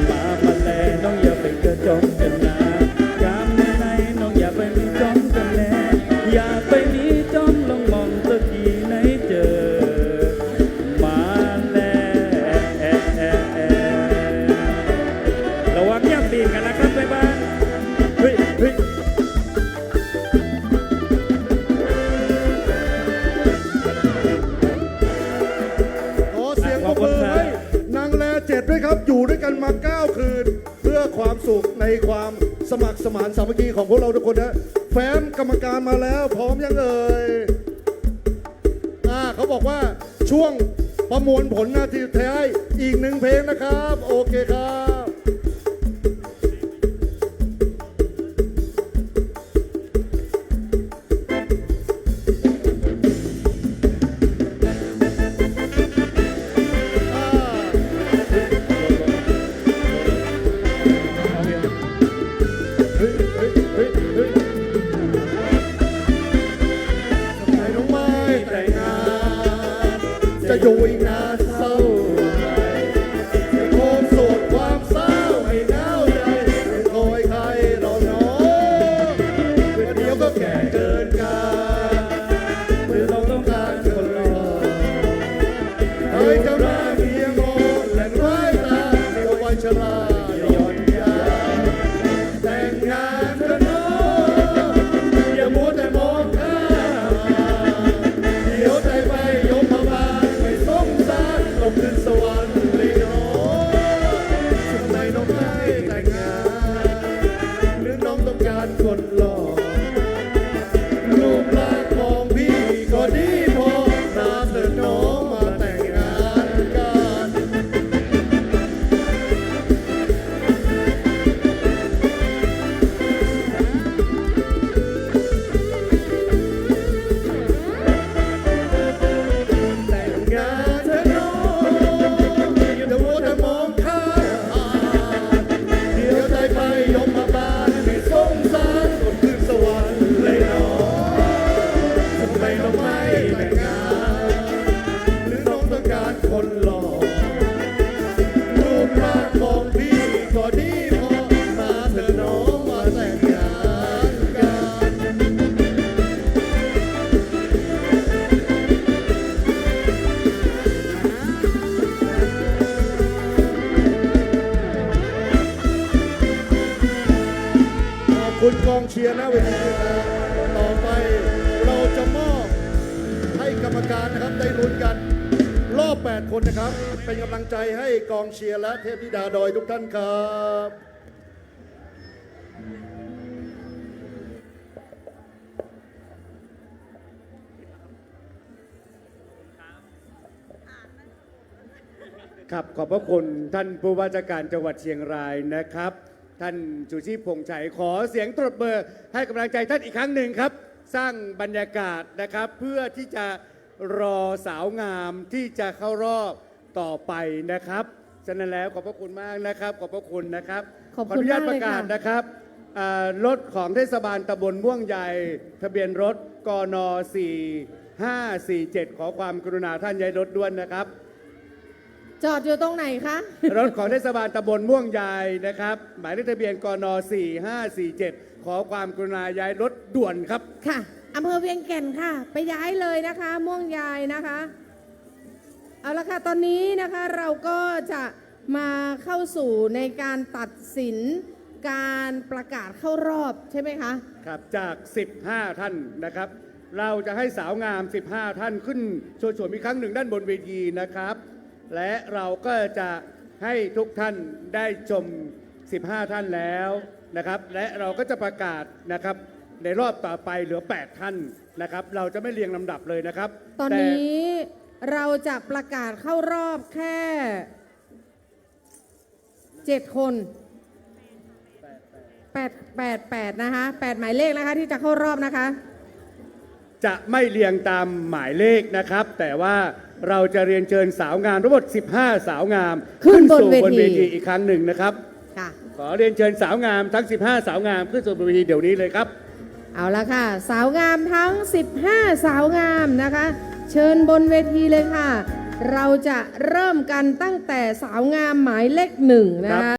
มามันแลน้องอย่าไปกระจองกันนะกามยังไงน้องอย่าไปมีจ้องกันแน่อย่าไปมีจ้องลงมองตะกี้ไหนเจอมาแลระวังย่ำตีนกันนะครับไปบ้านเฮ้ยเฮ้ย ขอเสียงปรบมือให้นางแล7ด้วยครับ อยู่ด้วยกันมา 9 คืน เพื่อความสุขในความสมัครสมานสามัคคีของพวกเราทุกคนนะแฟ้มกรรมการมาแล้วพร้อมยังเอ่ยเขาบอกว่าช่วงประมวลผลนาทีสุดท้ายอีก1 เพลงนะครับ โอเคครับ เฮ้ยเฮ้ยเฮ้ยเฮ้ยทำไมน้องไม่แต่งงานจะอยู่อีกนานเศร้าใจจะโคมโสดความเศร้าให้หนาวใจไม่คอยใครหรอกน้องเพื่อเดียวก็แก่เกินกาลเมื่อเราต้องการคนรอให้เจ้าหน้าเมียงอนและร้ายตาเดี๋ยววัยชราย่อนยานแต่งงานเถอะน้องอย่ามัวแต่มองข้ามเดี๋ยวใจไปยมมาบาลไม่สงสารลงขึ้นสวรรค์เลยน้องทำไมน้องไม่แต่งงานหรือน้องต้องการคนหล่อรูปร่างของพี่ก็ดีพอนาเถิดน้องมาแต่งงานกัน แต่งงานเถอะน้องอย่ามัวแต่มองข้ามเดี๋ยวใจไปยมมาบาลไม่สงสารคนขึ้นสวรรค์เลยน้องทำไมเราไม่แต่งงานหรือน้องต้องการคนหล่อรูปร่างของพี่ก็ดีพอมาเถอะน้องมาแต่งงานกัน ขอบคุณกองเชียร์นะเวทีนะต่อไปเราจะมอบให้กรรมการนะครับได้ลุ้นกันรอบ 8 คนนะครับ เป็นกำลังใจให้กองเชียร์และเทพธิดาดอยทุกท่านครับ ครับขอบพระคุณท่านผู้ว่าราชการจังหวัดเชียงรายนะครับ ท่านสุชีพพงษ์ชัยขอเสียงตบมือให้กำลังใจท่านอีกครั้งหนึ่งครับ สร้างบรรยากาศนะครับเพื่อที่จะรอสาวงามที่จะเข้ารอบต่อไปนะครับฉะนั้นแล้วขอบพระคุณมากนะครับขอบพระคุณนะครับ ขอบคุณ อนุญาต มากเลย ประกาศ ค่ะ นะครับรถของเทศบาลตำบลม่วงใหญ่ทะเบียนรถกน4547ขอความกรุณาท่านย้ายรถด่วนนะครับ จอดอยู่ตรงไหนคะ รถของเทศบาลตำบลม่วงใหญ่นะครับหมายเลขทะเบียนกน4547ขอความกรุณาย้ายรถด่วนครับ ค่ะอำเภอเวียงแก่นค่ะ ไปย้ายเลยนะคะ ม่วงยายนะคะ เอาละค่ะ ตอนนี้นะคะเราก็จะมาเข้าสู่ในการตัดสินการประกาศเข้ารอบใช่ไหมคะ ครับจาก 15 ท่านนะครับ เราจะให้สาวงาม 15 ท่านขึ้นโชว์โฉมอีกครั้งหนึ่งด้านบนเวทีนะครับ และเราก็จะให้ทุกท่านได้ชม 15 ท่านแล้วนะครับ และเราก็จะประกาศนะครับในรอบต่อไปเหลือ 8 ท่านนะครับ เราจะไม่เรียงลำดับเลยนะครับ ตอนนี้เราจะประกาศเข้ารอบแค่ 7 คน8นะคะ8หมายเลขนะคะที่จะเข้ารอบนะคะ จะไม่เรียงตามหมายเลขนะครับ แต่ว่าเราจะเรียนเชิญสาวงามทั้งหมด 15 สาวงาม ขึ้นบน สู่ เวที บนเวทีอีกครั้งหนึ่งนะครับ ค่ะ ขอเรียนเชิญสาวงามทั้ง 15 สาวงามขึ้นสู่บนเวทีเดี๋ยวนี้เลยครับ เอาละค่ะ สาวงามทั้ง 15 สาวงามนะคะ เชิญบนเวทีเลยค่ะ เราจะเริ่มกันตั้งแต่สาวงามหมายเลข1นะคะ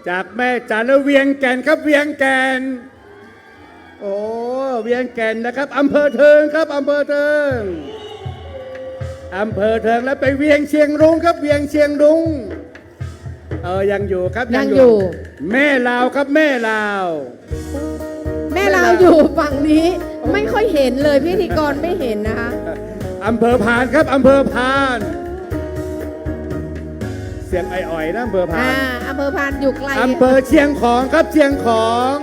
จากแม่จันแล้วเวียงแก่นครับเวียงแก่นโอ้เวียงแก่นนะครับอำเภอเทิงครับอำเภอเทิงอำเภอเทิงแล้วไปเวียงเชียงรุ้งครับเวียงเชียงรุ้งยังอยู่ครับ ยังอยู่ แม่ลาวครับแม่ลาว แม่เราอยู่ฝั่งนี้ไม่ค่อยเห็นเลยพิธีกรไม่เห็นนะคะ อำเภอพานครับอำเภอพานเสียงไอ่อยนะอำเภอพาน อำเภอพานอยู่ไกล อำเภอเชียงของครับเชียงของ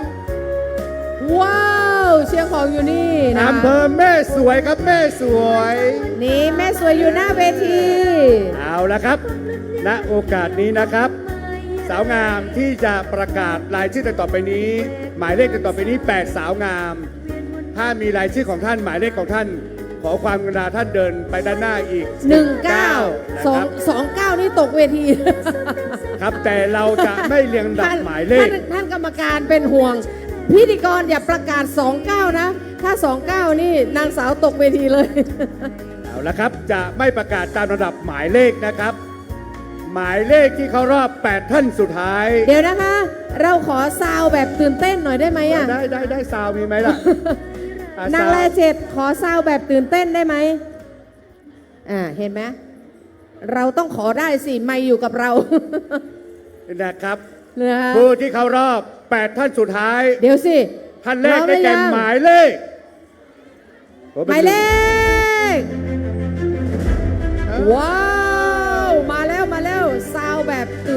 ว้าวเชียงของอยู่นี่นะ อำเภอแม่สวยครับแม่สวย นี่แม่สวยอยู่หน้าเวที เอาละครับณโอกาสนี้นะครับ สาวงามที่จะประกาศรายชื่อต่อไปนี้ หมายเลขต่อไปนี้8สาวงาม ถ้ามีรายชื่อของท่านหมายเลขของท่าน ขอความกรุณาท่านเดินไปด้านหน้าอีก 19 29นี่ตกเวที ครับแต่เราจะไม่เรียงลำดับหมายเลข ท่านกรรมการเป็นห่วง พิธีกรอย่าประกาศ 29 นะ ถ้า 29 นี่นางสาวตกเวทีเลย เอาละครับจะไม่ประกาศตามระดับหมายเลขนะครับ หมายเลขที่เขารอบ8ท่านสุดท้าย เดี๋ยวนะคะ เราขอซาวแบบตื่นเต้นหน่อยได้ไหมอ่ะ ได้ซาวมีไหมล่ะ นางแรเจ็ดขอซาวแบบตื่นเต้นได้ไหมเห็นไหมเราต้องขอได้สิไม่อยู่กับเรา นะครับ นะคะ ผู้ที่เขารอบ8ท่านสุดท้าย เดี๋ยวสิ ท่านแรกได้แก่หมายเลข หมายเลข ว้าว มาแล้วซาวแบบตื่น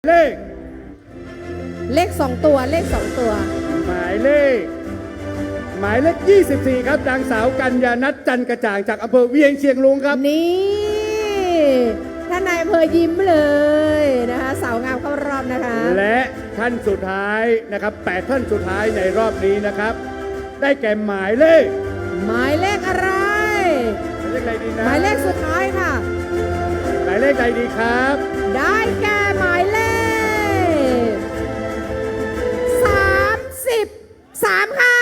เลขเลข 2 ตัวเลข 2 ตัว หมายเลข 24 ครับนางสาวกัญญานัทจันกระจ่างจากอำเภอเวียงเชียงรุ้งครับ นี่ท่านนายอำเภอยิ้มเลยนะคะสาวงามเข้ารอบนะคะ และท่านสุดท้ายนะครับ8ท่านสุดท้ายในรอบนี้นะครับ ได้แก่หมายเลข หมายเลขอะไร หมายเลขอะไรดีนะ หมายเลขสุดท้ายค่ะ หมายเลขใดดีครับ ได้แก่หมายเลข 33 ค่ะ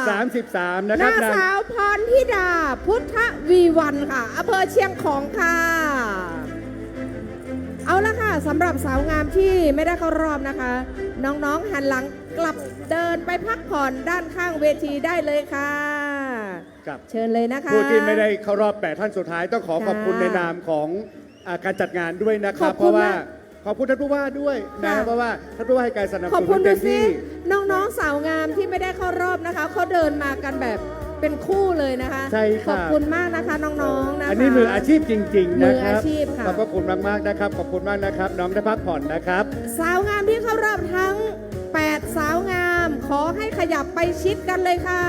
33 นะ นา ครับ งสาวพรธิดาพุทธวีวันค่ะอำเภอเชียงของค่ะ เอาละค่ะสำหรับสาวงามที่ไม่ได้เข้ารอบนะคะ น้องๆหันหลัง กลับเดินไปพักผ่อนด้านข้างเวทีได้เลยค่ะ ครับ เชิญเลยนะคะ ผู้ที่ไม่ได้เข้ารอบ8ท่านสุดท้ายต้องขอขอบคุณ ค่ะ ในนามของการจัดงานด้วยนะครัขอบคุณ บเพราะว่า มาก ขอบคุณท่านผู้ว่าด้วยนะ ค่ะ เพราะว่าท่านผู้ว่าให้การสนับส ขอบ นุ คุณ น ดู เต็ม สิ ที่ น้องๆสาวงามที่ไม่ได้เข้ารอบนะคะเขาเดินมากันแบบเป็นคู่เลยนะคะ ใช่ ข ค่ะ อบคุณมากนะคะน้องๆนะคะ อันนี้มืออาชีพจริง ๆ มื นะ อ ครับ อาชีพค่ะ ขอบพระคุณมากๆนะครับขอบคุณมากนะครับ น้องได้พักผ่อนนะครับ สาวงามที่เข้ารอบทั้ง 8 สาวงาม ขอให้ขยับไปชิดกันเลยค่ะ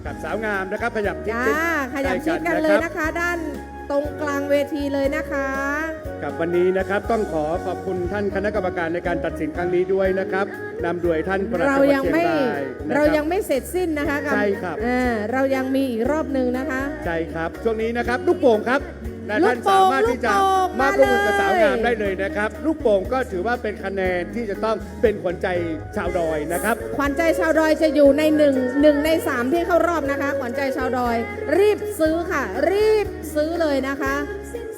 กับสาวงามนะครับขยับทิศ จ้าขยับชิดกันเลยนะคะ ด้านตรงกลางเวทีเลยนะคะ กับวันนี้นะครับต้องขอขอบคุณท่านคณะกรรมการในการตัดสินครั้งนี้ด้วยนะครับนำโดยท่านประหลัด เรา จังหวัด ยัง เชียง ไม่ รายนะ เรา ค ยั รับ งไม่เสร็จสิ้นนะคะกั ใช่ครับ เรายังมีอีกรอบหนึ่งนะคะ ใช่ครับช่วงนี้นะครับลูกโป่งครับนะ ลู ท่าก น โป่ สาง มารถที่จะ ลูกโป่ง มาร่วมมือกับ มาเลย สาวงามได้เลยนะครับลูกโป่งก็ถือว่าเป็นคะแนนที่จะต้องเป็นขวัญใจชาวดอยนะครับ ขวัญใจชาวดอยจะอยู่ในหนึ่งใน 3 ที่เข้ารอบนะคะ ขวัญใจชาวดอย รีบซื้อค่ะ รีบซื้อเลยนะคะ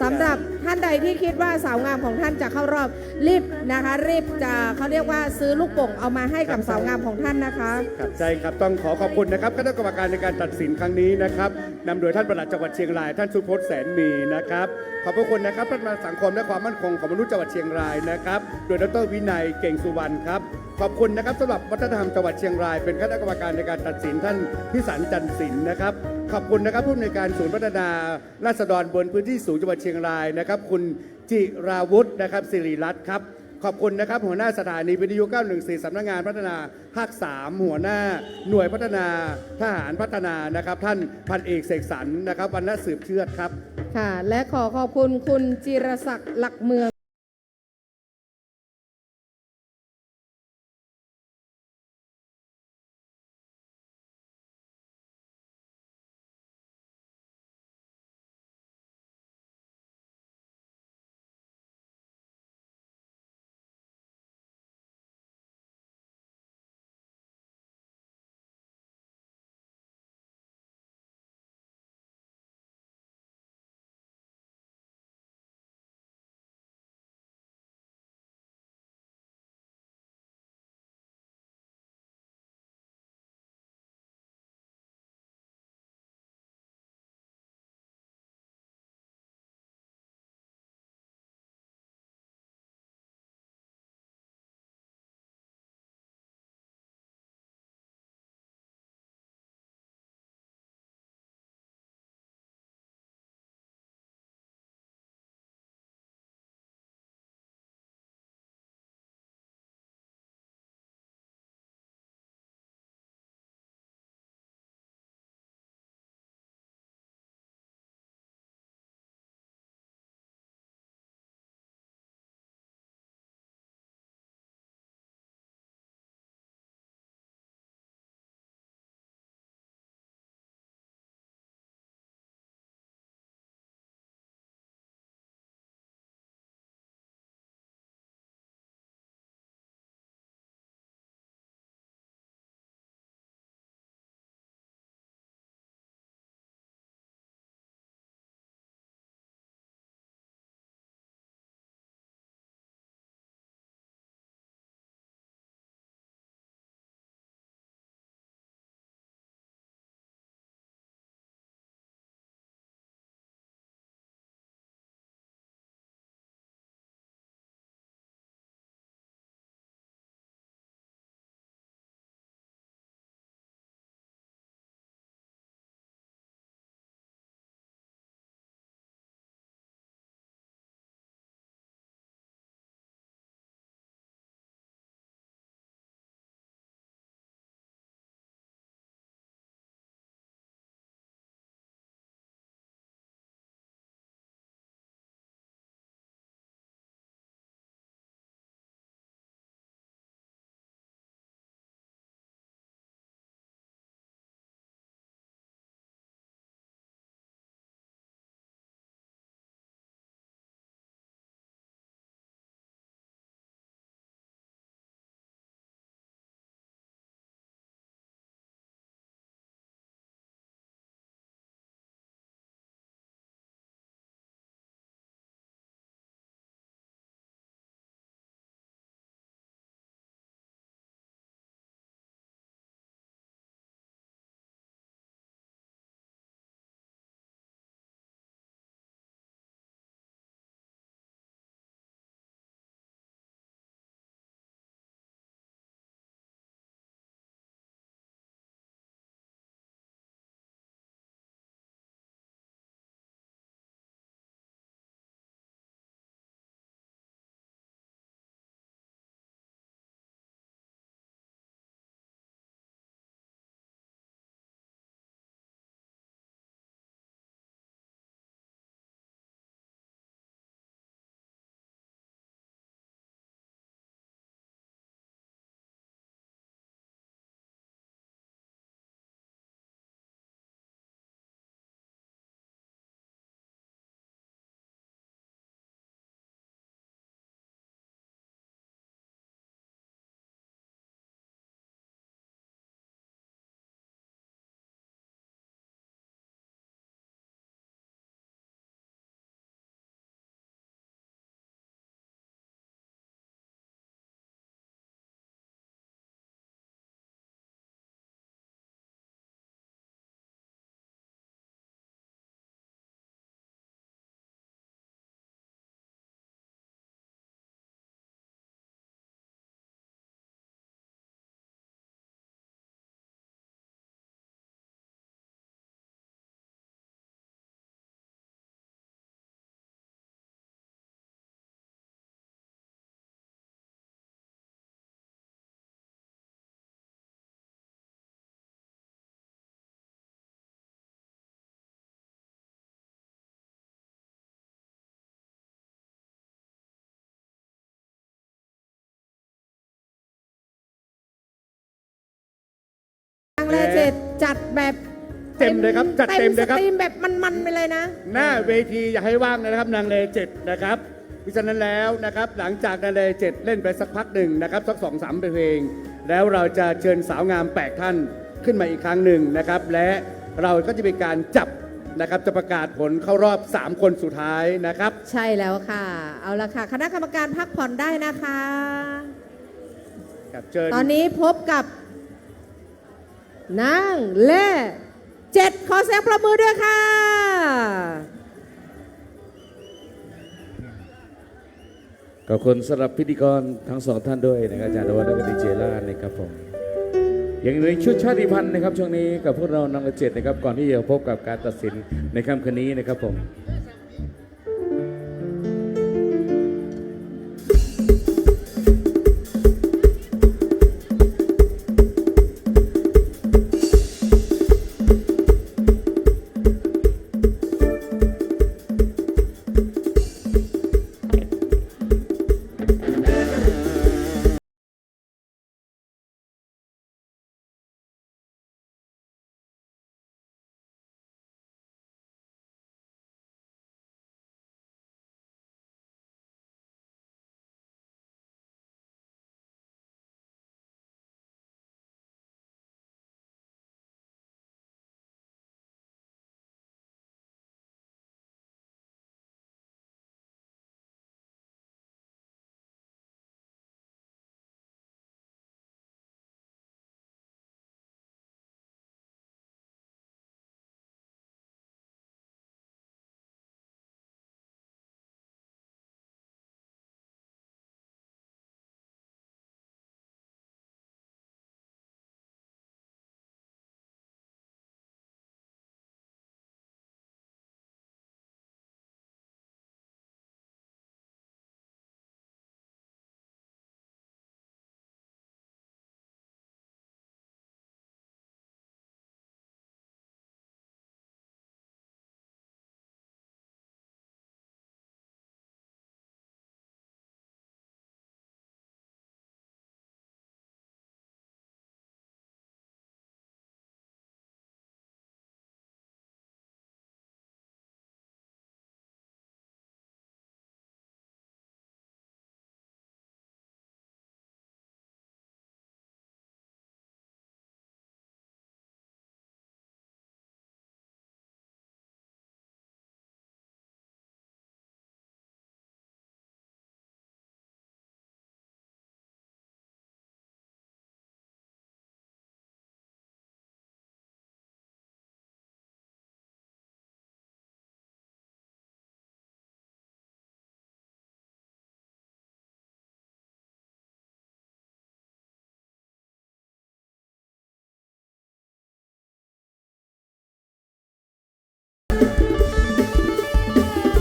สำหรับท่านใดที่คิดว่าสาวงามของท่านจะเข้ารอบรีบนะคะ รีบจะเขาเรียกว่าซื้อลูกโป่งเอามาให้กับสาวงามของท่านนะคะ ครับใช่ครับต้องขอขอบคุณนะครับคณะกรรมการในการตัดสินครั้งนี้นะครับนำโดยท่านปลัดจังหวัดเชียงราย ท่านสุพจน์แสนมีนะครับขอบพระคุณนะครับพัฒนาสังคมและความมั่นคงของมนุษย์จังหวัดเชียงรายนะครับโดยดรวินัยเก่งสุวรรณครับขอบคุณนะครับสำหรับวัฒนธรรมจังหวัดเชียงราย เป็นคณะกรรมการในการตัดสินท่านพิสันจันทร์ศิลป์นะครับขอบคุณนะครับผู้อำนวยการศูนย์พัฒนาราษฎรบนพื้นที่สูงจังหวัดเชียงรายนะครับคุณจิราวุฒินะครับสิริรัตน์ครับ ขอบคุณนะครับหัวหน้าสถานีวิทยุ 914 สำนักงานพัฒนาภาค 3 หัวหน้าหน่วยพัฒนาทหารพัฒนานะครับท่านพันเอกเสกสรรนะครับวรรณสืบเชือดครับ ค่ะ และขอขอบคุณคุณจิรศักดิ์หลักเมือง แลเจ็ดจัดแบบ เต็มเลยครับจัดเต็มเลยครับ สตรีมแบบมันๆไปเลยนะ หน้าเวทีอย่าให้ว่างเลยนะครับนางเลเจ็ดนะครับพิฉะนั้นแล้วนะครับหลังจากนางเลเจ็ดเล่นไปสักพักหนึ่งนะครับสัก2-3เพลงแล้วเราจะเชิญสาวงาม8ท่านขึ้นมาอีกครั้งหนึ่งนะครับและเราก็จะมีการจับนะครับจะประกาศผลเข้ารอบ3คนสุดท้ายนะครับ ใช่แล้วค่ะ เอาละค่ะ คณะกรรมการพักผ่อนได้นะคะ ครับเชิญ ตอนนี้พบกับนางเล่เจ็ดขอเสียงประมือด้วยค่ะ ขอบคุณสำหรับพิธีกรทั้งสองท่านด้วยนะครับอาจารย์ดวัฒน์และก็ดีเจล่านะครับผมอย่างในชุดชาติพันธุ์นะครับช่วงนี้กับพวกเรานางเจ็ดนะครับก่อนที่จะพบกับการตัดสินในค่ำคืนนี้นะครับผม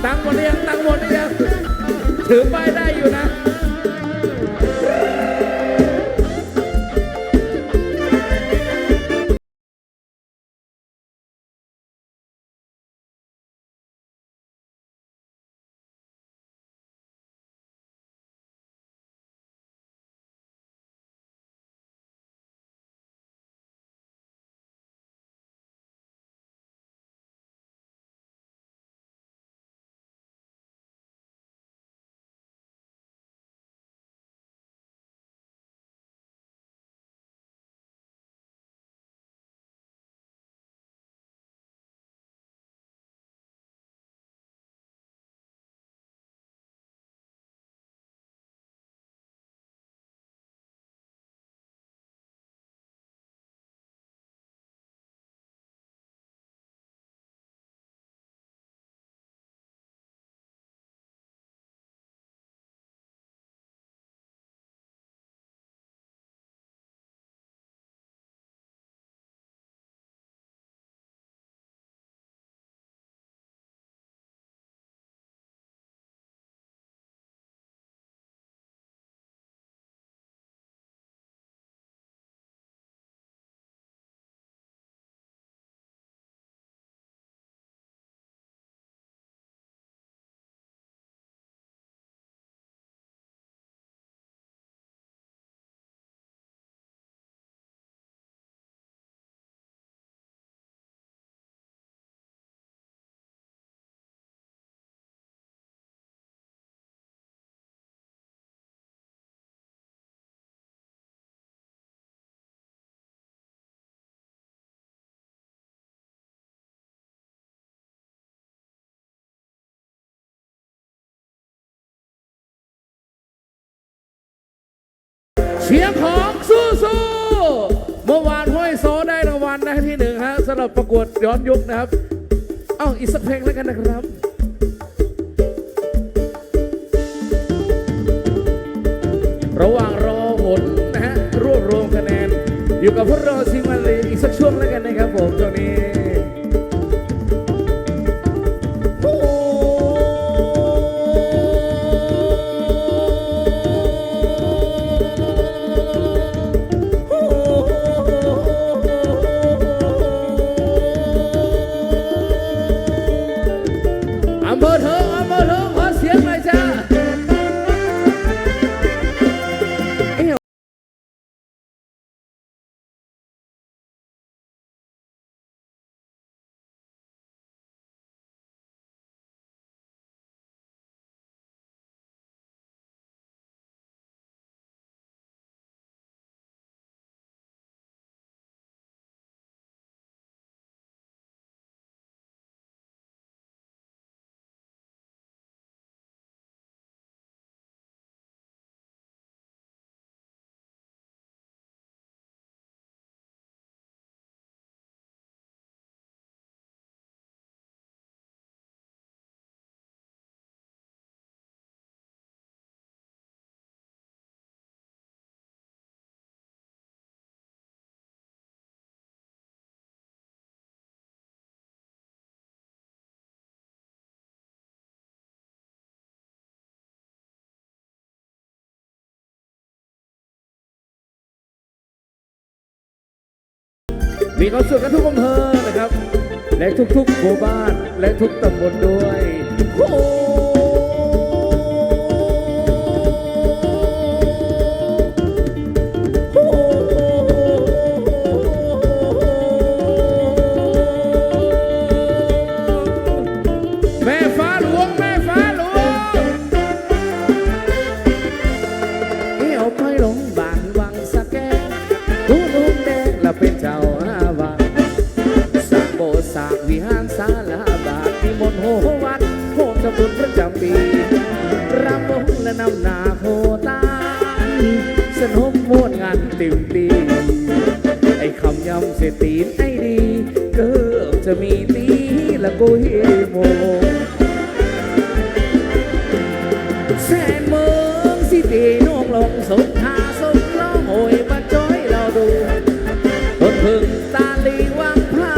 ตั้งหมดหรือยังตั้งหมดหรือยังถือป้ายได้อยู่นะ เสียงของสู้สู้เมื่อวานห้อยโซได้รางวัลนะที่หนึ่งฮะสำหรับประกวดย้อนยุคนะครับเอ้าอีกสักเพลงแล้วกันนะครับระหว่างรอผลนะฮะรวบรวมคะแนนอยู่กับพวกเราซิมันเลยอีกสักช่วงแล้วกันนะครับผมตรงนี้อำเภอเถิงขอเสียงหน่อยจ้ามีความสุขกันทุกอำเภอนะครับและทุกๆหมู่บ้านและทุกตำบลด้วยโอ้แม่ฟ้าหลวงเอี่ยวไปหลงบ้านวังสะแกผู้นุ่มแดงและเป็นเจ้าอาวังสร้างโบสถ์สร้างวิหารศาลาบาทที่มนต์โหวัดโหมทำบุญประจำปีรำวงและนำนาโหตานสนุกมวดงานติ่มตีไอ้คำยำเสตีนไอ้ดีเกือบจะมีตีละกุยโมแสนเมืองสิตีน้องลงสุดหาสุดล้อโหยมาจ้อยเราดูต้นพึ่งตาลีวังพา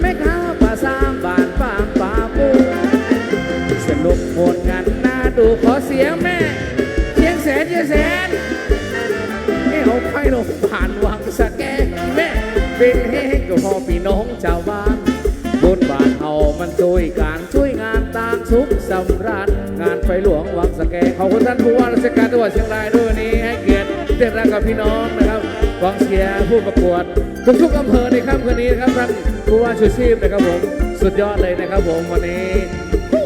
แม่ค้าป่าสามบ้านปางป่าปูสนุกหมดงานน่าดูขอเสียงแม่เสียงแสนเอาไพ่ลงผ่านวังสะแกแม่เป็นเฮกกับพ่อพี่น้องชาวบ้านบนบ้านเฮามันช่วยงานต่างสุขสำราญงานไฟหลวงวังสะแกขอบคุณท่านผู้ว่าราชการจังหวัดเชียงรายด้วยวันนี้ให้เกียรติเต้นรำกับพี่น้องนะครับกองเชียร์ผู้ประกวดทุกๆอำเภอในค่ำคืนนี้นะครับท่านผู้ว่าชูชีพนะครับผมสุดยอดเลยนะครับผมวันนี้โอ้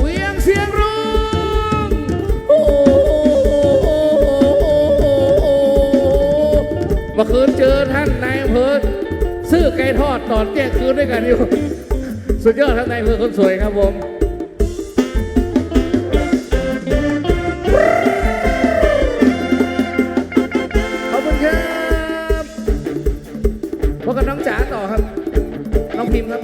เวียงเสียงร้องโอ้เมื่อคืนเจอท่านนายอำเภอซื้อไก่ทอดตอนเที่ยงคืนด้วยกันอยู่สุดยอดท่านนายอำเภอคนสวยครับผมขอบคุณครับพบกับน้องจ๋าต่อครับน้องพิมพ์ครับ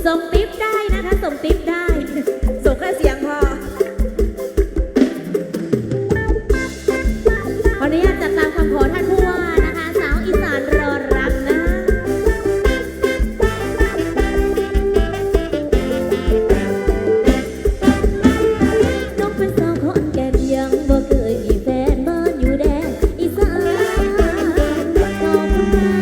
ส่งติ๊บได้นะคะส่งติ๊บได้ส่งแค่เสียงพอขออนุญาตจัดตามคำขอท่านผู้ว่านะคะ สาวอีสานรอรักนะ น้องเป็นสาวขอนแก่นยังบ่เคยมีแฟนบ้านอยู่แดนอีสานขอบคุณค่ะ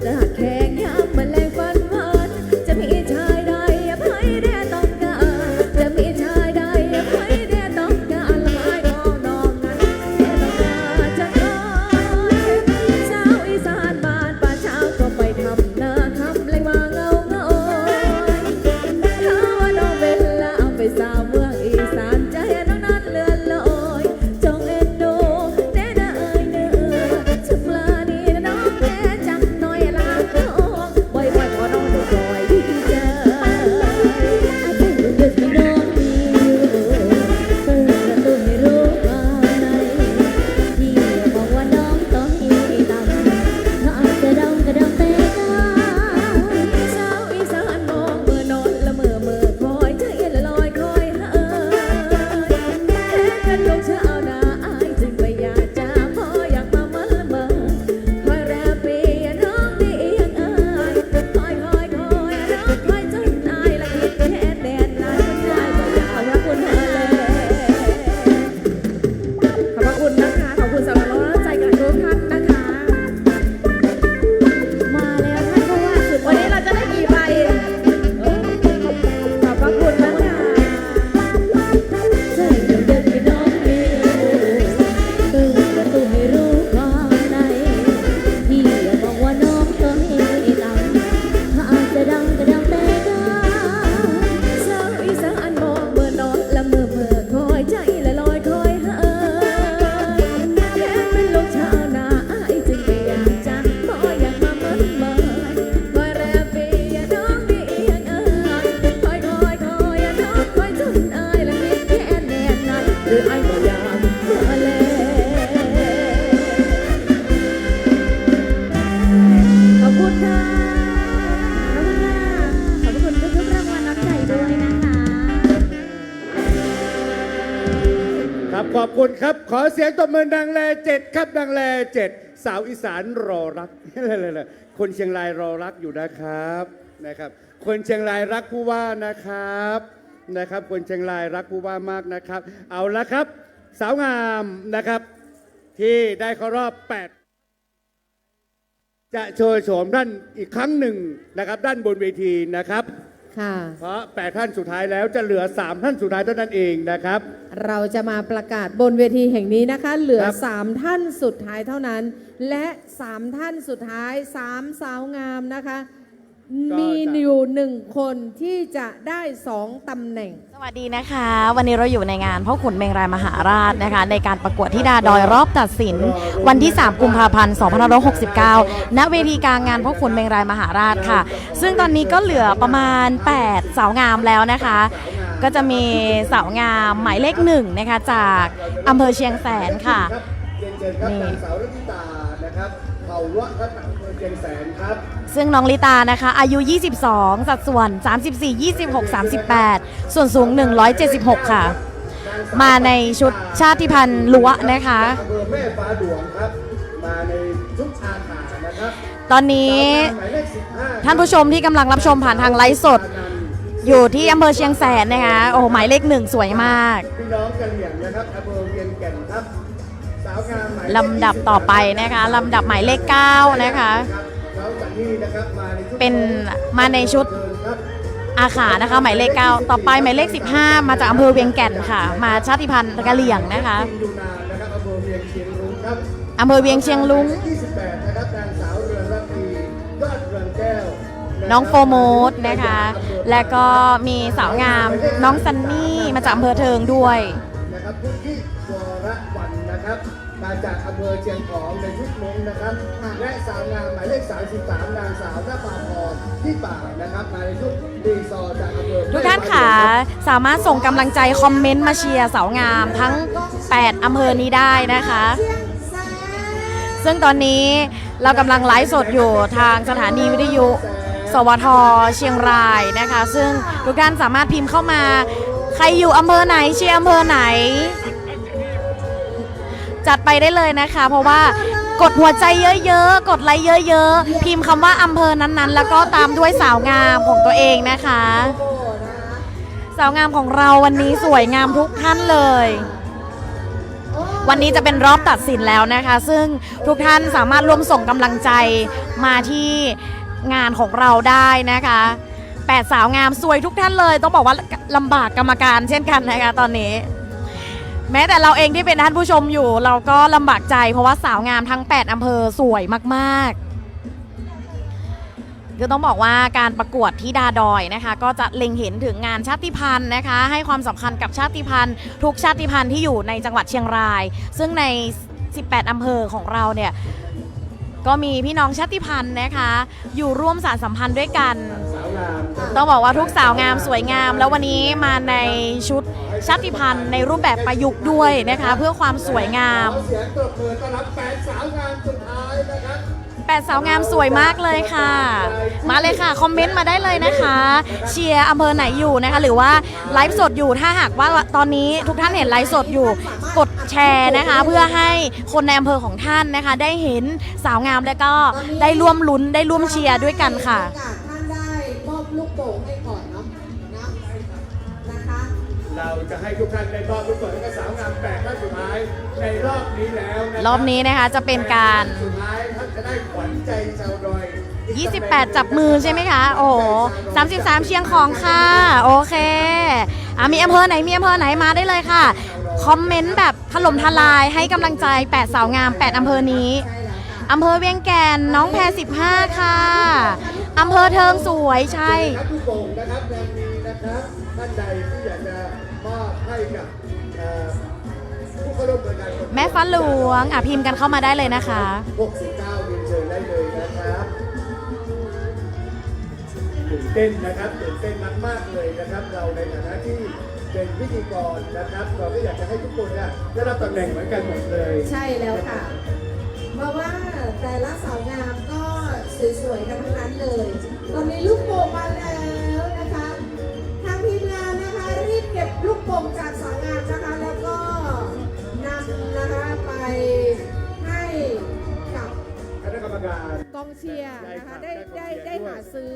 หน้าแข็งยามแมลงฟันหวานจะมีชายใดอภัยได้ต้องการจะมีชายใดอภัยได้ต้องการละไม้ของน้องนั้นแค่ต้องการจะคอยชาวอีสานบ้านป่าเช้าก็ไปทำนาทำไรมาเงาถ้าว่าน้องเวลาเอาไปสาวเมืองอีสานใจน้องนั้นเลื่อนลอยจงเอ็นดูแน่นะเอ่ยเนื้อชุกลานี่นะน้องแน่จังหน่อยลาน้องบ่อยๆพอน้องได้คอยดีใจอาจจะอยู่เดือดที่น้องมีอยู่เปิดประตูให้รู้ความในที่บอกว่าน้องต้องมีตำถ้าอาจจะดำก็ดำแต่ได้ชาวอีสานมองเมื่อนอนละเมื่อคอยใจละลอยคอยหายแค่กันลงเช้าหน้าอายจึงไม่อยากจะพออยากมามันละเมอคอยแรปปีน้องนี่ยังอายคอยน้องคอยจนอายละคิดแค่แดนลายมันได้ก็อยากขอบคุณเธอเลยขอบคุณนะคะขอบคุณสำหรับกำลังใจกับทุกท่านนะคะ มาแล้วท่านผู้ว่าสุดวันนี้เราจะได้กี่ใบขอบพระคุณนะคะใจเดินที่น้องมีเปิดประตูให้รู้ความในที่บอกว่าน้องก็ให้ดังถ้าอาจจะดังก็ดังแต่ได้ชาวอีสานมองเมื่อนอนละเมื่อคอยใจละลอยคอยหายแค่เป็นลมชาวนาอายจึงไม่อยากจะพออยากมามันคอยแรปปีน้องนี่ยังอายคอยน้องคอยจนอายละคิดแค่แน่นั้นหรืออายบ่อยากมาแล้วขอบคุณค่ะขอบคุณทุกๆรางวัลน้ำใจด้วยนะคะ ครับขอบคุณครับ ขอเสียงตบมือดังแล7ครับดังแล7สาวอีสานรอรัก คนเชียงรายรอรักอยู่นะครับคนเชียงรายรักผู้ว่านะครับคนเชียงรายรักผู้ว่ามากนะครับ เอาละครับ สาวงามนะครับ ที่ได้เข้ารอบ 8 จะโชว์โฉมท่านอีกครั้งหนึ่งนะครับ ด้านบนเวทีนะครับ ค่ะ เพราะ 8 ท่านสุดท้ายแล้วจะเหลือ 3 ท่านสุดท้ายเท่านั้นเองนะครับ เราจะมาประกาศบนเวทีแห่งนี้นะคะ เหลือ ครับ 3 ท่านสุดท้ายเท่านั้น และ 3 ท่านสุดท้าย 3 สาวงามนะคะ มีอยู่1 คนที่จะได้ 2 ตำแหน่ง สวัสดีนะคะ วันนี้เราอยู่ในงานพ่อขุนเมงรายมหาราชนะคะ ในการประกวดธิดาดอยรอบตัดสิน วันที่ 3 กุมภาพันธ์ 2569 ณ เวทีกลางงานพ่อขุนเมงรายมหาราชค่ะ ซึ่งตอนนี้ก็เหลือประมาณ 8 สาวงามแล้วนะคะ ก็จะมีสาวงามหมายเลข1นะคะจากอำเภอเชียงแสนค่ะ เชิญครับนางสาวรัตตานะครับเผ่าวะครับอำเภอเชียงแสนครับ ซึ่งน้องลิตานะคะ อายุ 22 สัดส่วน 34 26 38 ส่วนสูง 176 ค่ะ มาในชุดชาติพันธุ์ล้วนะคะ อำเภอแม่ฟ้าหลวงครับ มาในชุดอาขานะครับ ตอนนี้ หมายเลข15 ท่านผู้ชมที่กำลังรับชมผ่านทางไลฟ์สด อยู่ที่อำเภอเชียงแสนนะคะ โอ้โหหมายเลข1สวยมาก พี่น้องกะเหรี่ยงนะครับอำเภอเวียงแก่นครับ สาวงามหมายเลข ลำดับต่อไปนะคะลำดับหมายเลข9นะคะ น้องสันนี่นะครับมาในชุด เป็นมาในชุด เชิญครับ อาขานะคะ หมายเลข9ต่อไปหมายเลข15 มาจากอำเภอเวียงแก่นค่ะ มาชาติพันธุ์กะเหรี่ยงนะคะ ดูนานะครับอำเภอเวียงเชียงรุ้งครับ อำเภอเวียงเชียงรุ้ง 28นะครับนางสาวเรือนรัตนียอดเรือนแก้ว น้องโฟโมดนะคะ และก็มีสาวงามน้องซันนี่มาจากอำเภอเทิงด้วย นะครับพุทธิวรวันนะครับ มาจากอำเภอเชียงของในชุดมงนะครับ และสาวงามหมายเลข33นางสาวนภาพรที่ป่านะครับมาในชุดรีซอร์จากอำเภอ ทุกท่านค่ะสามารถส่งกำลังใจคอมเมนต์มาเชียร์สาวงามทั้ง 8 อำเภอนี้ได้นะคะ ซึ่งตอนนี้เรากำลังไลฟ์สดอยู่ทางสถานีวิทยุ สวทเชียงรายนะคะซึ่งทุกท่านสามารถพิมพ์เข้ามาใครอยู่อำเภอไหนเชียร์อำเภอไหน จัดไปได้เลยนะคะ เพราะว่ากดหัวใจเยอะๆกดไลค์เยอะๆพิมพ์คำว่าอำเภอนั้นๆแล้วก็ตามด้วยสาวงามของตัวเองนะคะ สาวงามของเราวันนี้สวยงามทุกท่านเลย วันนี้จะเป็นรอบตัดสินแล้วนะคะ ซึ่งทุกท่านสามารถร่วมส่งกำลังใจมาที่งานของเราได้นะคะ8สาวงามสวยทุกท่านเลยต้องบอกว่าลำบากกรรมการเช่นกันนะคะตอนนี้ แม้แต่เราเองที่เป็นท่านผู้ชมอยู่เราก็ลำบากใจเพราะว่าสาวงามทั้ง8อำเภอสวยมากๆคือต้องบอกว่าการประกวดที่ดาดอยนะคะก็จะเล็งเห็นถึงงานชาติพันธุ์นะคะให้ความสำคัญกับชาติพันธุ์ทุกชาติพันธุ์ที่อยู่ในจังหวัดเชียงรายซึ่งใน18อำเภอของเราเนี่ยก็มีพี่น้องชาติพันธุ์นะคะอยู่ร่วมสานสัมพันธ์ด้วยกันต้องบอกว่าทุกสาวงามสวยงามแล้ววันนี้มาในชุดชาติพันธุ์ในรูปแบบประยุกต์ด้วยนะคะเพื่อความสวยงามเสียงตบมือต้อนรับ8สาวงามสุดท้ายนะครับ8สาวงามสวยมากเลยค่ะมาเลยค่ะคอมเมนต์มาได้เลยนะคะเชียร์อำเภอไหนอยู่นะคะหรือว่าไลฟ์สดอยู่ถ้าหากว่าตอนนี้ทุกท่านเห็นไลฟ์สดอยู่กดแชร์นะคะเพื่อให้คนในอำเภอของท่านนะคะได้เห็นสาวงามแล้วก็ได้ร่วมลุ้นได้ร่วมเชียร์ด้วยกันค่ะท่านได้มอบลูกโป่งให้ก่อนเนาะนะคะเราจะให้ทุกท่านได้มอบลูกโป่งให้กับสาวงาม8ท่านสุดท้ายในรอบนี้แล้วรอบนี้นะคะจะเป็นการสุดท้ายท่านจะได้ขวัญใจชาวดอย28จับมือใช่ไหมคะโอ้โห33เชียงของค่ะโอเคมีอำเภอไหนมีอำเภอไหนมาได้เลยค่ะคอมเมนต์แบบถล่มทลายให้กำลังใจ8สาวงาม8อำเภอนี้อำเภอเวียงแก่นน้องแพร15ค่ะอำเภอเทิงสวยใช่ลูกโป่งนะครับยังมีนะครับท่านใดที่อยากจะมอบให้กับผู้เข้าร่วมงานแม่ฟ้าหลวงพิมพ์กันเข้ามาได้เลยนะคะ69เรียนเชิญได้เลยนะครับตื่นเต้นนะครับตื่นเต้นมากๆเลยนะครับเราในฐานะที่เป็นพิธีกรนะครับเราก็อยากจะให้ทุกคนได้รับตำแหน่งเหมือนกันหมดเลยใช่แล้วค่ะเพราะว่าแต่ละสาวงามก็สวยๆกันทั้งนั้นเลยตอนนี้ลูกโป่งมาแล้วนะคะทางทีมงานนะคะรีบเก็บลูกโป่งจากสาวงามนะคะแล้วก็นำนะคะไปให้กับคณะกรรมการกองเชียร์นะคะได้หาซื้อ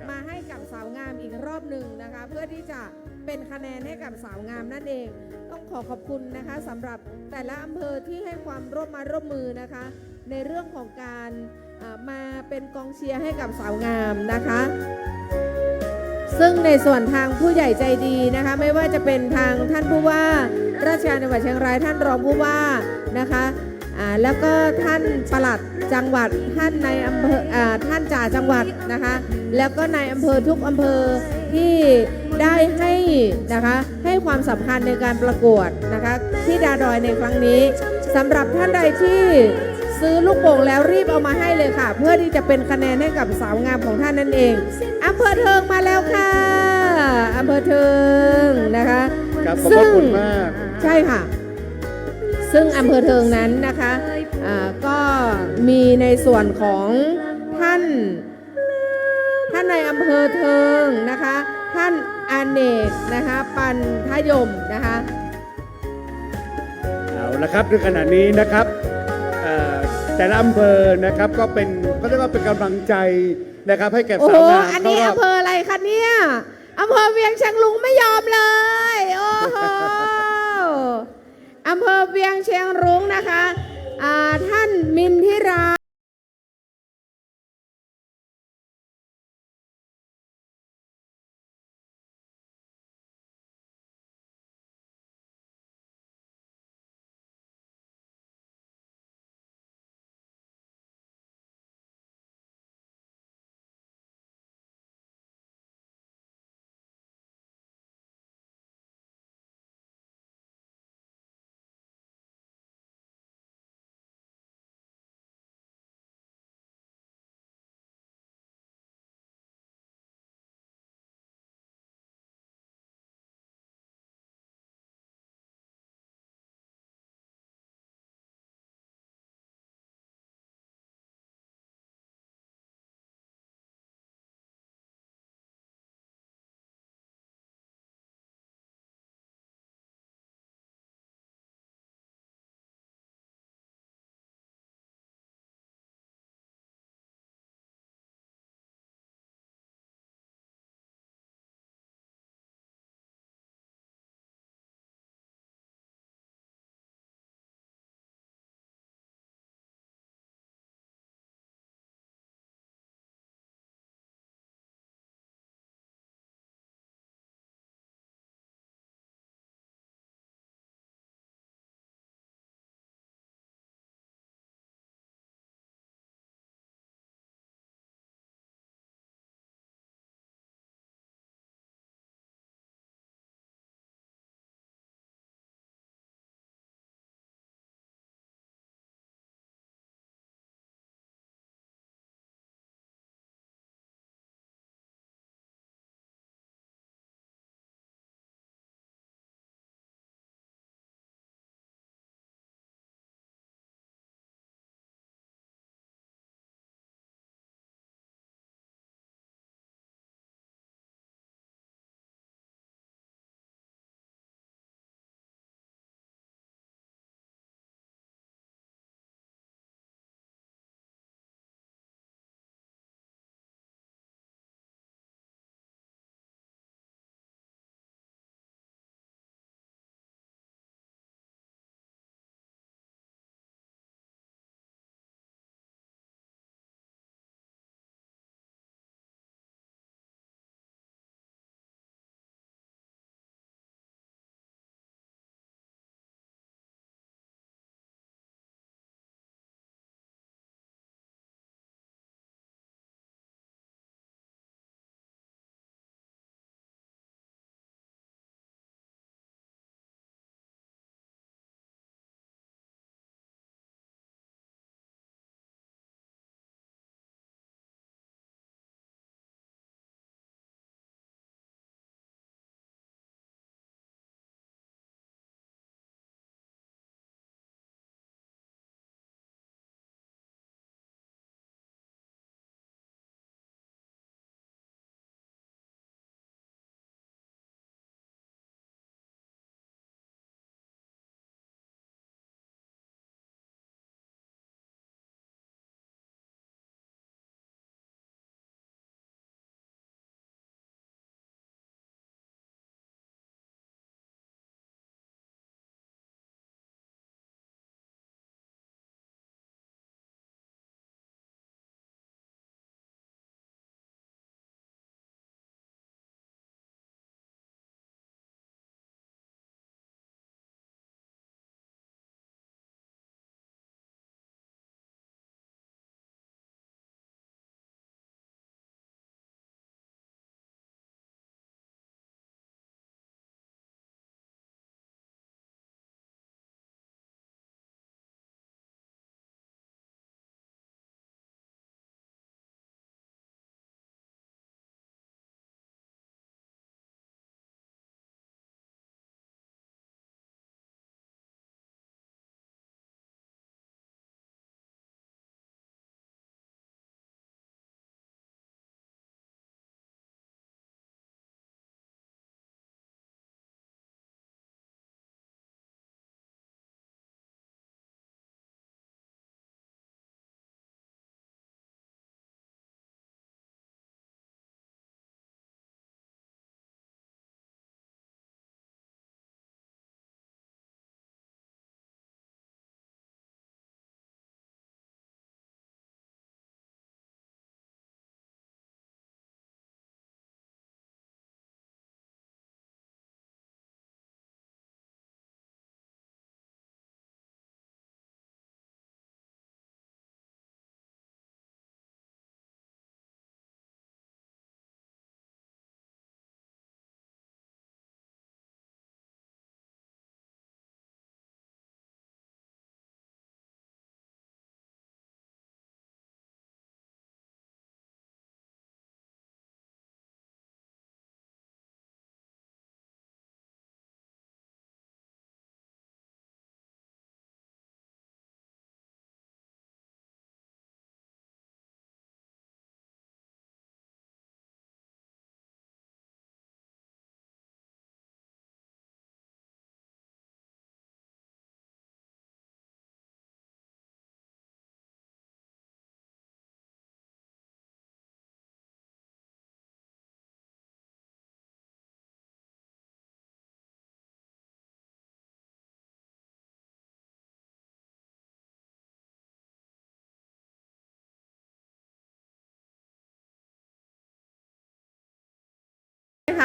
มาให้กับสาวงามอีกรอบหนึ่งนะคะเพื่อที่จะเป็นคะแนนให้กับสาวงามนั่นเองต้องขอบคุณนะคะสำหรับแต่ละอำเภอที่ให้ความร่วมมือนะคะในเรื่องของการมาเป็นกองเชียร์ให้กับสาวงามนะคะซึ่งในส่วนทางผู้ใหญ่ใจดีนะคะไม่ว่าจะเป็นทางท่านผู้ว่าราชการจังหวัดเชียงรายท่านรองผู้ว่านะคะแล้วก็ท่านปลัดจังหวัดท่านในอำเภอท่านจ่าจังหวัดนะคะแล้วก็ในอำเภอทุกอำเภอที่ได้ให้นะคะให้ความสำคัญในการประกวดนะคะที่ดาดอยในครั้งนี้สำหรับท่านใดที่ซื้อลูกโป่งแล้วรีบเอามาให้เลยค่ะเพื่อที่จะเป็นคะแนนให้กับสาวงามของท่านนั่นเองอำเภอเทิงมาแล้วค่ะอำเภอเทิงนะคะขอบคุณมากใช่ค่ะซึ่งอำเภอเทิงนั้นนะคะก็มีในส่วนของท่านในอำเภอเทิงนะคะท่านอเนกนะคะปันทยมนะคะเอาละครับในขณะนี้นะครับแต่ละอำเภอนะครับก็เป็นก็เรียกว่าเป็นกำลังใจนะครับให้แก่สาวงามอันนี้อำเภออะไรคะเนี่ยอำเภอเวียงเชียงรุ้งไม่ยอมเลยโอ้โหอำเภอเวียงเชียงรุ้งนะคะท่านมินทิรา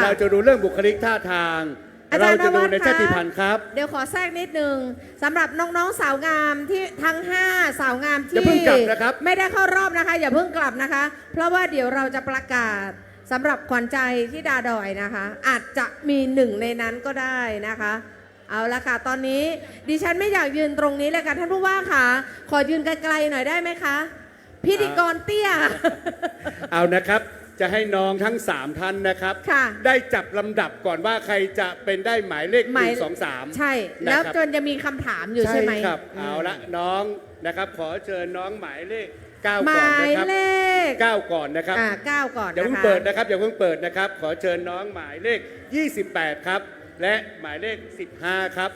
เราจะดูเรื่องบุคลิกท่าทาง อาจา เรา รย์ จะ น ดู วัด ใน คะ ชาติพันธุ์ครับ เดี๋ยวขอแทรกนิดนึงสำหรับน้องๆสาวงามที่ทั้ง 5 สาวงาม อย่า ที่ เพิ่งกลับนะครับ ไม่ได้เข้ารอบนะคะ อย่าเพิ่งกลับนะคะ เพราะว่าเดี๋ยวเราจะประกาศสำหรับขวัญใจที่ดาดอยนะคะ อาจจะมีหนึ่งในนั้นก็ได้นะคะ เอาละค่ะ ตอนนี้ดิฉันไม่อยากยืนตรงนี้เลยค่ะท่านผู้ว่าค่ะขอยืนไกลๆหน่อยได้ไหมคะ พิธีกรเตี้ย เอานะครับ จะให้น้องทั้ง 3 ท่านนะครับ ค่ะ ได้จับลำดับก่อนว่าใครจะเป็นได้หมายเลข หมาย 1 2 3 ใช่ แล้วจนจะมีคำถามอยู่ใช่ไหม ครับ เอาละน้องนะครับ ขอเชิญน้องหมายเลข 9 ห ก่อน มาย นะครับ เลข 9 ก่อนนะครับ 9 ก่อน อย่า นะ เพิ่ง คะ เปิดนะครับอย่าเพิ่งเปิดนะครับ ขอเชิญน้องหมายเลข 28 ครับ และหมายเลข 15 ครับ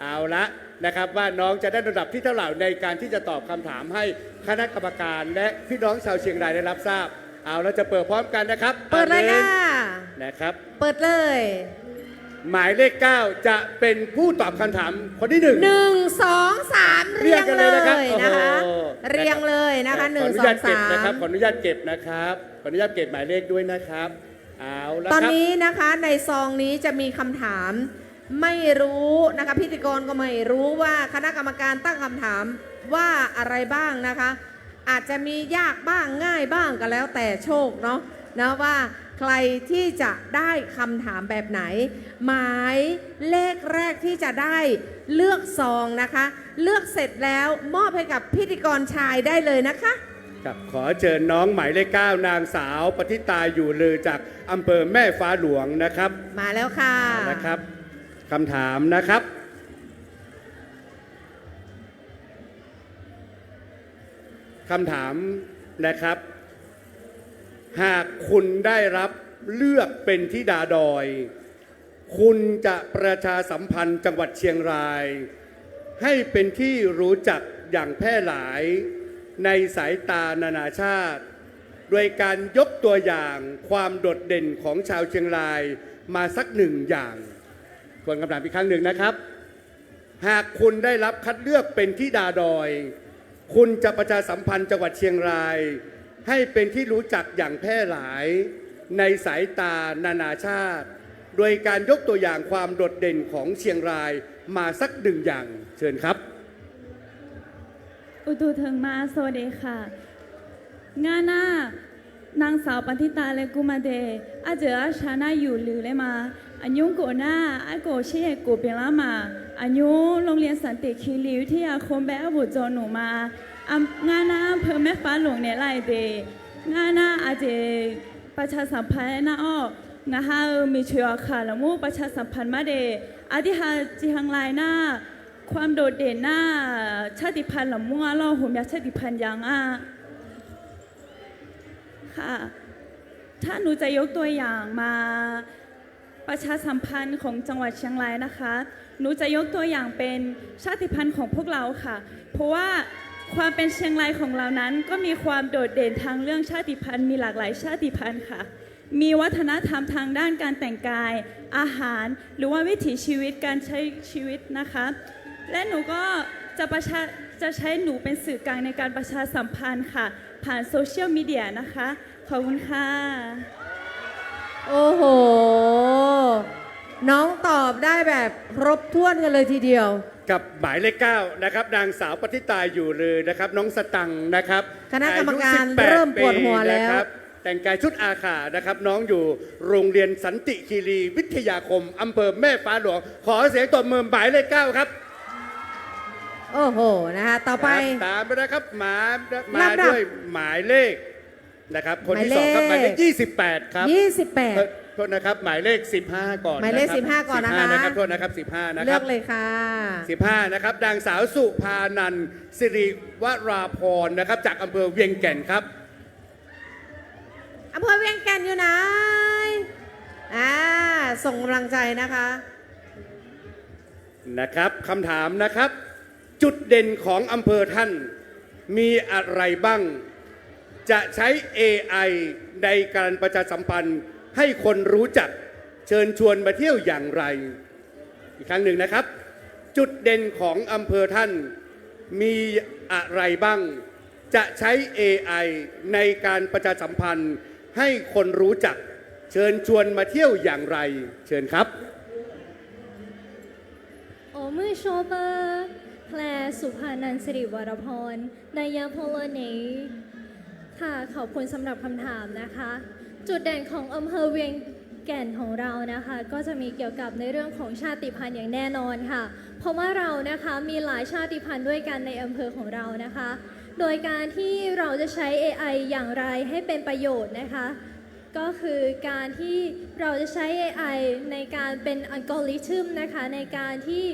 เอาละนะครับว่าน้องจะได้ระดับที่เท่าไหร่ในการที่จะตอบคำถามให้คณะกรรมการและพี่น้องชาวเชียงรายได้รับทราบ เอาเราจะเปิดพร้อมกันนะครับ เปิดเลยค่ะ นะครับ เปิดเลย หมายเลข 9 จะเป็นผู้ตอบคำถามคนที่ 1 1 2 3 เรียง กัน เล เลย ยนะครับ นะคะ โอ้โห เรียงเลยนะคะ ขออนุญาตเก็บนะครับ ขอ 1 2 อนุญาตเก็บนะครับ ขออนุญาตเก็บหมายเลขด้วยนะครับ เอาละ 3 ตอน ครับ นี้นะคะในซองนี้จะมีคำถาม ไม่รู้นะคะพิธีกรก็ไม่รู้ว่าคณะกรรมการตั้งคำถามว่าอะไรบ้างนะคะ อาจจะมียากบ้างง่ายบ้างก็แล้วแต่โชคเนาะนะว่าใครที่จะได้คำถามแบบไหน หมายเลขแรกที่จะได้เลือกซองนะคะ เลือกเสร็จแล้วมอบให้กับพิธีกรชายได้เลยนะคะ ครับขอเชิญน้องหมายเลข 9 นางสาวปฏิตาอยู่ลือจากอำเภอแม่ฟ้าหลวงนะครับ มาแล้วค่ะ นะครับคำถามนะครับคำถามนะครับ หากคุณได้รับเลือกเป็นธิดาดอย คุณจะประชาสัมพันธ์จังหวัดเชียงราย ให้เป็นที่รู้จักอย่างแพร่หลายในสายตานานาชาติ โดยการยกตัวอย่างความโดดเด่นของชาวเชียงรายมาสักหนึ่งอย่างทวนคำถามอีกครั้งหนึ่งนะครับ หากคุณได้รับคัดเลือกเป็นธิดาดอย คุณจะประชาสัมพันธ์จังหวัดเชียงราย ให้เป็นที่รู้จักอย่างแพร่หลายในสายตานานาชาติ โดยการยกตัวอย่างความโดดเด่นของเชียงรายมาสักหนึ่งอย่างเชิญครับ อุตุเถิงมาสวัสดีค่ะ งาน่านางสาวปันธิตาและกุมาเดอาเจออาชานาอยู่หรือเลยมาอันยุงโกหน้าอาโกเช่โกเปียงละมาอันยุโรงเรียนสันติคีรีวิทยาคมแบบบุจหนูมางาน่าอำเภอแม่ฟ้าหลวงเนี่ยไล่เดงาน่าอาเจประชาสัมพันธ์นะอ้องาฮามีเชื่อค่ะแล้วมูประชาสัมพันธ์มาเดอาทิฮาจิฮังไลหน้าความโดดเด่นหน้าชาติพันธุ์ละมั่วล่อหุ่มยาชาติพันธุ์ยังค่ะถ้าหนูจะยกตัวอย่างมาประชาสัมพันธ์ของจังหวัดเชียงรายนะคะหนูจะยกตัวอย่างเป็นชาติพันธุ์ของพวกเราค่ะเพราะว่าความเป็นเชียงรายของเรานั้นก็มีความโดดเด่นทางเรื่องชาติพันธุ์มีหลากหลายชาติพันธุ์ค่ะมีวัฒนธรรมทางด้านการแต่งกายอาหารหรือว่าวิถีชีวิตการใช้ชีวิตนะคะและหนูก็จะใช้หนูเป็นสื่อกลางในการประชาสัมพันธ์ค่ะผ่านโซเชียลมีเดียนะคะขอบคุณค่ะ โอ้โห น้องตอบได้แบบครบถ้วนกันเลยทีเดียว กับหมายเลข 9 นะครับนางสาวปฏิตาอยู่ลือนะครับน้องสตังค์นะครับ คณะกรรมการ อายุ18 เริ่มปวดหัวแล้ว ปีนะครับแต่งกายชุดอาขานะครับน้องอยู่โรงเรียนสันติคีรีวิทยาคมอำเภอแม่ฟ้าหลวงขอเสียงตบมือหมายเลข 9 ครับ โอ้โห นะคะต่อไป ตามไปนะครับมา ลำดับ ด้วยหมายเลขนะครับคนที่ 2 ครับหมายเลข 28 ครับ 28 โทษนะครับหมายเลข 15 ก่อน หมายเลข นะครับ 15ก่อนนะคะ 15นะครับโทษนะครับ15นะค เลื รั อบ กเลยค่ะ 15นะครับนางสาวสุภานันท์สิริวราพรนะครับจากอำเภอเวียงแก่นครับ อำเภอเวียงแก่นอยู่ไหนส่งกำลังใจนะคะ นะครับคำถามนะครับ จุดเด่นของอำเภอท่านมีอะไรบ้าง จะใช้ AI ในการประชาสัมพันธ์ให้คนรู้จักเชิญชวนมาเที่ยวอย่างไร อีกครั้งหนึ่งนะครับ จุดเด่นของอำเภอท่านมีอะไรบ้าง จะใช้ AI ในการประชาสัมพันธ์ให้คนรู้จัก เชิญชวนมาเที่ยวอย่างไร เชิญครับ โอมือโชเปอร์แพรสุภานันท์สิริวรพรนายาโพโลเนค่ะขอบคุณสำหรับคำถามนะคะ จุดเด่นของอำเภอเวียงแก่นของเรานะคะ ก็จะมีเกี่ยวกับในเรื่องของชาติพันธุ์อย่างแน่นอนค่ะ เพราะว่าเรานะคะมีหลายชาติพันธุ์ด้วยกันในอำเภอของเรานะคะ โดยการที่เราจะใช้ AI อย่างไรให้เป็นประโยชน์นะคะ ก็คือการที่เราจะใช้ AI ในการเป็นอัลกอริทึมนะคะในการที่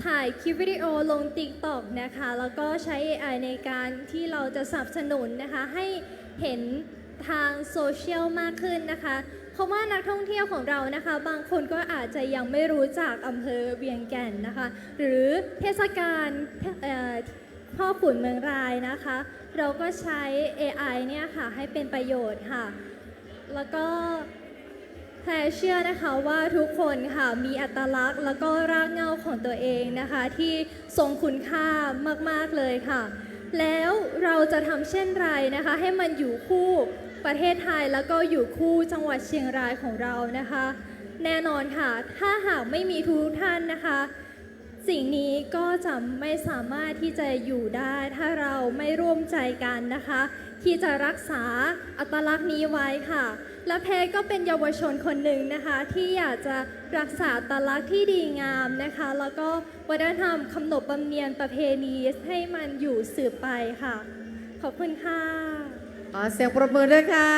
ถ่ายคลิปวิดีโอลง TikTok นะคะแล้วก็ใช้ AI ในการที่เราจะสนับสนุนนะคะให้เห็นทางโซเชียลมากขึ้นนะคะเพราะว่านักท่องเที่ยวของเรานะคะบางคนก็อาจจะยังไม่รู้จักอำเภอเวียงแก่นนะคะหรือเทศกาลพ่อขุนเมืองรายนะคะเราก็ใช้ AI เนี่ยค่ะให้เป็นประโยชน์ค่ะแล้วก็แพรเชื่อนะคะว่าทุกคนค่ะมีอัตลักษณ์แล้วก็รากเหง้าของตัวเองนะคะที่ทรงคุณค่ามากๆเลยค่ะแล้วเราจะทำเช่นไรนะคะให้มันอยู่คู่ประเทศไทยแล้วก็อยู่คู่จังหวัดเชียงรายของเรานะคะแน่นอนค่ะถ้าหากไม่มีทุกท่านนะคะสิ่งนี้ก็จะไม่สามารถที่จะอยู่ได้ถ้าเราไม่ร่วมใจกันนะคะที่จะรักษาอัตลักษณ์นี้ไว้ค่ะและแพรก็เป็นเยาวชนคนหนึ่งนะคะที่อยากจะรักษาอัตลักษณ์ที่ดีงามนะคะแล้วก็วัฒนธรรมขนบธรรมเนียมประเพณีให้มันอยู่สืบไปค่ะขอบคุณค่ะขอเสียงปรบมือด้วยค่ะ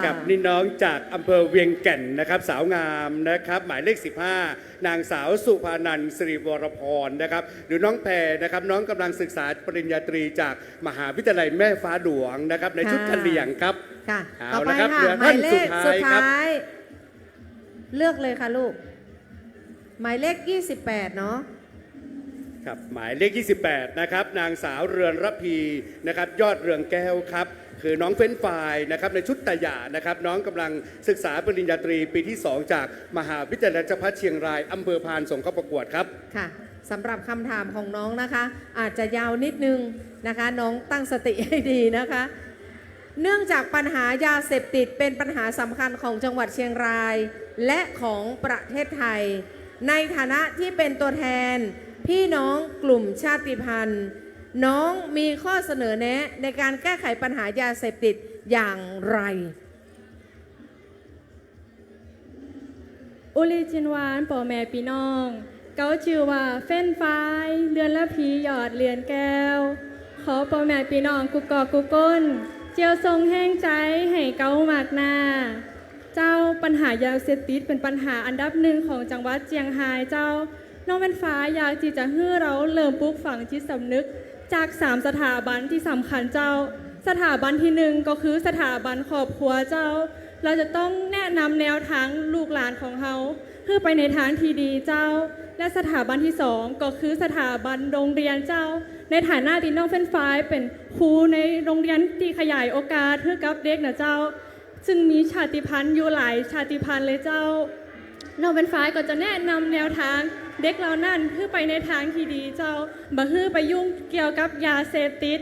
กับนี่น้องจากอำเภอเวียงแก่นนะครับสาวงามนะครับหมายเลข 15 นางสาวสุภานันท์สิริวรพรนะครับหรือน้องแพรนะครับน้องกำลังศึกษาปริญญาตรีจากมหาวิทยาลัยแม่ฟ้าหลวงนะครับในชุดกะเหรี่ยงครับค่ะต่ เอา อไป ละครับ ค่ะ เหลือ หมา ท่าย น เล สุ ข ด สุ ท้า ด ยครับ ท้ายเลือกเลยค่ะลูกหมายเลข28เนาะครับหมายเลข 28 นะครับนางสาวเรือนระพีนะครับยอดเรืองแก้วครับคือน้องเฟ้นฝ่ายนะครับในชุดตะหยานะครับน้องกำลังศึกษาปริญญาตรีปีที่ 2 จากมหาวิทยาลัยราชภัฏเชียงรายอำเภอพานส่งเข้าประกวดครับค่ะสำหรับคำถามของน้องนะคะอาจจะยาวนิดนึงนะคะน้องตั้งสติให้ดีนะคะเนื่องจากปัญหายาเสพติดเป็นปัญหาสำคัญของจังหวัดเชียงรายและของประเทศไทยในฐานะที่เป็นตัวแทนพี่น้องกลุ่มชาติพันธุ์น้องมีข้อเสนอแนะในการแก้ไขปัญหายาเสพติดอย่างไรอุลิจินวานป่อแม่พี่น้องเกาชื่อว่าเฟ้นไฟเรือนละพีหยอดเรือนแก้วขอป่อแม่พี่น้องกุกกอกกุกก้นเจียวทรงแห้งใจให้เกามากหน้าเจ้าปัญหายาเสพติดเป็นปัญหาอันดับหนึ่งของจังหวัดเจียงไฮ้เจ้าน้องเป็นฟ้าอยากที่จะให้เราเริ่มปลูกฝังจิตสำนึกจาก3สถาบันที่สำคัญเจ้าสถาบันที่1ก็คือสถาบันครอบครัวเจ้าเราจะต้องแนะนำแนวทางลูกหลานของเขาเพื่อไปในทางที่ดีเจ้าและสถาบันที่2ก็คือสถาบันโรงเรียนเจ้าในฐานะที่น้องเฟ้นฟ้าเป็นครูในโรงเรียนที่ขยายโอกาสเพื่อกับเด็กนะเจ้าซึ่งมีชาติพันธุ์อยู่หลายชาติพันธุ์เลยเจ้าน้องเฟ้นฟ้าก็จะแนะนำแนวทางเด็กเรานั่นเพื่อไปในทางที่ดีเจ้าบ่ฮื้อไปยุ่งเกี่ยวกับยาเสพติด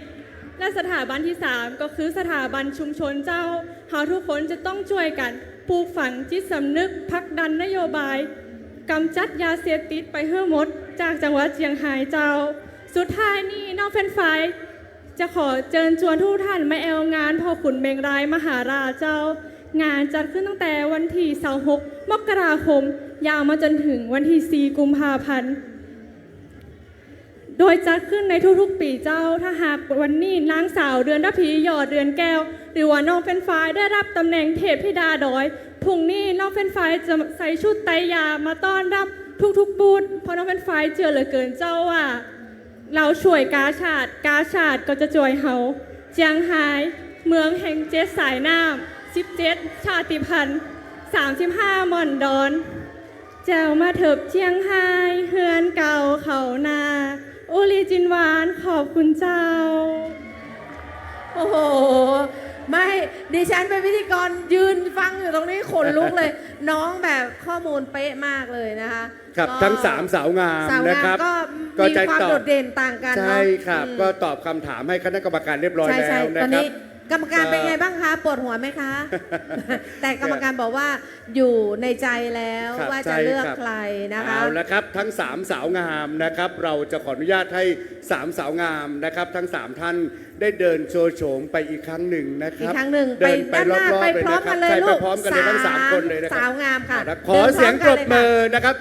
และสถาบันที่3ก็คือสถาบันชุมชนเจ้าเราทุกคนจะต้องช่วยกันปลูกฝังจิตสำนึกผลักดันนโยบายกำจัดยาเสพติดไปให้หมดจากจังหวัดเชียงรายเจ้าสุดท้ายนี้น้องเฟ้นฝ่ายจะขอเชิญชวนทุกท่านมาแอลงานพ่อขุนเมงรายมหาราชเจ้างานจัดขึ้นตั้งแต่วันที่26 มกราคมยาวมาจนถึงวันที่4 กุมภาพันธ์โดยจัดขึ้นในทุกๆปีเจ้าถ้าหากวันนี้นางสาวเดือนระพีหยอดเดือนแก้วหรือว่าน้องเฟ้นฝ่ายได้รับตำแหน่งเทพธิดาดอยพรุ่งนี้น้องเฟ้นฝ่ายจะใส่ชุดไตรยามาต้อนรับทุกๆบูธเพราะน้องเฟ้นฝ่ายเชื่อเหลือเกินเจ้าว่าเราช่วยกาชาติก็จะช่วยเฮาเจียงไฮ้เมืองแห่ง7 สายน้ำ17 ชาติพันธุ์35 หม่อนดอนแจวมาเถิบเชียงไฮ้เฮือนเก่าเขานาอุลิจินวานขอบคุณเจ้า โอ้โหไม่ดิฉันเป็นพิธีกรยืนฟังอยู่ตรงนี้ขนลุกเลย น้องแบบข้อมูลเป๊ะมากเลยนะคะครับทั้ง3สาวงามนะครับก็มีความโดดเด่นต่างกันใช่ครับก็ตอบคำถามให้คณะกรรมการเรียบร้อยแล้วนะครับ กรรมการเป็นไงบ้างคะปวดหัวไหมคะ แต่กรรมการบอกว่าอยู่ในใจแล้ว ครับ ว่าจะเลือกใครนะคะ เอาละครับทั้ง 3 สาวงามนะครับเราจะขออนุญาตให้ 3 สาวงามนะครับทั้ง 3 ท่านได้เดินโชว์โฉมไปอีกครั้งหนึ่งนะครับ อีกครั้งหนึ่ง เดิน ไปด้านหน้า ๆ ไปพร้อมกันเลย ใช่ ลูก ไปพร้อมกันเลยทั้ง 3 คนเลยนะค สา รับ วงามค่ะ ขอเสียงปรบมือนะครับ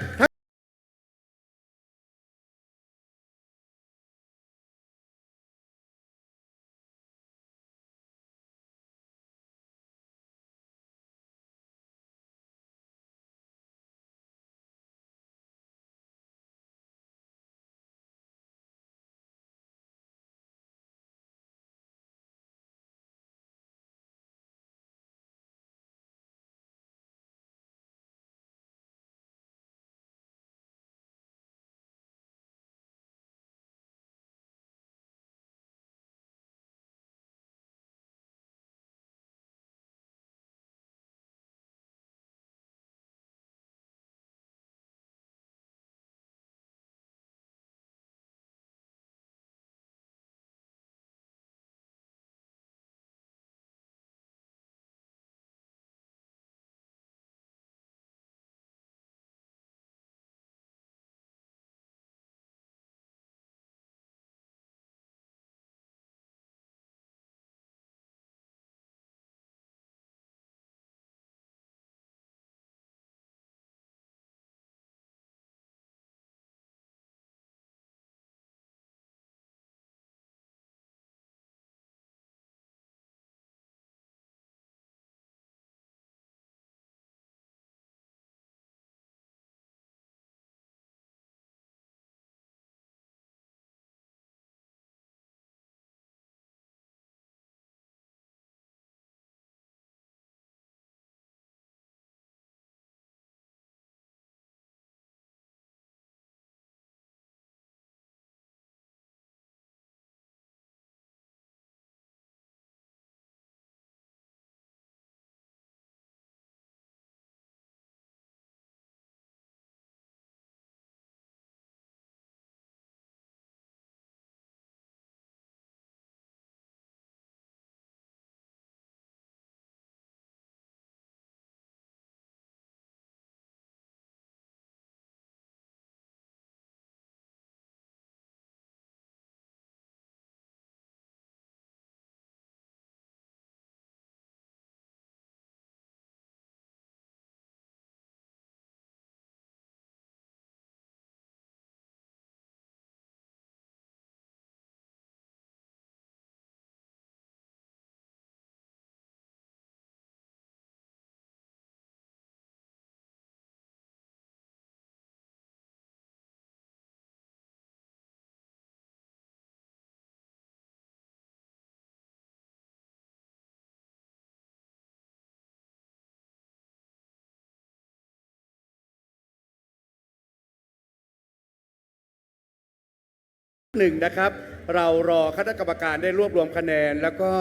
หนึ่งนะครับเรารอคณะกรรมการได้รวบรวมคะแนน แล้วก็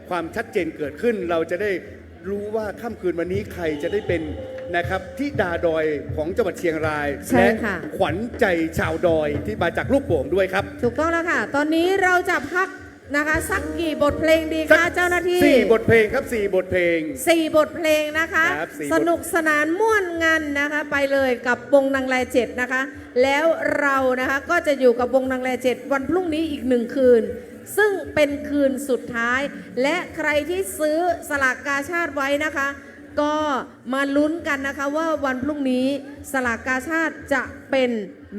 ความชัดเจนเกิดขึ้น เราจะได้รู้ว่าค่ำคืนวันนี้ใครจะได้เป็นนะครับที่ดาดอยของจังหวัดเชียงราย ใช่ และ ค่ะ ขวัญใจชาวดอยที่มาจากลูกโป่งด้วยครับ ถูกต้องแล้วค่ะ ตอนนี้เราจะพักนะคะสักกี่บทเพลงดี สั คะ ก เจ้าหน้าที่ 4 บทเพลงครับ 4 บทเพลง 4 บทเพลงนะคะ ครับ4 สนุกสนานม่วนงันนะคะ ไปเลยกับวงนางแลเจ็ดนะคะ แล้วเรานะคะก็จะอยู่กับวงนางแลเจ็ดวันพรุ่งนี้อีก1 คืน ซึ่งเป็นคืนสุดท้าย และใครที่ซื้อสลากกาชาติไว้นะคะ ก็มาลุ้นกันนะคะว่าวันพรุ่งนี้สลากกาชาติจะเป็น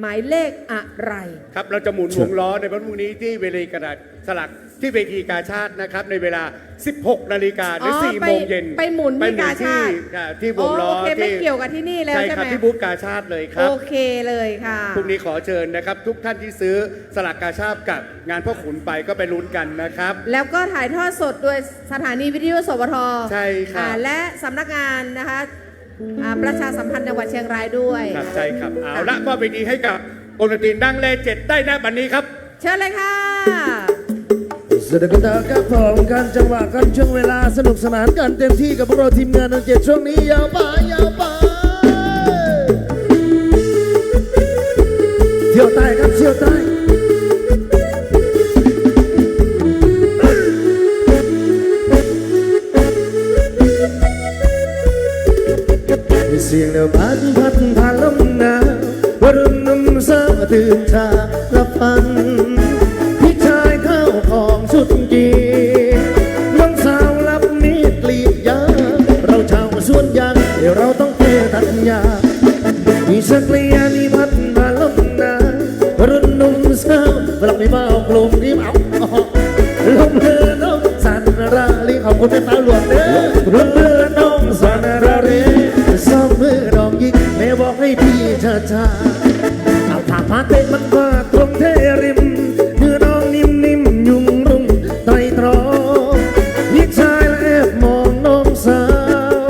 หมายเลขอะไร ครับเราจะหมุนวงล้อในวันพรุ่งนี้ที่เวทีกระดาษสลักที่เวทีกาชาตินะครับในเวลา 16 นาฬิกาหรือ 4 โมงเย็น ไปหมุนที่กาชาติ ที่วงล้อ โอเคไม่เกี่ยวกับที่นี่แล้ว ใช่ ใช่ ครั ไห บ ม ที่บูธกาชาติเลยครับ โอเคเลยค่ะ พรุ่งนี้ขอเชิญนะครับทุกท่านที่ซื้อสลากกาชาติกับงานพ่อขุนไปก็ไปลุ้นกันนะครับ แล้วก็ถ่ายทอดสดโดยสถานีวิทยุสวท ใช่ครับ และสำนักงานนะคะประชาสัมพันธ์จังหวัดเชียงรายด้วย ครับใช่ครับเอาละมอบไปดีให้กับวงดนตรีดังเลเจ็ดได้นะบัดนี้ครับ เชิญเลยค่ะ สวัสดีครับผมกันจังหวะกันช่วงเวลาสนุกสนานกันเต็มที่กับพวกเราทีมงานนันเจ็ดช่วงนี้ยาวไปยาวไปเที่ยวใต้ครับเที่ยวใต้ ตื่นชาละฟันพี่ชายเข้าของชุดกีน้องสาวรับมีดกรีดยางเราชาวสวนยางเดี๋ยวเราต้องเททัญญามีสักเลียนี่พัดมาลมนารุ่นนุ่มสาวเราไม่เบากลุ่มรีบเอาลมเรือน้องสันราลีขอบคุณแม่ฟ้าหลวงเด้อลมเรือน้องสันราลีซ้อมมือน้องยิงแม่บอกให้พี่ช้าเอาผ่าพาเตะมันว่าตรงเทริมเนื้อน้องนิ่มๆยุ่งรุ่งไตรตรองพี่ชายและแอบมองน้องสาว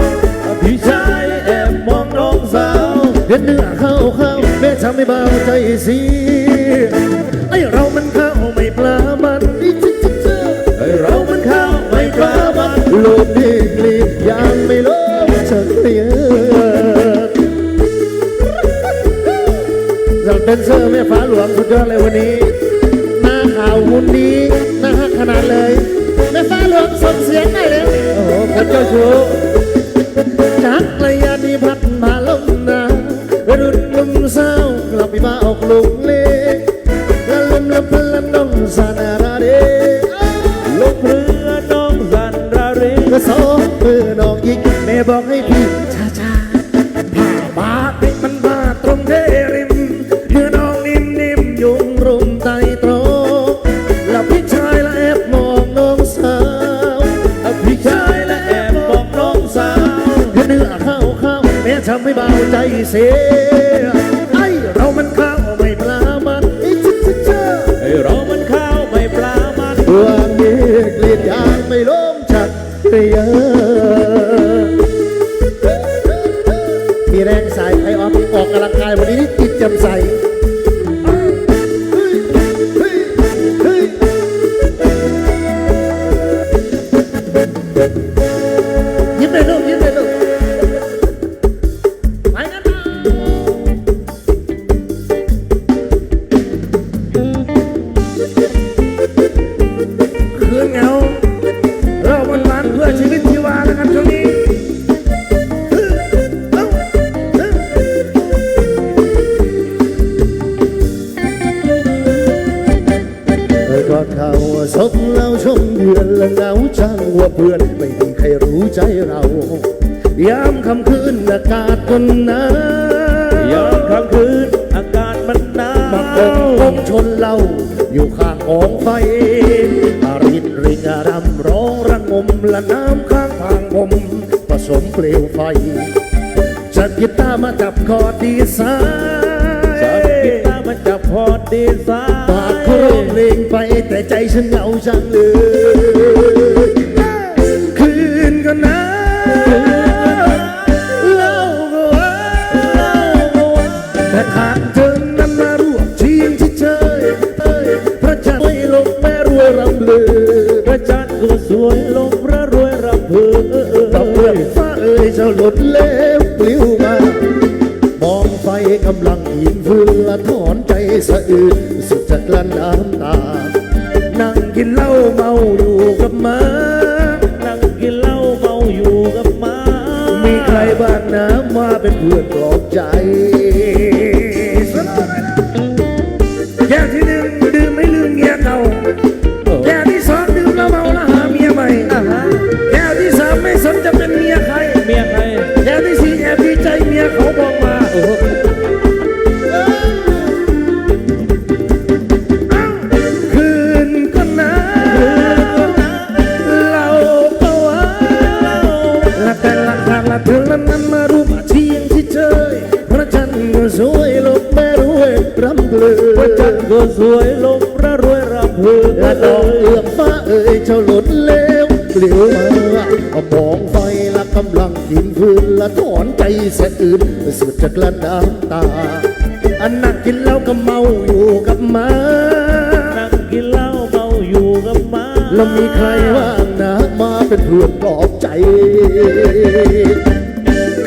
พี่ชายและแอบมองน้องสาวเห็นเนื้อเข้าแม่ทำให้เบาใจสิไอเรามันเข้าไม่ปลามันไอเรามันเข้าไม่ปลามันโลดดีกลีดยางไม่ลบฉันเลียเราเป็นเซอร์แม่ฟ้าหลวงสุดยอดเลยวันนี้หน้าขาวหุ่นดีหน้าฮักขนาดเลยแม่ฟ้าหลวงส่งเสียงได้เลยโอ้โหคนเจ้าชู้จักรยานนี่พัดมาลมนารุ่นนุ่มสาวเราไปบ้าออกลุงเล่ละลมละพลันน้องสันราเดลงเรือน้องสันราเดก็สองมือน้องยิงแม่บอกให้พี่ช้าผ่าบาดให้มันบาดตรงเทริมเนื้อน้องนิ่มยุ่งรุมไตตรองแล้วพี่ชายละแอบมองน้องสาวพี่ชายละแอบมองน้องสาวเนื้อเข้าแม่ทำให้เบาใจเสียไอเรามันข้าวไม่ปลามันไอเรามันข้าวไม่ปลามันวางเย็กเลียดยางไม่ล้มฉัดเรียมีแรงสายไอออกกำลังกายวันนี้จิตแจ่มใสยิ้มเลยลูกยิ้มเลยลูกคืนเงาเราบนบ้านเพื่อชีวิตชีวาแล้วกันช่วงนี้ก็เขาศพเราชมเดือนและเงาช่างว่าเพื่อนไม่มีใครรู้ใจเรายามค่ำคืนอากาศมันหนาวยามค่ำคืนอากาศมันหนาวมาคงชนเราอยู่ข้างกองไฟอารินริงรำร้องระงมและน้ำข้างทางผมผสมเปลวไฟจับกีตาร์มาจับคอร์ดดีไซน์จับกีตาร์มาจับคอร์ดดีไซน์ปากเขาร้องเพลงไปแต่ใจฉันเหงาจังเลยคืนก็หนาวเล่าก็ว่าแต่หากเธอนั้นมาร่วมเชียงที่เชยพระจันทร์ไม่ลงแม่รวยรำเลือพระจันทร์ก็สวยลงพระรวยรำเพอดอกเบื้องฟ้าเอ่ยเจ้าหลุดเล็วปลิวมามองไฟกำลังหินฟืนละถอนใจสะอื้นสุดจะกลั้นน้ำตานั่งกินเหล้าเมาอยู่กับม้านั่งกินเหล้าเมาอยู่กับม้ามีใครบ้างนะมาเป็นเพื่อนปลอบใจแก้วที่หนึ่งดื่มไม่ลืมเมียเก่าแก้วที่สองดื่มแล้วเมาแล้วหาเมียใหม่แก้วที่สามไม่สนจะเป็นเมียใครแก้วที่สี่แอบดีใจเมียเขาบอกมาคืนก็หนาวเราก็ว่าและแต่ละครั้งละเธอนั้นมารู้มาเชียงที่เจอพระจันทร์ก็สวยลงแม่รวยรำเพลอพระจันทร์ก็สวยลงพระรวยรำเพลอและดอกเอื้อมฟ้าเอ่ยเจ้าหลุดเลี้ยวเปลี่ยวมามองไฟละกำลังกินฟืนละถอนใจสะอื้นสุดจะกลั้นน้ำตาอันนักกินเหล้าก็เมาอยู่กับม้านั่งกินเหล้าเมาอยู่กับม้าแล้วมีใครว่างนะมาเป็นเพื่อนปลอบใจ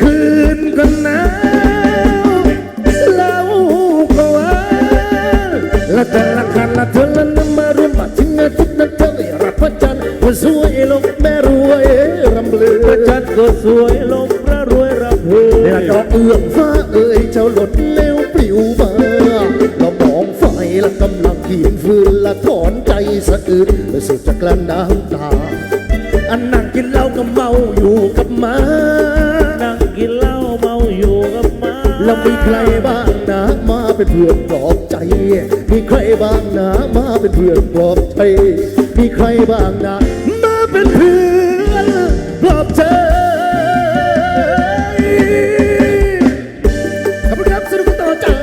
คืนก็หนาวเราก็ว่าและแต่ละคันละเธอละนำมาร่วมมาถึงทุกนั้นเธอรับพระจันทร์ก็สวยลงแม่รวยรำเลือพระจันทร์ก็สวยลงพระรวยรำเพลและดอกเอื้องฟ้าเอ่ยเจ้าหลดเลี้ยวปลิวมาเรามอง และกำลังขีดฟืนและถอนใจสะอื้นและสุดจะกลั้นน้ำตาอันนั่งกินเหล้าก็เมาอยู่กับมานั่งกินเหล้าเมาอยู่กับมาแล้วมีใครบ้างนะมาเป็นเพื่อนปลอบใจมีใครบ้างนะมาเป็นเพื่อนปลอบใจมีใครบ้างนะมาเป็นเพื่อนปลอบใจขอบคุณครับสนุกต่อจ้า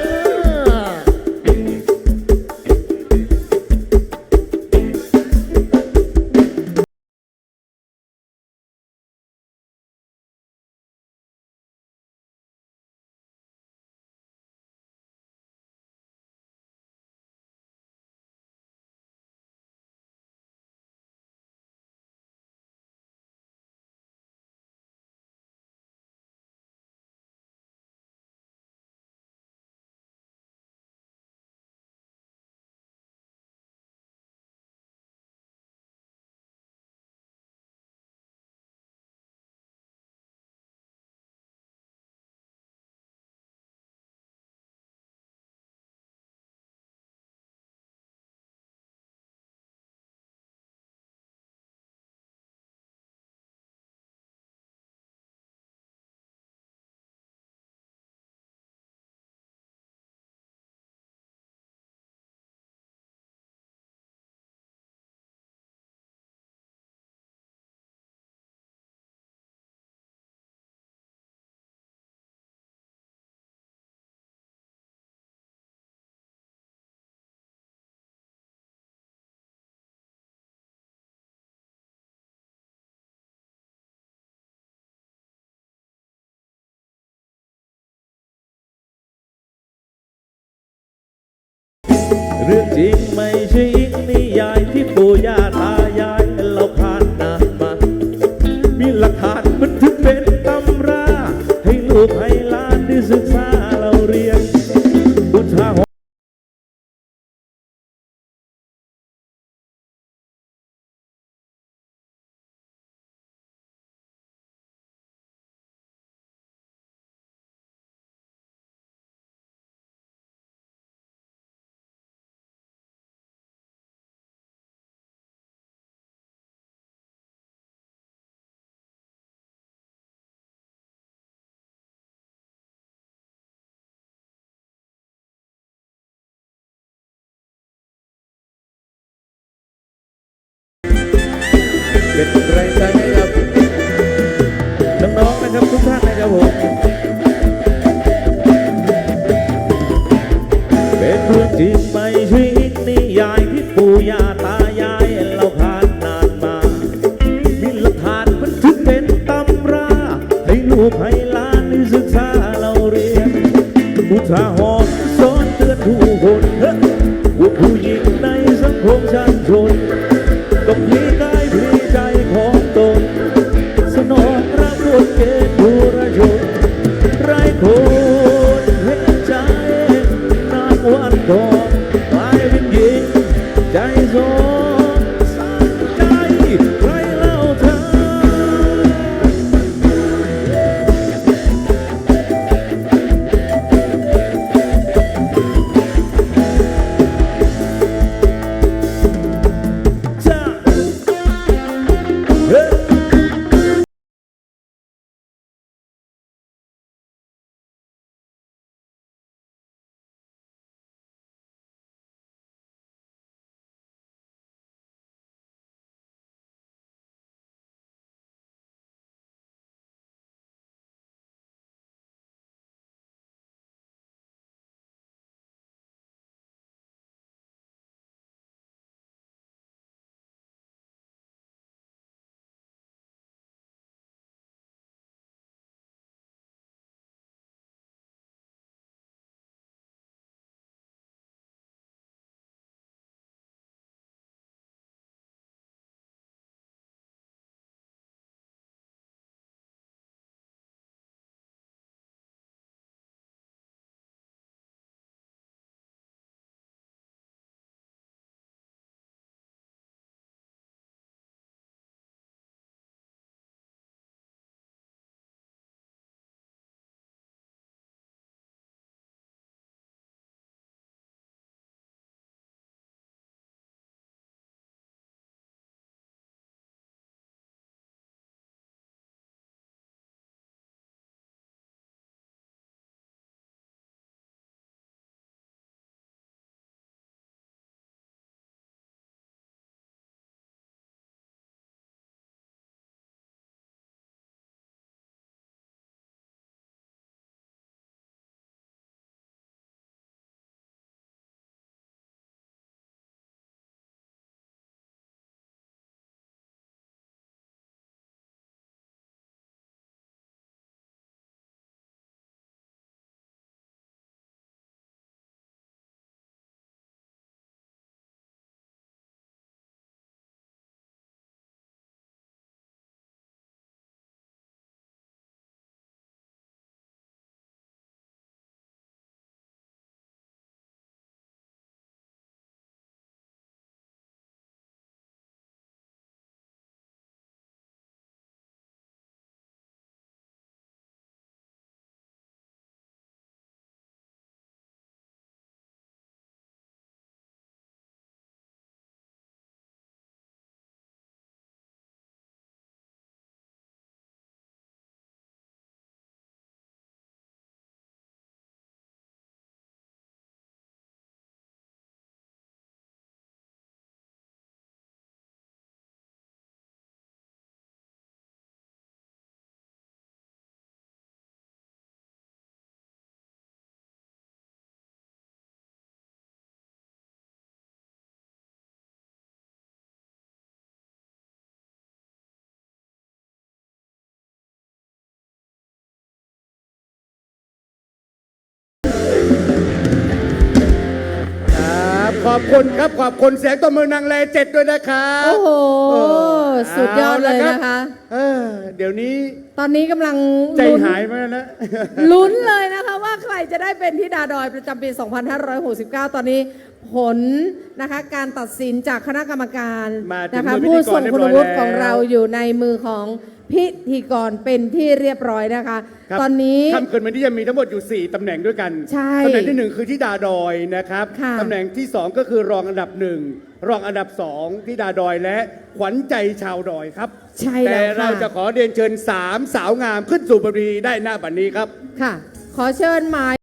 เรื่องจริงไม่ใช่อิงนิยายที่ปู่ย่าตายายเราผ่านนานมามีหลักฐานบันทึกเป็นตำราให้ลูกให้หลานได้ศึกษาเราเรียนอุทาหรณ์เป็นแรงใจให้กับน้องๆนะครับทุกท่านนะครับผมเป็นเรื่องจริงไม่ใช่นิยายที่ปู่ย่าตายายเราผ่านนานมามีหลักฐานบันทึกเป็นตำราให้ลูกให้หลานได้ศึกษาเราเรียนอุทาหรณ์สอนเตือนผู้คนว่าผู้หญิงในสังคมชาติชนต้องพลีกายพลีใจของตนสนองรับบทเกณฑ์ผู้ระชนไร้คนเห็นใจนานวันก่อนกลายเป็นหญิงใจสองสารใจใครเล่าเธอ ขอบคุณครับขอบคุณเสียงตบมือนางแล7ด้วยนะครับ โอ้โห สุดยอดเลย า นะคะ เออเดี๋ยวนี้ ตอนนี้กำลัง ใจ ลุ้น หายไปแล้วนะ ลุ้นเลยนะคะว่าใครจะได้เป็นธิดาดอยประจำปี 2569 ตอนนี้ผลนะคะการตัดสินจากคณะกรรมการ มาถึง นะคะ มือพิธี ผู้ กร ทรง เรียบ คุณ ร้อย วุฒิ แล้ว ของเราอยู่ในมือของพิธีกรเป็นที่เรียบร้อยนะคะ ครับ ตอนนี้ ค่ำคืนวันนี้จะมีทั้งหมดอยู่ 4 ตำแหน่งด้วยกัน ใช่ ตำแหน่งที่ 1 คือธิดาดอยนะครับ ค่ะ ตำแหน่งที่ 2 ก็คือรองอันดับ 1 รองอันดับ 2ธิดาดอยและขวัญใจชาวดอยครับ ใช่ แต่ แล้ว เรา ค่ะ จะขอเรียนเชิญ 3 สาวงามขึ้นสู่บนเวทีได้หน้าบัดนี้ครับ ค่ะ ขอเชิญหมาย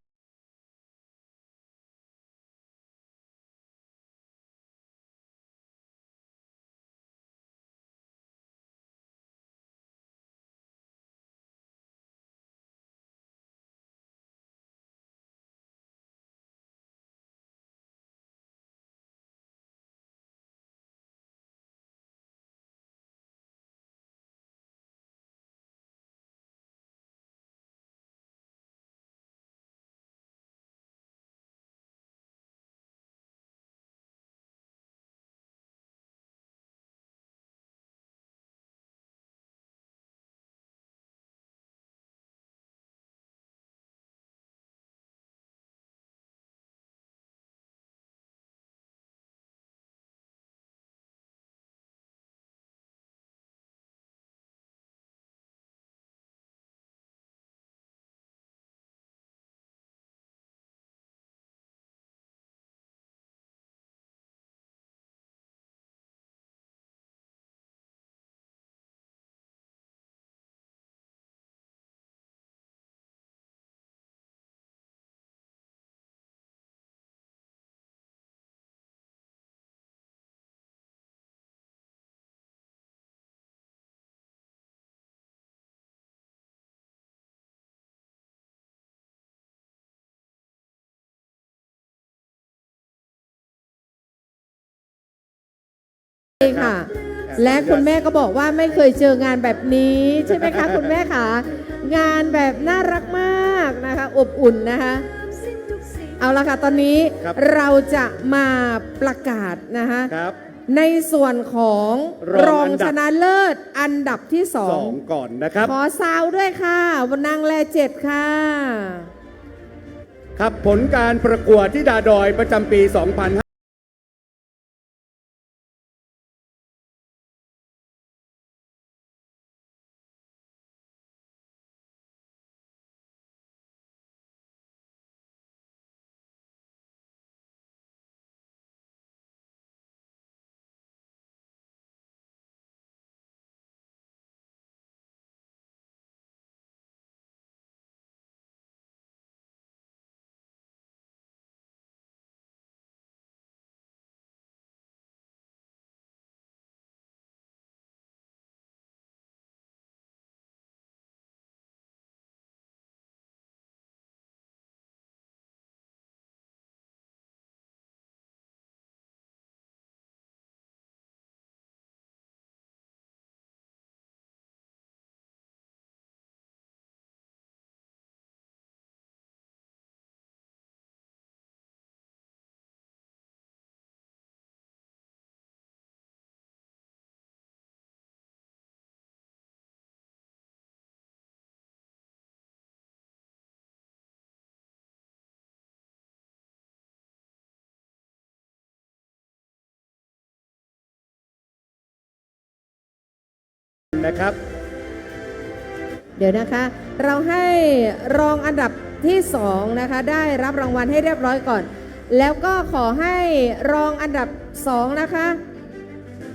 ค่ะ และคุณแม่ก็บอกว่าไม่เคยเจองานแบบนี้ใช่ไหมคะ คุณแม่คะงานแบบน่ารักมากนะคะอบอุ่นนะคะ เอาละค่ะตอนนี้ ครับ เราจะมาประกาศนะคะ ครับ ในส่วนของ ร ร อ อง ง อันดับ ชนะเลิศอันดับที่สอง 2 ก่อนนะครับ ขอซาวด้วยค่ะวันนางแล7ค่ะ ครับผลการประกวดธิดาดอยประจำปี 2500นะครับ เดี๋ยวนะคะ เราให้รองอันดับที่สองนะคะได้รับรางวัลให้เรียบร้อยก่อน แล้วก็ขอให้รองอันดับสองนะคะ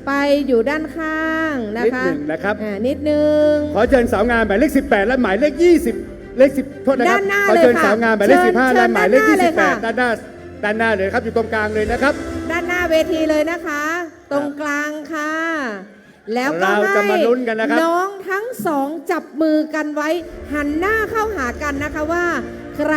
ไปอยู่ด้านข้างนะคะ นิดหนึ่งนะครับ นิดนึง ขอเชิญสาวงามหมายเลข 18 และหมายเลข 20 เลข 10 โทษนะครับ ด้านหน้า ขอ เลย เชิญ ค่ะ สาวงามหมายเลข 15 และหมายเลข เชิญด้านหน้าเลยค่ะ 28 ด้านหน้าเลยครับอยู่ตรงกลางเลยนะครับ ด้านหน้าเวทีเลยนะคะ ตรงกลางค่ะ แล้วก็ เราจะมาลุ้นกันนะครับ น้องทั้งสองจับมือกันไว้ หันหน้าเข้าหากันนะคะว่าใคร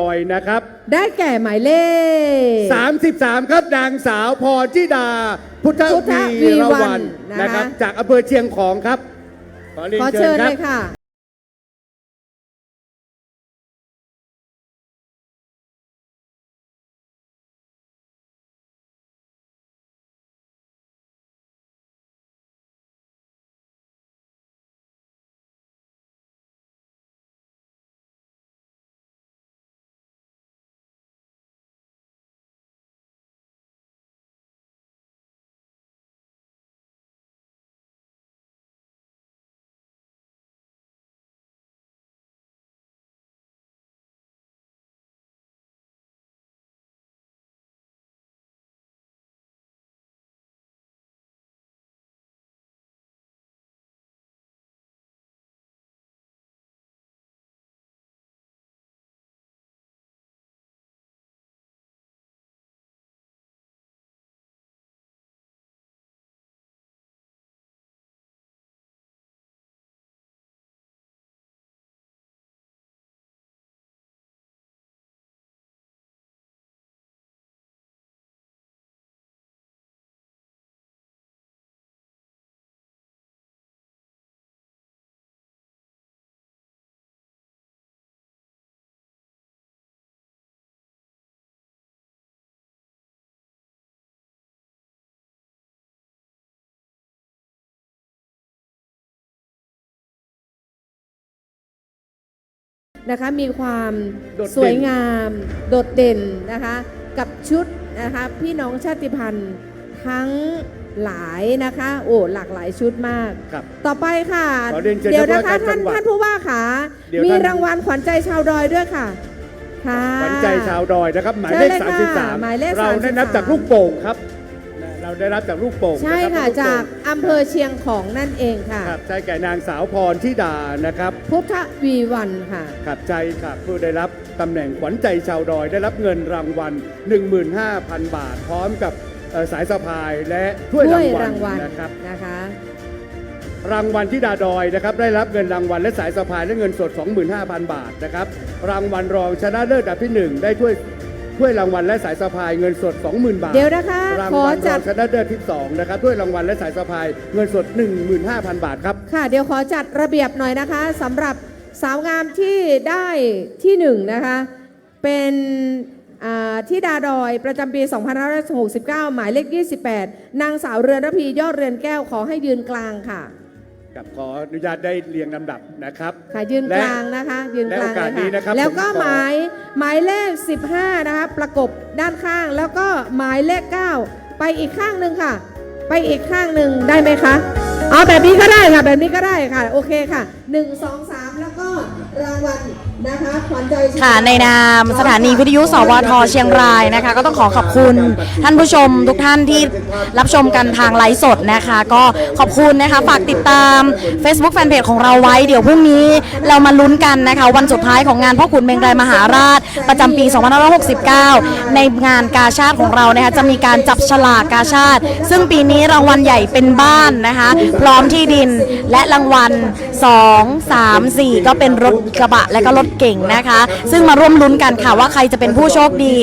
ดอยนะครับ ได้แก่หมายเลข 33 ครับนางสาวพรธิดา พุทธวีรวรรณนะครับจากอำเภอเชียงของครับขอเชิญเลยค่ะนะคะมีความสวยงามโดดเด่นนะคะกับชุดนะคะพี่น้องชาติพันธุ์ทั้งหลายนะคะโอ้หลากหลายชุดมากต่อไปค่ะเดี๋ยวนะคะท่านผู้ว่าค่ะมีรางวัลขวัญใจชาวดอยด้วยค่ะขวัญใจชาวดอยนะครับหมายเลข 33เราได้นับจากลูกโป่งครับเราได้รับจากลูกโป่งใช่ค่ะจากอำเภอเชียงของนั่นเองค่ะครับใช่แก่นางสาวพรธิดานะครับพุทธวีวรรณค่ะครับใจครับผู้ได้รับตำแหน่งขวัญใจชาวดอยได้รับเงินรางวัล 15,000 บาทพร้อมกับสายสะพายและถ้วยรางวัลนะครับรางวัลธิดาดอยนะครับได้รับเงินรางวัลและสายสะพายและเงินสด 25,000 บาทนะครับรางวัลรองชนะเลิศอันดับที่1ได้ถ้วยรางวัลและสายสะพายเงินสด 20,000 บาทเดี๋ยวนะคะรางวัลรองชนะเลิศที่2นะครับถ้วยรางวัลและสายสะพายเงินสด 15,000 บาทครับค่ะเดี๋ยวขอจัดระเบียบหน่อยนะคะสำหรับสาวงามที่ได้ที่1นะคะเป็นธิดาดอยประจำปี 2569 หมายเลข 28 นางสาวเรือนระพียอดเรือนแก้วขอให้ยืนกลางค่ะกับขออนุญาตได้เรียงลำดับนะครับค่ะยืนกลางนะคะยืนกลางเลยค่ะแล้วก็หมายเลข 15 นะคะประกบด้านข้างแล้วก็หมายเลข 9 ไปอีกข้างหนึ่งค่ะไปอีกข้างหนึ่งได้ไหมคะเอาแบบนี้ก็ได้ค่ะแบบนี้ก็ได้ค่ะโอเคค่ะ1 2 3แล้วก็รางวัลนะคะขวัญใจค่ะในนามสถานีวิทยุสวทเชียงรายนะคะก็ต้องขอบคุณท่านผู้ชมทุกท่านที่รับชมกันทางไลฟ์สดนะคะก็ขอบคุณนะคะฝากติดตาม Facebook Fanpage ของเราไว้เดี๋ยวพรุ่งนี้เรามาลุ้นกันนะคะวันสุดท้ายของงานพ่อขุนเมงรายมหาราชประจำปี 2569 ในงานกาชาติของเรานะคะจะมีการจับฉลากกาชาติซึ่งปีนี้รางวัลใหญ่เป็นบ้านนะคะพร้อมที่ดินและรางวัล2 3 4ก็เป็นรถกระบะและก็รถเก่งนะคะซึ่งมาร่วมลุ้นกันค่ะว่าใครจะเป็นผู้โชคดี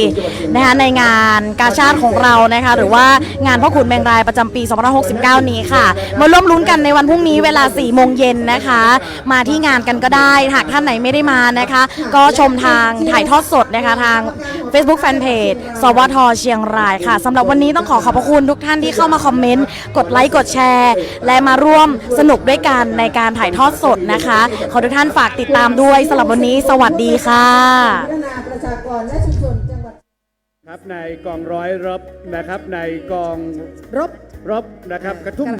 นะคะในงานกาชาติของเรานะคะหรือว่างานพ่อขุนแมงรายประจำปี 2569 นี้ค่ะมาร่วมลุ้นกันในวันพรุ่งนี้เวลา 4 โมงเย็นนะคะมาที่งานกันก็ได้หากท่านไหนไม่ได้มานะคะก็ชมทางถ่ายทอดสดนะคะทาง Facebook Fanpage สวทเชียงรายค่ะสำหรับวันนี้ต้องขอบพระคุณทุกท่านที่เข้ามาคอมเมนต์กดไลค์กดแชร์และมาร่วมสนุกด้วยกันในการถ่ายทอดสดนะคะขอทุกท่านฝากติดตามด้วยสำหรับวันนี้สวัสดีค่ะพัฒนาประชากรและชุมชนจังหวัดครับในกองร้อยรบนะครับในกองรบนะครับกระทุ่ม